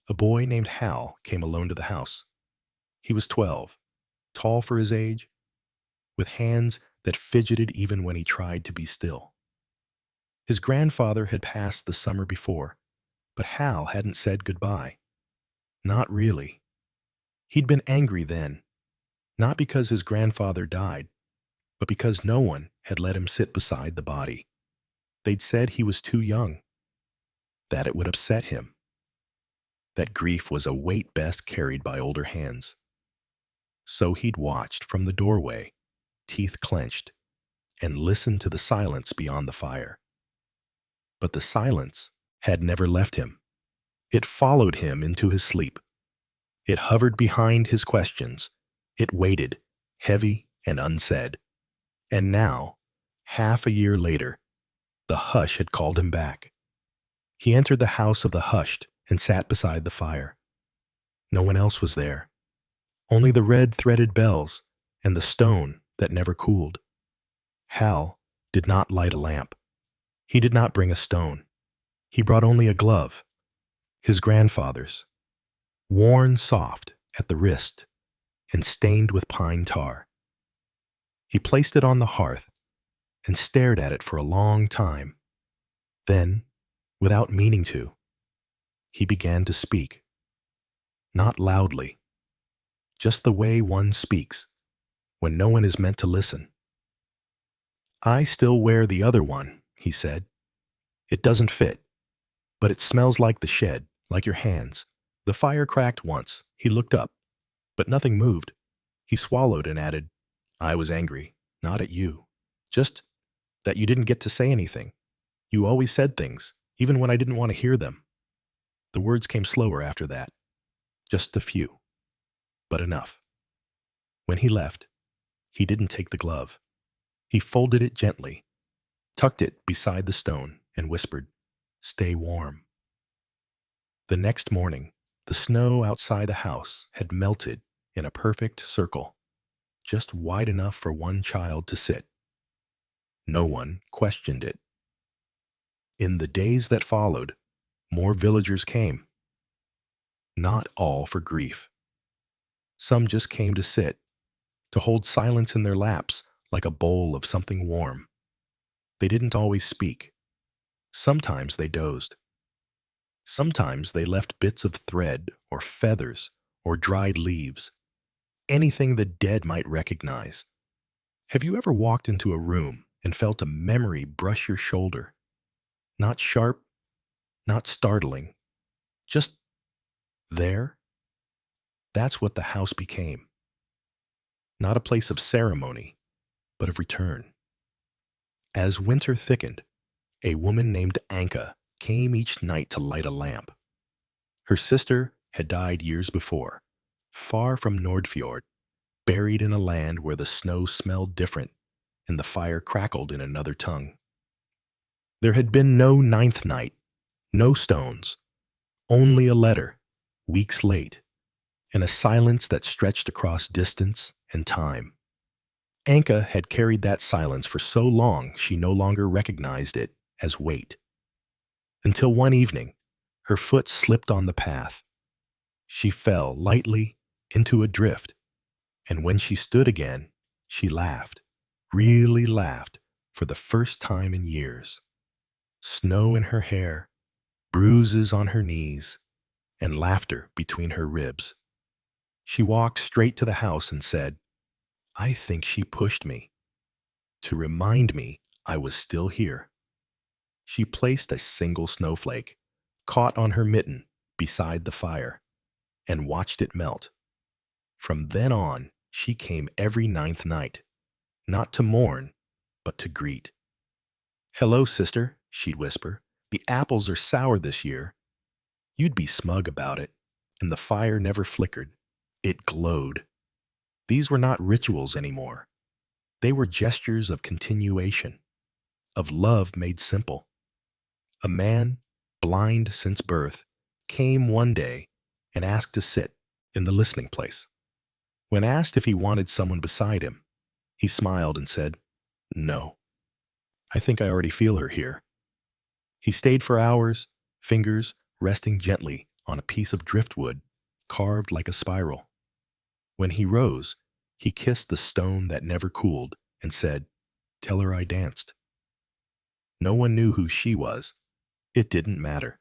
A: a boy named Hal came alone to the house. He was 12, tall for his age, with hands that fidgeted even when he tried to be still. His grandfather had passed the summer before, but Hal hadn't said goodbye. Not really. He'd been angry then, not because his grandfather died, but because no one had let him sit beside the body. They'd said he was too young, that it would upset him, that grief was a weight best carried by older hands. So he'd watched from the doorway, teeth clenched, and listened to the silence beyond the fire. But the silence had never left him. It followed him into his sleep. It hovered behind his questions. It waited, heavy and unsaid. And now, half a year later, the hush had called him back. He entered the house of the hushed and sat beside the fire. No one else was there. Only the red-threaded bells and the stone that never cooled. Hal did not light a lamp. He did not bring a stone. He brought only a glove, his grandfather's, worn soft at the wrist and stained with pine tar. He placed it on the hearth and stared at it for a long time. Then, without meaning to, he began to speak. Not loudly, just the way one speaks when no one is meant to listen. "I still wear the other one," he said. "It doesn't fit, but it smells like the shed, like your hands." The fire cracked once. He looked up, but nothing moved. He swallowed and added, "I was angry, not at you. Just that you didn't get to say anything. You always said things, even when I didn't want to hear them." The words came slower after that. Just a few, but enough. When he left, he didn't take the glove. He folded it gently, tucked it beside the stone, and whispered, "Stay warm." The next morning, the snow outside the house had melted in a perfect circle, just wide enough for one child to sit. No one questioned it. In the days that followed, more villagers came. Not all for grief. Some just came to sit, to hold silence in their laps like a bowl of something warm. They didn't always speak. Sometimes they dozed. Sometimes they left bits of thread or feathers or dried leaves, anything the dead might recognize. Have you ever walked into a room and felt a memory brush your shoulder? Not sharp, not startling, just there? That's what the house became. Not a place of ceremony, but of return. As winter thickened, a woman named Anka came each night to light a lamp. Her sister had died years before, far from Nordfjord, buried in a land where the snow smelled different and the fire crackled in another tongue. There had been no ninth night, no stones, only a letter, weeks late, and a silence that stretched across distance and time. Anka had carried that silence for so long she no longer recognized it as weight. Until one evening, her foot slipped on the path. She fell lightly into a drift, and when she stood again, she laughed, really laughed, for the first time in years. Snow in her hair, bruises on her knees, and laughter between her ribs. She walked straight to the house and said, "I think she pushed me, to remind me I was still here." She placed a single snowflake, caught on her mitten, beside the fire, and watched it melt. From then on, she came every ninth night, not to mourn, but to greet. Hello, sister, she'd whisper. The apples are sour this year. You'd be smug about it. And the fire never flickered. It glowed. These were not rituals anymore. They were gestures of continuation, of love made simple. A man, blind since birth, came one day and asked to sit in the listening place. When asked if he wanted someone beside him, he smiled and said, "No, I think I already feel her here." He stayed for hours, fingers resting gently on a piece of driftwood carved like a spiral. When he rose, he kissed the stone that never cooled and said, "Tell her I danced." No one knew who she was. It didn't matter.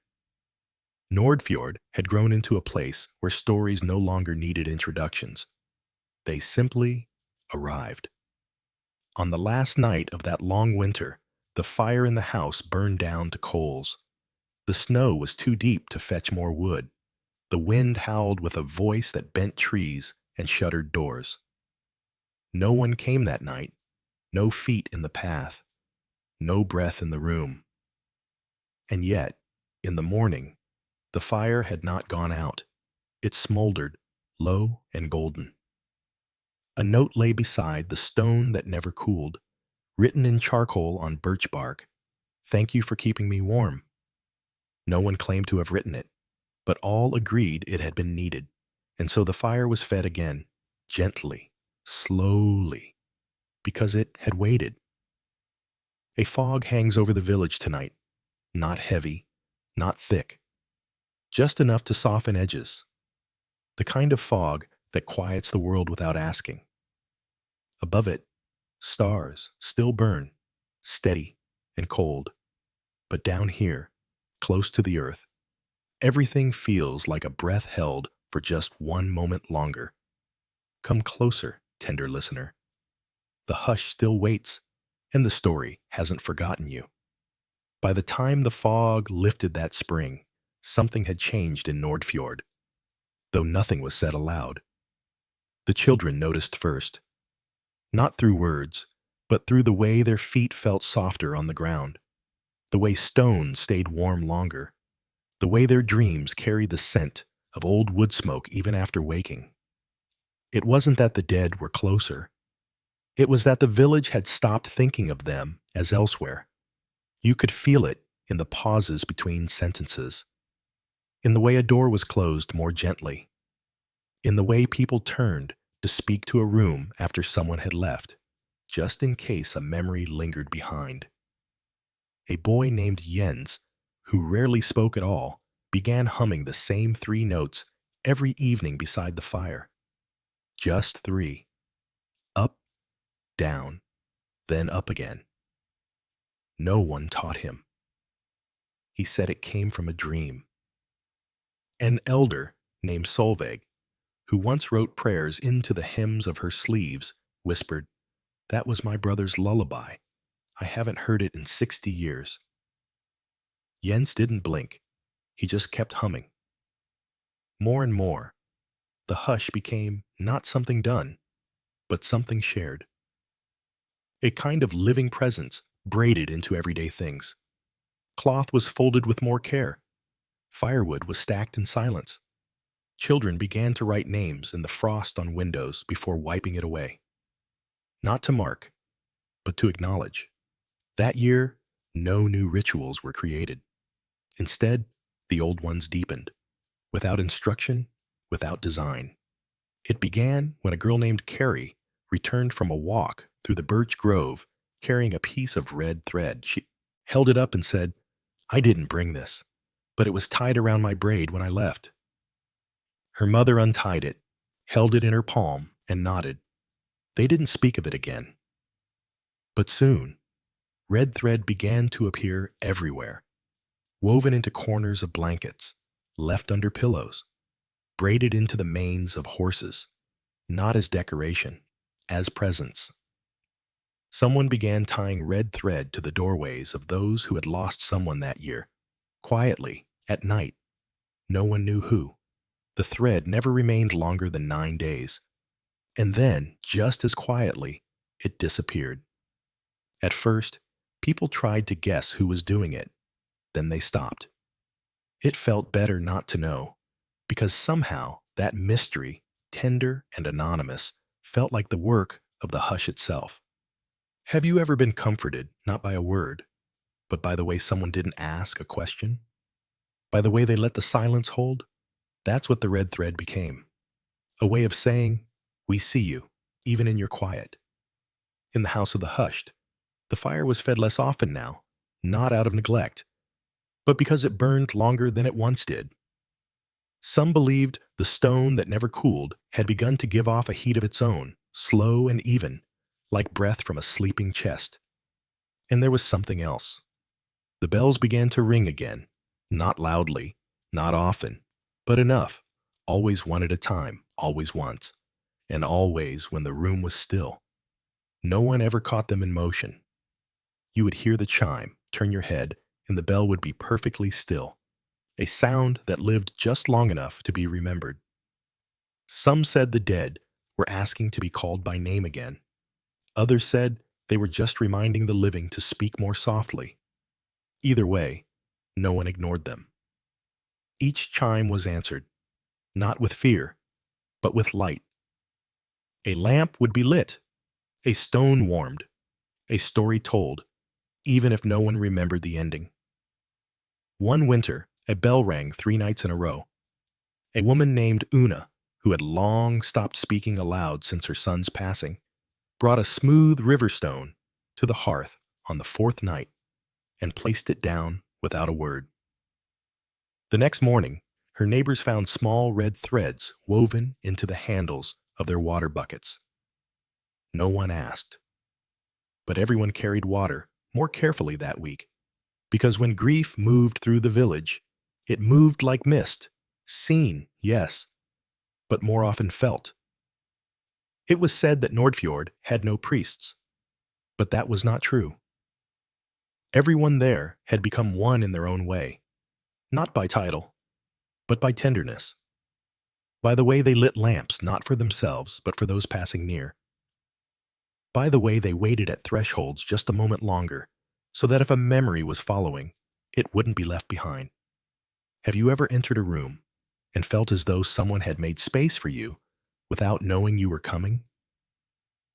A: Nordfjord had grown into a place where stories no longer needed introductions. They simply arrived. On the last night of that long winter, the fire in the house burned down to coals. The snow was too deep to fetch more wood. The wind howled with a voice that bent trees and shuttered doors. No one came that night, no feet in the path, no breath in the room. And yet, in the morning, the fire had not gone out. It smoldered, low and golden. A note lay beside the stone that never cooled, written in charcoal on birch bark. "Thank you for keeping me warm." No one claimed to have written it, but all agreed it had been needed, and so the fire was fed again, gently, slowly, because it had waited. A fog hangs over the village tonight, not heavy, not thick, just enough to soften edges. The kind of fog that quiets the world without asking. Above it, stars still burn, steady and cold. But down here, close to the earth, everything feels like a breath held for just one moment longer. Come closer, tender listener. The hush still waits, and the story hasn't forgotten you. By the time the fog lifted that spring, something had changed in Nordfjord, though nothing was said aloud. The children noticed first, not through words, but through the way their feet felt softer on the ground, the way stone stayed warm longer, the way their dreams carried the scent of old wood smoke even after waking. It wasn't that the dead were closer. It was that the village had stopped thinking of them as elsewhere. You could feel it in the pauses between sentences, in the way a door was closed more gently, in the way people turned to speak to a room after someone had left, just in case a memory lingered behind. A boy named Jens, who rarely spoke at all, began humming the same 3 notes every evening beside the fire. Just 3. Up, down, then up again. No one taught him. He said it came from a dream. An elder named Solveig, who once wrote prayers into the hems of her sleeves, whispered, "That was my brother's lullaby. I haven't heard it in 60 years." Jens didn't blink. He just kept humming. More and more, the hush became not something done, but something shared. A kind of living presence braided into everyday things. Cloth was folded with more care. Firewood was stacked in silence. Children began to write names in the frost on windows before wiping it away. Not to mark, but to acknowledge. That year, no new rituals were created. Instead, the old ones deepened, without instruction, without design. It began when a girl named Carrie returned from a walk through the birch grove carrying a piece of red thread. She held it up and said, "I didn't bring this, but it was tied around my braid when I left." Her mother untied it, held it in her palm, and nodded. They didn't speak of it again. But soon, red thread began to appear everywhere, woven into corners of blankets, left under pillows, braided into the manes of horses, not as decoration, as presents. Someone began tying red thread to the doorways of those who had lost someone that year, quietly, at night. No one knew who. The thread never remained longer than 9 days. And then, just as quietly, it disappeared. At first, People tried to guess who was doing it, then they stopped. It felt better not to know, because somehow that mystery, tender and anonymous, felt like the work of the hush itself. Have you ever been comforted not by a word, but by the way someone didn't ask a question? By the way they let the silence hold? That's what the red thread became. A way of saying, we see you, even in your quiet. In the house of the hushed, the fire was fed less often now, not out of neglect, but because it burned longer than it once did. Some believed the stone that never cooled had begun to give off a heat of its own, slow and even, like breath from a sleeping chest. And there was something else. The bells began to ring again, not loudly, not often, but enough, always one at a time, always once, and always when the room was still. No one ever caught them in motion. You would hear the chime, turn your head, and the bell would be perfectly still, a sound that lived just long enough to be remembered. Some said the dead were asking to be called by name again. Others said they were just reminding the living to speak more softly. Either way, no one ignored them. Each chime was answered, not with fear, but with light. A lamp would be lit, a stone warmed, a story told, even if no one remembered the ending. One winter, a bell rang 3 nights in a row. A woman named Una, who had long stopped speaking aloud since her son's passing, brought a smooth river stone to the hearth on the 4th night and placed it down without a word. The next morning, her neighbors found small red threads woven into the handles of their water buckets. No one asked, but everyone carried water more carefully that week, because when grief moved through the village, it moved like mist, seen, yes, but more often felt. It was said that Nordfjord had no priests, but that was not true. Everyone there had become one in their own way, not by title, but by tenderness, by the way they lit lamps not for themselves, but for those passing near, by the way they waited at thresholds just a moment longer, so that if a memory was following, it wouldn't be left behind. Have you ever entered a room and felt as though someone had made space for you without knowing you were coming?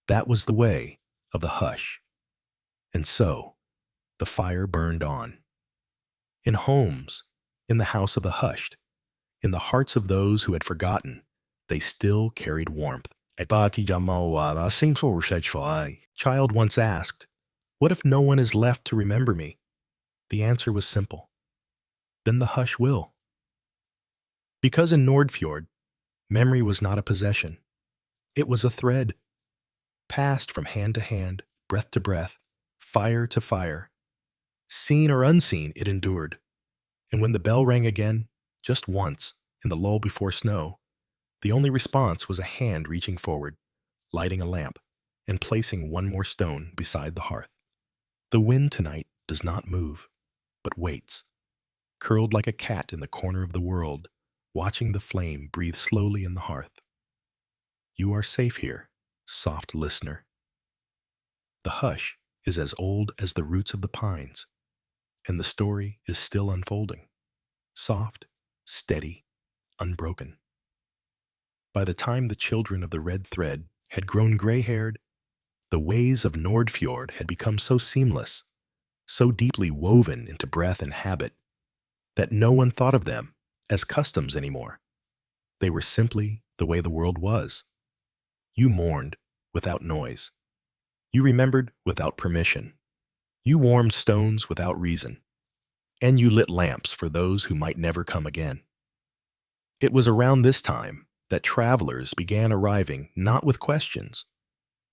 A: That was the way of the hush. And so, the fire burned on. In homes, in the house of the hushed, in the hearts of those who had forgotten, they still carried warmth. Child once asked, "What if no one is left to remember me?" The answer was simple. Then the hush will. Because in Nordfjord, memory was not a possession. It was a thread, passed from hand to hand, breath to breath, fire to fire. Seen or unseen, it endured. And when the bell rang again, just once, in the lull before snow, the only response was a hand reaching forward, lighting a lamp, and placing one more stone beside the hearth. The wind tonight does not move, but waits, curled like a cat in the corner of the world, watching the flame breathe slowly in the hearth. You are safe here, soft listener. The hush is as old as the roots of the pines, and the story is still unfolding, soft, steady, unbroken. By the time the children of the red thread had grown gray-haired, the ways of Nordfjord had become so seamless, so deeply woven into breath and habit, that no one thought of them as customs anymore. They were simply the way the world was. You mourned without noise. You remembered without permission. You warmed stones without reason. And you lit lamps for those who might never come again. It was around this time that travelers began arriving not with questions,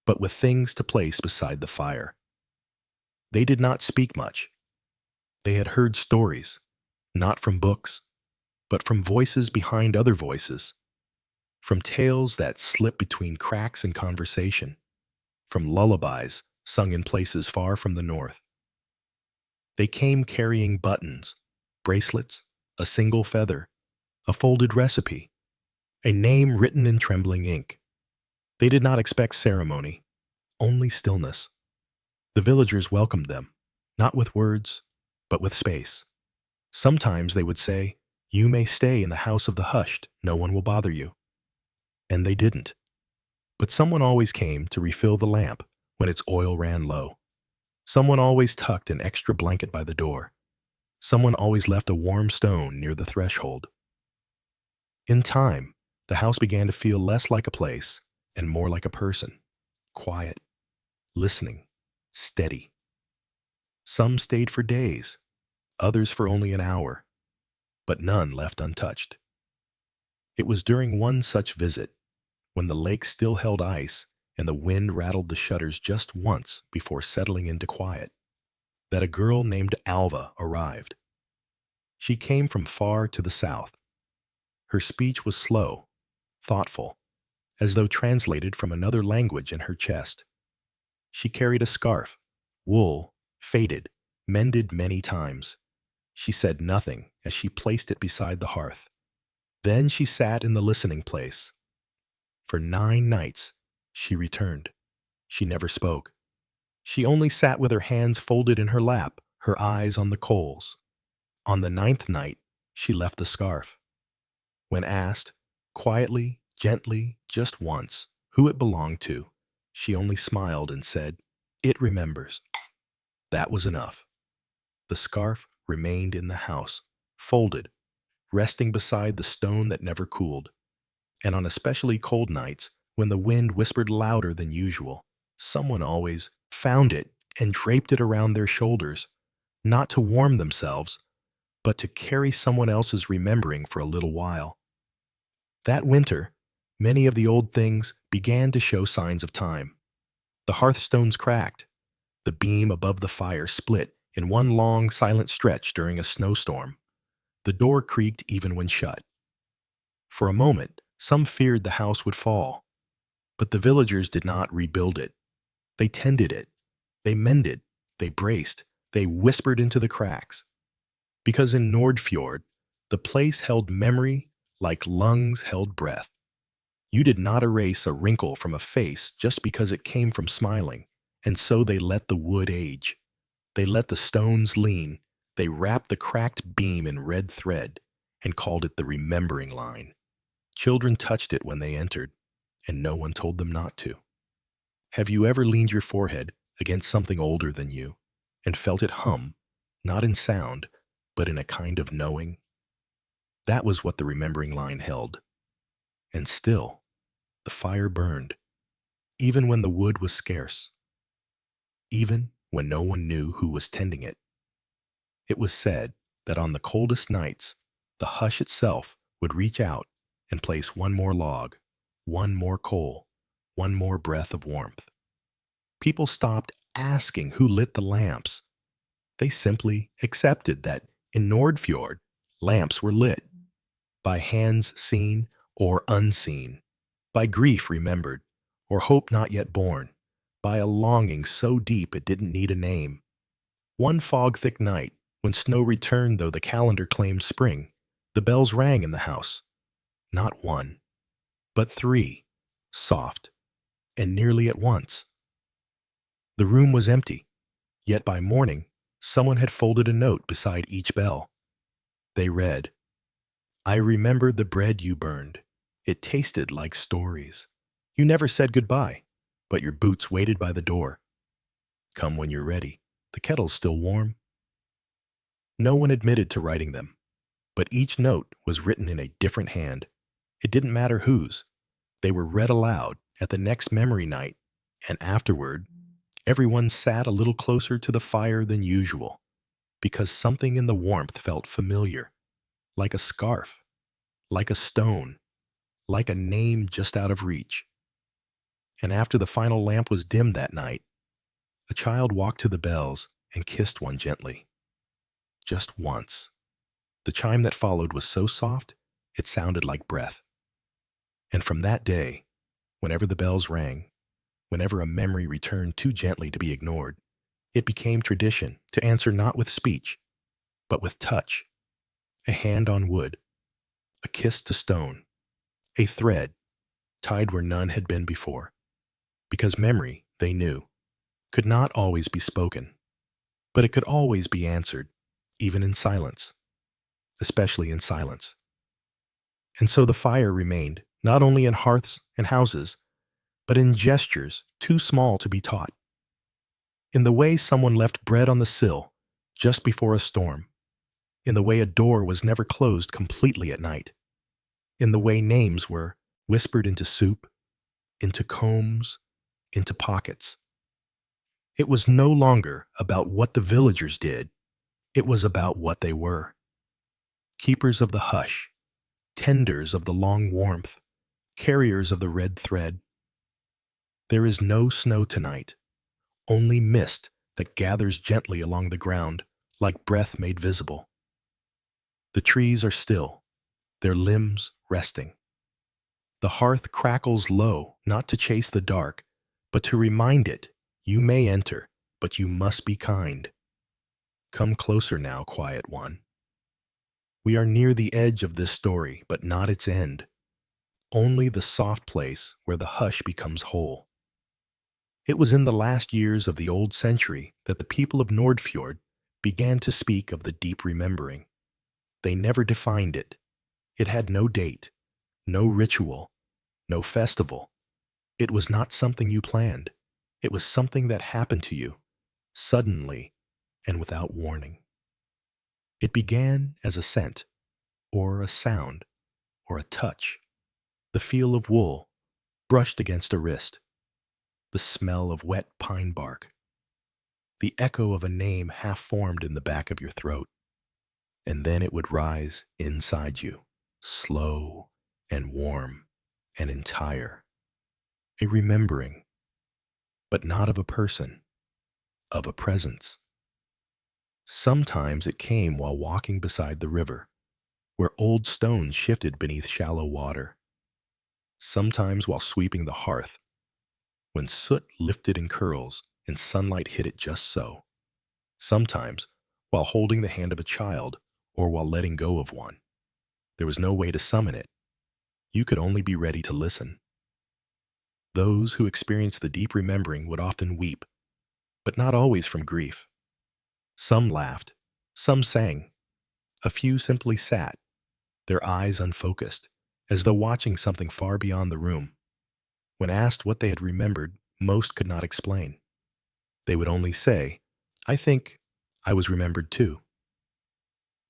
A: but with things to place beside the fire. They did not speak much. They had heard stories, not from books, but from voices behind other voices, from tales that slip between cracks in conversation, from lullabies sung in places far from the north. They came carrying buttons, bracelets, a single feather, a folded recipe, a name written in trembling ink. They did not expect ceremony, only stillness. The villagers welcomed them, not with words, but with space. Sometimes they would say, "You may stay in the house of the hushed, no one will bother you." And they didn't. But someone always came to refill the lamp when its oil ran low. Someone always tucked an extra blanket by the door. Someone always left a warm stone near the threshold. In time, the house began to feel less like a place and more like a person. Quiet, listening, steady. Some stayed for days, others for only an hour, but none left untouched. It was during one such visit, when the lake still held ice and the wind rattled the shutters just once before settling into quiet, that a girl named Alva arrived. She came from far to the south. Her speech was slow, thoughtful, as though translated from another language in her chest. She carried a scarf, wool, faded, mended many times. She said nothing as she placed it beside the hearth. Then she sat in the listening place. For 9 nights, she returned. She never spoke. She only sat with her hands folded in her lap, her eyes on the coals. On the 9th night, she left the scarf. When asked, quietly, gently, just once, who it belonged to, she only smiled and said, "It remembers." That was enough. The scarf remained in the house, folded, resting beside the stone that never cooled. And on especially cold nights, when the wind whispered louder than usual, someone always found it and draped it around their shoulders, not to warm themselves, but to carry someone else's remembering for a little while. That winter, many of the old things began to show signs of time. The hearthstones cracked. The beam above the fire split in one long, silent stretch during a snowstorm. The door creaked even when shut. For a moment, some feared the house would fall, but the villagers did not rebuild it. They tended it. They mended. They braced. They whispered into the cracks. Because in Nordfjord, the place held memory like lungs held breath. You did not erase a wrinkle from a face just because it came from smiling, and so they let the wood age. They let the stones lean. They wrapped the cracked beam in red thread and called it the remembering line. Children touched it when they entered, and no one told them not to. Have you ever leaned your forehead against something older than you and felt it hum, not in sound, but in a kind of knowing? That was what the remembering line held. And still, the fire burned, even when the wood was scarce, even when no one knew who was tending it. It was said that on the coldest nights, the hush itself would reach out and place one more log, one more coal, one more breath of warmth. People stopped asking who lit the lamps. They simply accepted that in Nordfjord, lamps were lit by hands seen or unseen, by grief remembered or hope not yet born, by a longing so deep it didn't need a name. One fog-thick night, when snow returned though the calendar claimed spring, the bells rang in the house. Not one, but 3, soft, and nearly at once. The room was empty, yet by morning, someone had folded a note beside each bell. They read, "I remember the bread you burned. It tasted like stories. You never said goodbye, but your boots waited by the door. Come when you're ready. The kettle's still warm." No one admitted to writing them, but each note was written in a different hand. It didn't matter whose. They were read aloud at the next memory night, and afterward, everyone sat a little closer to the fire than usual, because something in the warmth felt familiar, like a scarf, like a stone, like a name just out of reach. And after the final lamp was dimmed that night, a child walked to the bells and kissed one gently. Just once. The chime that followed was so soft, it sounded like breath. And from that day, whenever the bells rang, whenever a memory returned too gently to be ignored, it became tradition to answer not with speech, but with touch, a hand on wood, a kiss to stone, a thread tied where none had been before. Because memory, they knew, could not always be spoken. but it could always be answered, even in silence, especially in silence. And so the fire remained, not only in hearths and houses, but in gestures too small to be taught. In the way someone left bread on the sill just before a storm, in the way a door was never closed completely at night, in the way names were whispered into soup, into combs, into pockets. It was no longer about what the villagers did, it was about what they were. Keepers of the hush, tenders of the long warmth, carriers of the red thread. There is no snow tonight, only mist that gathers gently along the ground like breath made visible. The trees are still, their limbs resting. The hearth crackles low, not to chase the dark, but to remind it, you may enter, but you must be kind. Come closer now, quiet one. We are near the edge of this story, but not its end. Only the soft place where the hush becomes whole. It was in the last years of the old century that the people of Nordfjord began to speak of the deep remembering. They never defined it. It had no date, no ritual, no festival. It was not something you planned. It was something that happened to you, suddenly and without warning. It began as a scent, or a sound, or a touch. The feel of wool brushed against a wrist, the smell of wet pine bark, the echo of a name half formed in the back of your throat. And then it would rise inside you, slow and warm and entire. A remembering, but not of a person, of a presence. Sometimes it came while walking beside the river, where old stones shifted beneath shallow water. Sometimes while sweeping the hearth, when soot lifted in curls and sunlight hit it just so. Sometimes while holding the hand of a child or while letting go of one. There was no way to summon it. You could only be ready to listen. Those who experienced the deep remembering would often weep, but not always from grief. Some laughed, some sang. A few simply sat, their eyes unfocused, as though watching something far beyond the room. When asked what they had remembered, most could not explain. They would only say, "I think I was remembered too."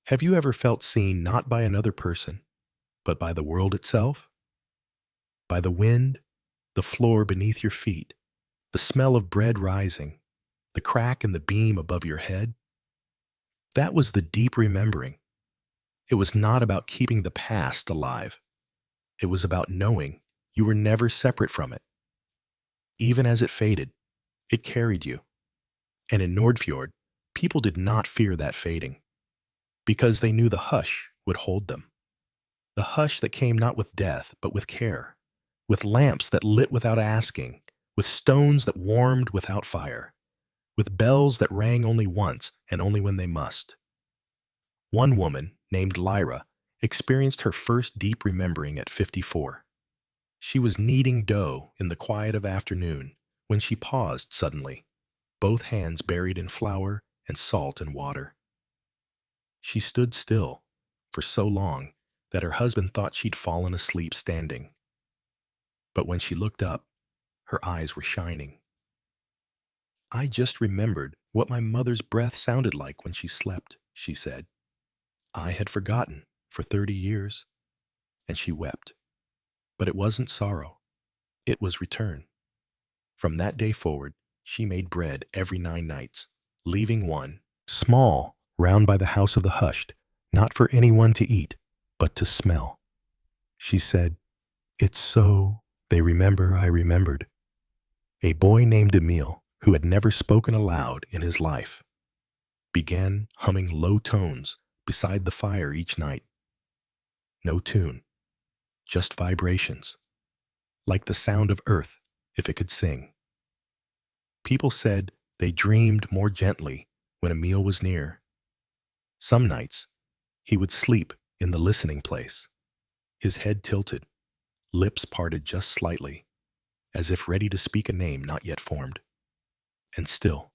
A: Have you ever felt seen not by another person, but by the world itself? By the wind, the floor beneath your feet, the smell of bread rising, the crack in the beam above your head? That was the deep remembering. It was not about keeping the past alive. It was about knowing you were never separate from it. Even as it faded, it carried you. And in Nordfjord, people did not fear that fading, because they knew the hush would hold them. The hush that came not with death, but with care, with lamps that lit without asking, with stones that warmed without fire, with bells that rang only once and only when they must. One woman, named Lyra, experienced her first deep remembering at 54. She was kneading dough in the quiet of afternoon when she paused suddenly, both hands buried in flour and salt and water. She stood still for so long that her husband thought she'd fallen asleep standing. But when she looked up, her eyes were shining. "I just remembered what my mother's breath sounded like when she slept," she said. "I had forgotten for 30 years." And she wept. But it wasn't sorrow. It was return. From that day forward, she made bread every 9 nights, leaving one, small, round by the house of the hushed, not for anyone to eat, but to smell. She said, "It's so, they remember I remembered." A boy named Emil, who had never spoken aloud in his life, began humming low tones beside the fire each night. No tune, just vibrations, like the sound of earth if it could sing. People said they dreamed more gently when Emil was near. Some nights, he would sleep in the listening place, his head tilted, lips parted just slightly, as if ready to speak a name not yet formed. And still,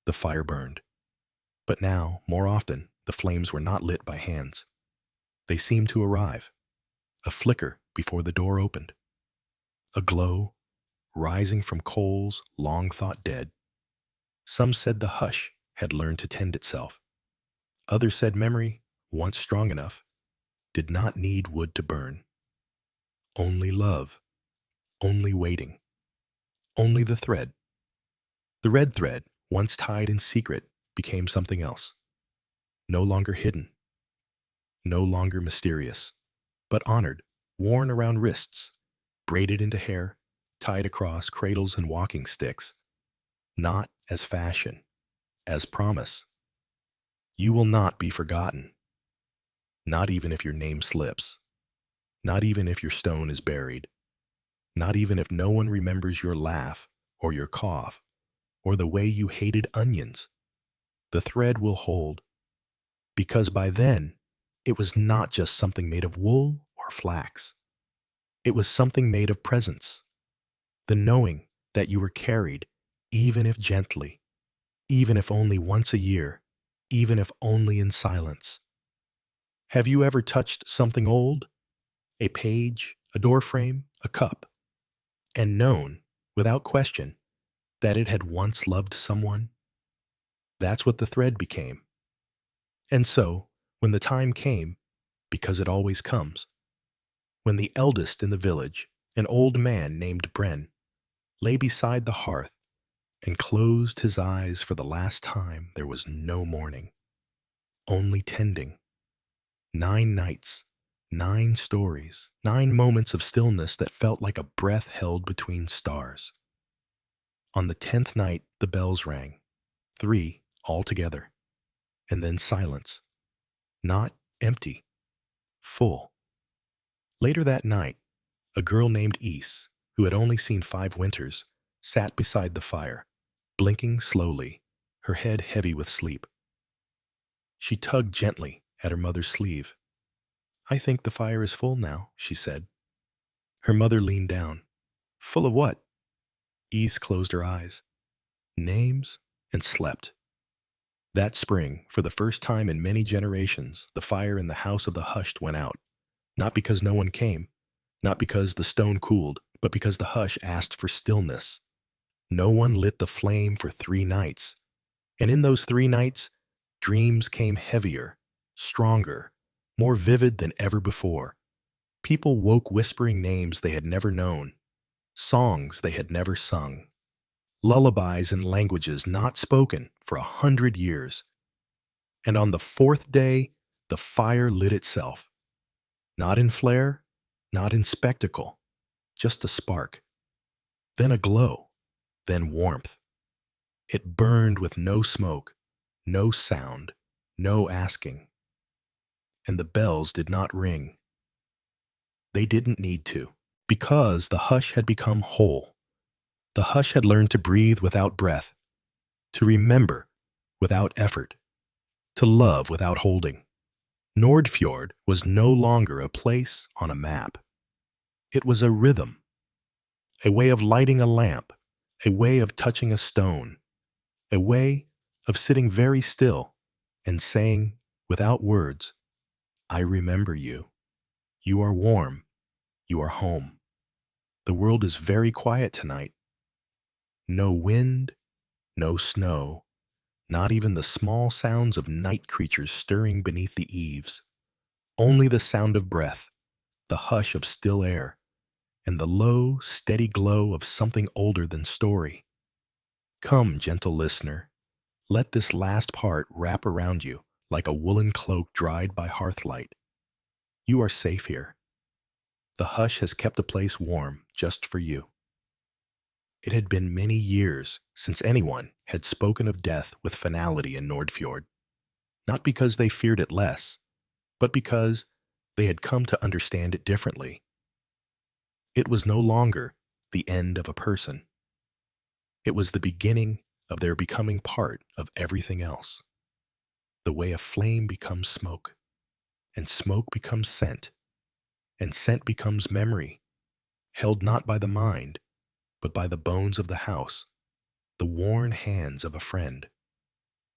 A: the fire burned. But now, more often, the flames were not lit by hands. They seemed to arrive, a flicker before the door opened, a glow rising from coals long thought dead. Some said the hush had learned to tend itself. Others said memory, once strong enough, did not need wood to burn. Only love, only waiting, only the thread. The red thread, once tied in secret, became something else. No longer hidden, no longer mysterious, but honored, worn around wrists, braided into hair, tied across cradles and walking sticks. Not as fashion, as promise. You will not be forgotten. Not even if your name slips. Not even if your stone is buried. Not even if no one remembers your laugh or your cough or the way you hated onions. The thread will hold. Because by then, it was not just something made of wool or flax. It was something made of presence. The knowing that you were carried, even if gently, even if only once a year, even if only in silence. Have you ever touched something old? A page, a doorframe, a cup, and known, without question, that it had once loved someone? That's what the thread became. And so, when the time came, because it always comes, when the eldest in the village, an old man named Bren, lay beside the hearth and closed his eyes for the last time, there was no mourning, only tending. 9 nights, 9 stories, 9 moments of stillness that felt like a breath held between stars. On the 10th night, the bells rang, 3 altogether, and then silence. Not empty, full. Later that night, a girl named Ys, who had only seen 5 winters, sat beside the fire, blinking slowly, her head heavy with sleep. She tugged gently at her mother's sleeve. "I think the fire is full now," she said. Her mother leaned down. "Full of what?" Ys closed her eyes. "Names," and slept. That spring, for the first time in many generations, the fire in the house of the hushed went out. Not because no one came, not because the stone cooled, but because the hush asked for stillness. No one lit the flame for 3 nights. And in those 3 nights, dreams came heavier, stronger, more vivid than ever before. People woke whispering names they had never known, songs they had never sung, lullabies in languages not spoken for 100 years. And on the 4th day, the fire lit itself. Not in flare, not in spectacle, just a spark. Then a glow, then warmth. It burned with no smoke, no sound, no asking. And the bells did not ring. They didn't need to, because the hush had become whole. The hush had learned to breathe without breath, to remember without effort, to love without holding. Nordfjord was no longer a place on a map. It was a rhythm, a way of lighting a lamp, a way of touching a stone, a way of sitting very still and saying, without words, "I remember you. You are warm. You are home. The world is very quiet tonight. No wind, no snow, not even the small sounds of night creatures stirring beneath the eaves. Only the sound of breath, the hush of still air, and the low, steady glow of something older than story. Come, gentle listener, let this last part wrap around you like a woolen cloak dried by hearthlight. You are safe here. The hush has kept the place warm just for you." It had been many years since anyone had spoken of death with finality in Nordfjord, not because they feared it less, but because they had come to understand it differently. It was no longer the end of a person. It was the beginning of their becoming part of everything else. The way a flame becomes smoke, and smoke becomes scent, and scent becomes memory, held not by the mind, but by the bones of the house, the worn hands of a friend.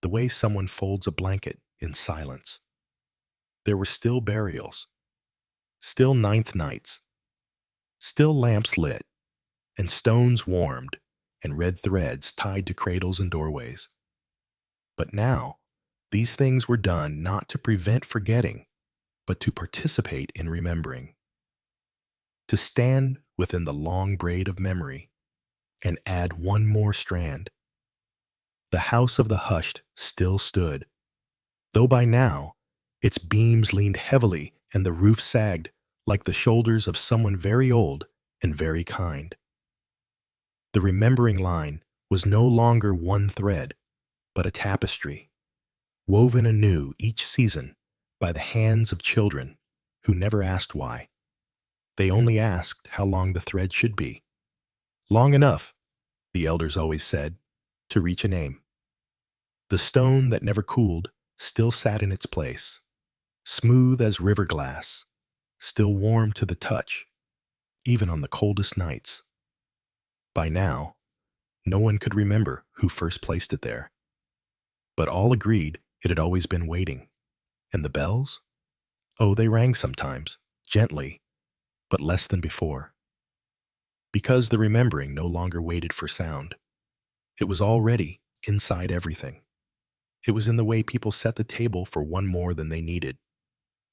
A: the way someone folds a blanket in silence. There were still burials, still ninth nights, still lamps lit, and stones warmed, and red threads tied to cradles and doorways. But now, these things were done not to prevent forgetting, but to participate in remembering, to stand within the long braid of memory and add one more strand. The house of the hushed still stood, though by now its beams leaned heavily and the roof sagged like the shoulders of someone very old and very kind. The remembering line was no longer one thread, but a tapestry, woven anew each season by the hands of children who never asked why. They only asked how long the thread should be. Long enough, the elders always said, to reach a name. The stone that never cooled still sat in its place, smooth as river glass, still warm to the touch, even on the coldest nights. By now, no one could remember who first placed it there, but all agreed it had always been waiting. And the bells? Oh, they rang sometimes, gently, but less than before. Because the remembering no longer waited for sound. It was already inside everything. It was in the way people set the table for one more than they needed.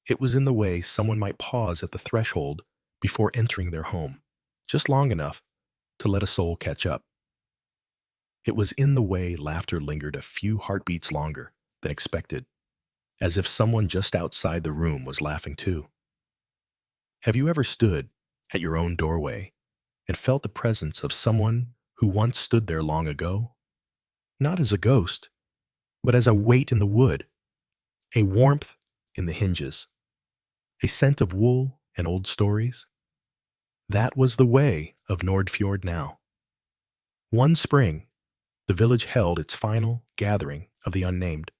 A: It was in the way someone might pause at the threshold before entering their home, just long enough to let a soul catch up. It was in the way laughter lingered a few heartbeats longer than expected, as if someone just outside the room was laughing too. Have you ever stood at your own doorway and felt the presence of someone who once stood there long ago? Not as a ghost, but as a weight in the wood, a warmth in the hinges, a scent of wool and old stories? That was the way of Nordfjord now. One spring, the village held its final gathering of the unnamed.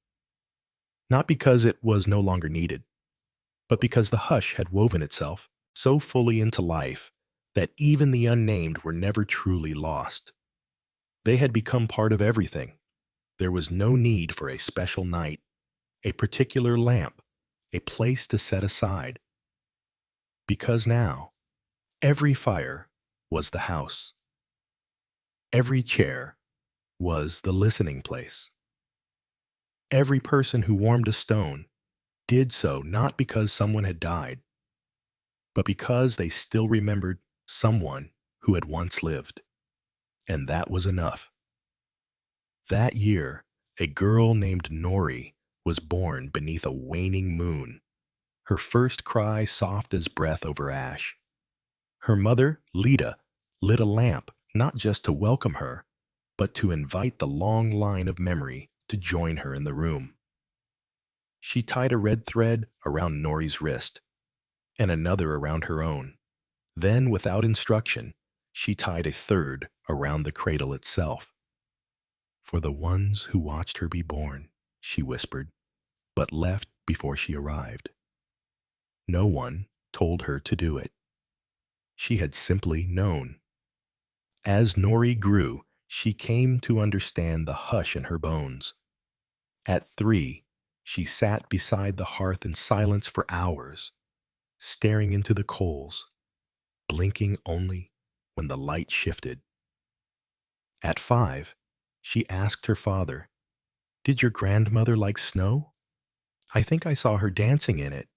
A: Not because it was no longer needed, but because the hush had woven itself so fully into life that even the unnamed were never truly lost. They had become part of everything. There was no need for a special night, a particular lamp, a place to set aside. Because now, every fire was the house. Every chair was the listening place. Every person who warmed a stone did so not because someone had died, but because they still remembered someone who had once lived. And that was enough. That year, a girl named Nori was born beneath a waning moon, her first cry soft as breath over ash. Her mother, Lita, lit a lamp not just to welcome her, but to invite the long line of memory to join her in the room. She tied a red thread around Nori's wrist and another around her own. Then, without instruction, she tied a third around the cradle itself. For the ones who watched her be born, she whispered, but left before she arrived. No one told her to do it. She had simply known. As Nori grew, she came to understand the hush in her bones. At 3, she sat beside the hearth in silence for hours, staring into the coals, blinking only when the light shifted. At 5, she asked her father, "Did your grandmother like snow? I think I saw her dancing in it."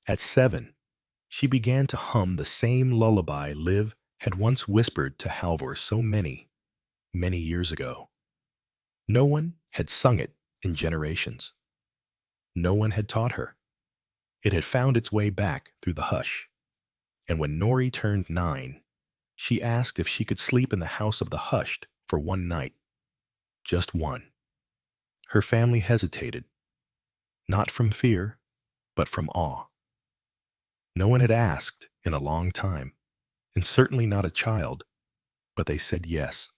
A: At 7, she began to hum the same lullaby Liv had once whispered to Halvor so many, many years ago. No one had sung it in generations. No one had taught her. It had found its way back through the hush. And when Nori turned 9, she asked if she could sleep in the house of the hushed for one night. Just one. Her family hesitated, not from fear, but from awe. No one had asked in a long time, and certainly not a child, but they said yes.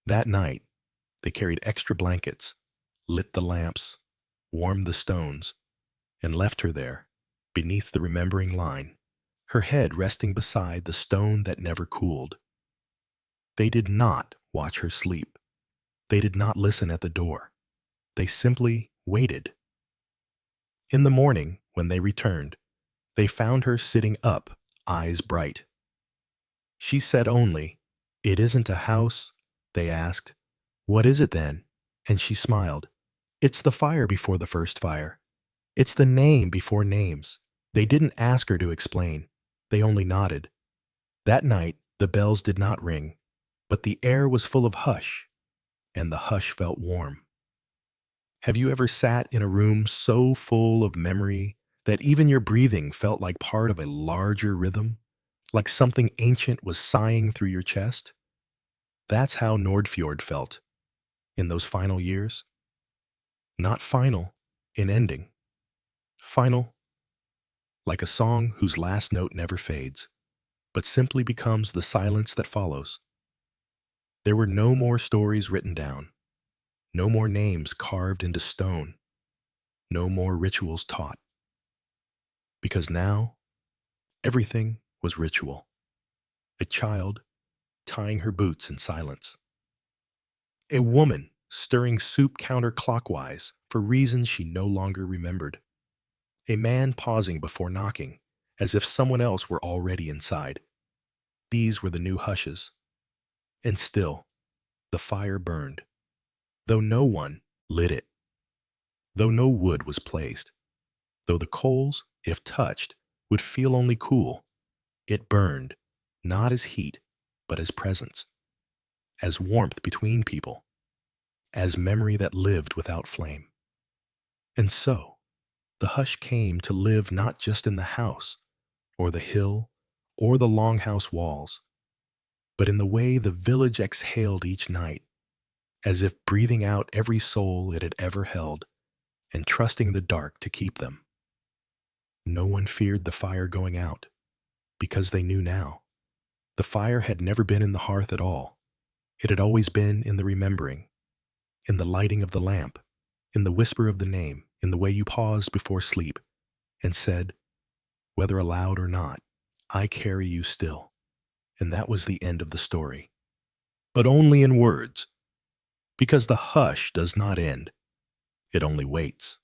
A: That night, they carried extra blankets, lit the lamps, warmed the stones, and left her there, beneath the remembering line, her head resting beside the stone that never cooled. They did not watch her sleep. They did not listen at the door. They simply waited. In the morning, when they returned, they found her sitting up, eyes bright. She said only, "It isn't a house." They asked, "What is it then?" And she smiled. "It's the fire before the first fire. It's the name before names." They didn't ask her to explain. They only nodded. That night, the bells did not ring, but the air was full of hush, and the hush felt warm. Have you ever sat in a room so full of memory that even your breathing felt like part of a larger rhythm? Like something ancient was sighing through your chest? That's how Nordfjord felt in those final years. Not final in ending. Final like a song whose last note never fades, but simply becomes the silence that follows. There were no more stories written down, no more names carved into stone, no more rituals taught. Because now, everything was ritual. A child tying her boots in silence. A woman stirring soup counterclockwise for reasons she no longer remembered. A man pausing before knocking, as if someone else were already inside. These were the new hushes. And still, the fire burned, though no one lit it, though no wood was placed, though the coals, if touched, would feel only cool. It burned, not as heat, but as presence, as warmth between people, as memory that lived without flame. And so, the hush came to live not just in the house, or the hill, or the longhouse walls, but in the way the village exhaled each night, as if breathing out every soul it had ever held, and trusting the dark to keep them. No one feared the fire going out, because they knew now. The fire had never been in the hearth at all. It had always been in the remembering, in the lighting of the lamp, in the whisper of the name, in the way you paused before sleep and said, whether aloud or not, "I carry you still." And that was the end of the story. But only in words, because the hush does not end. It only waits.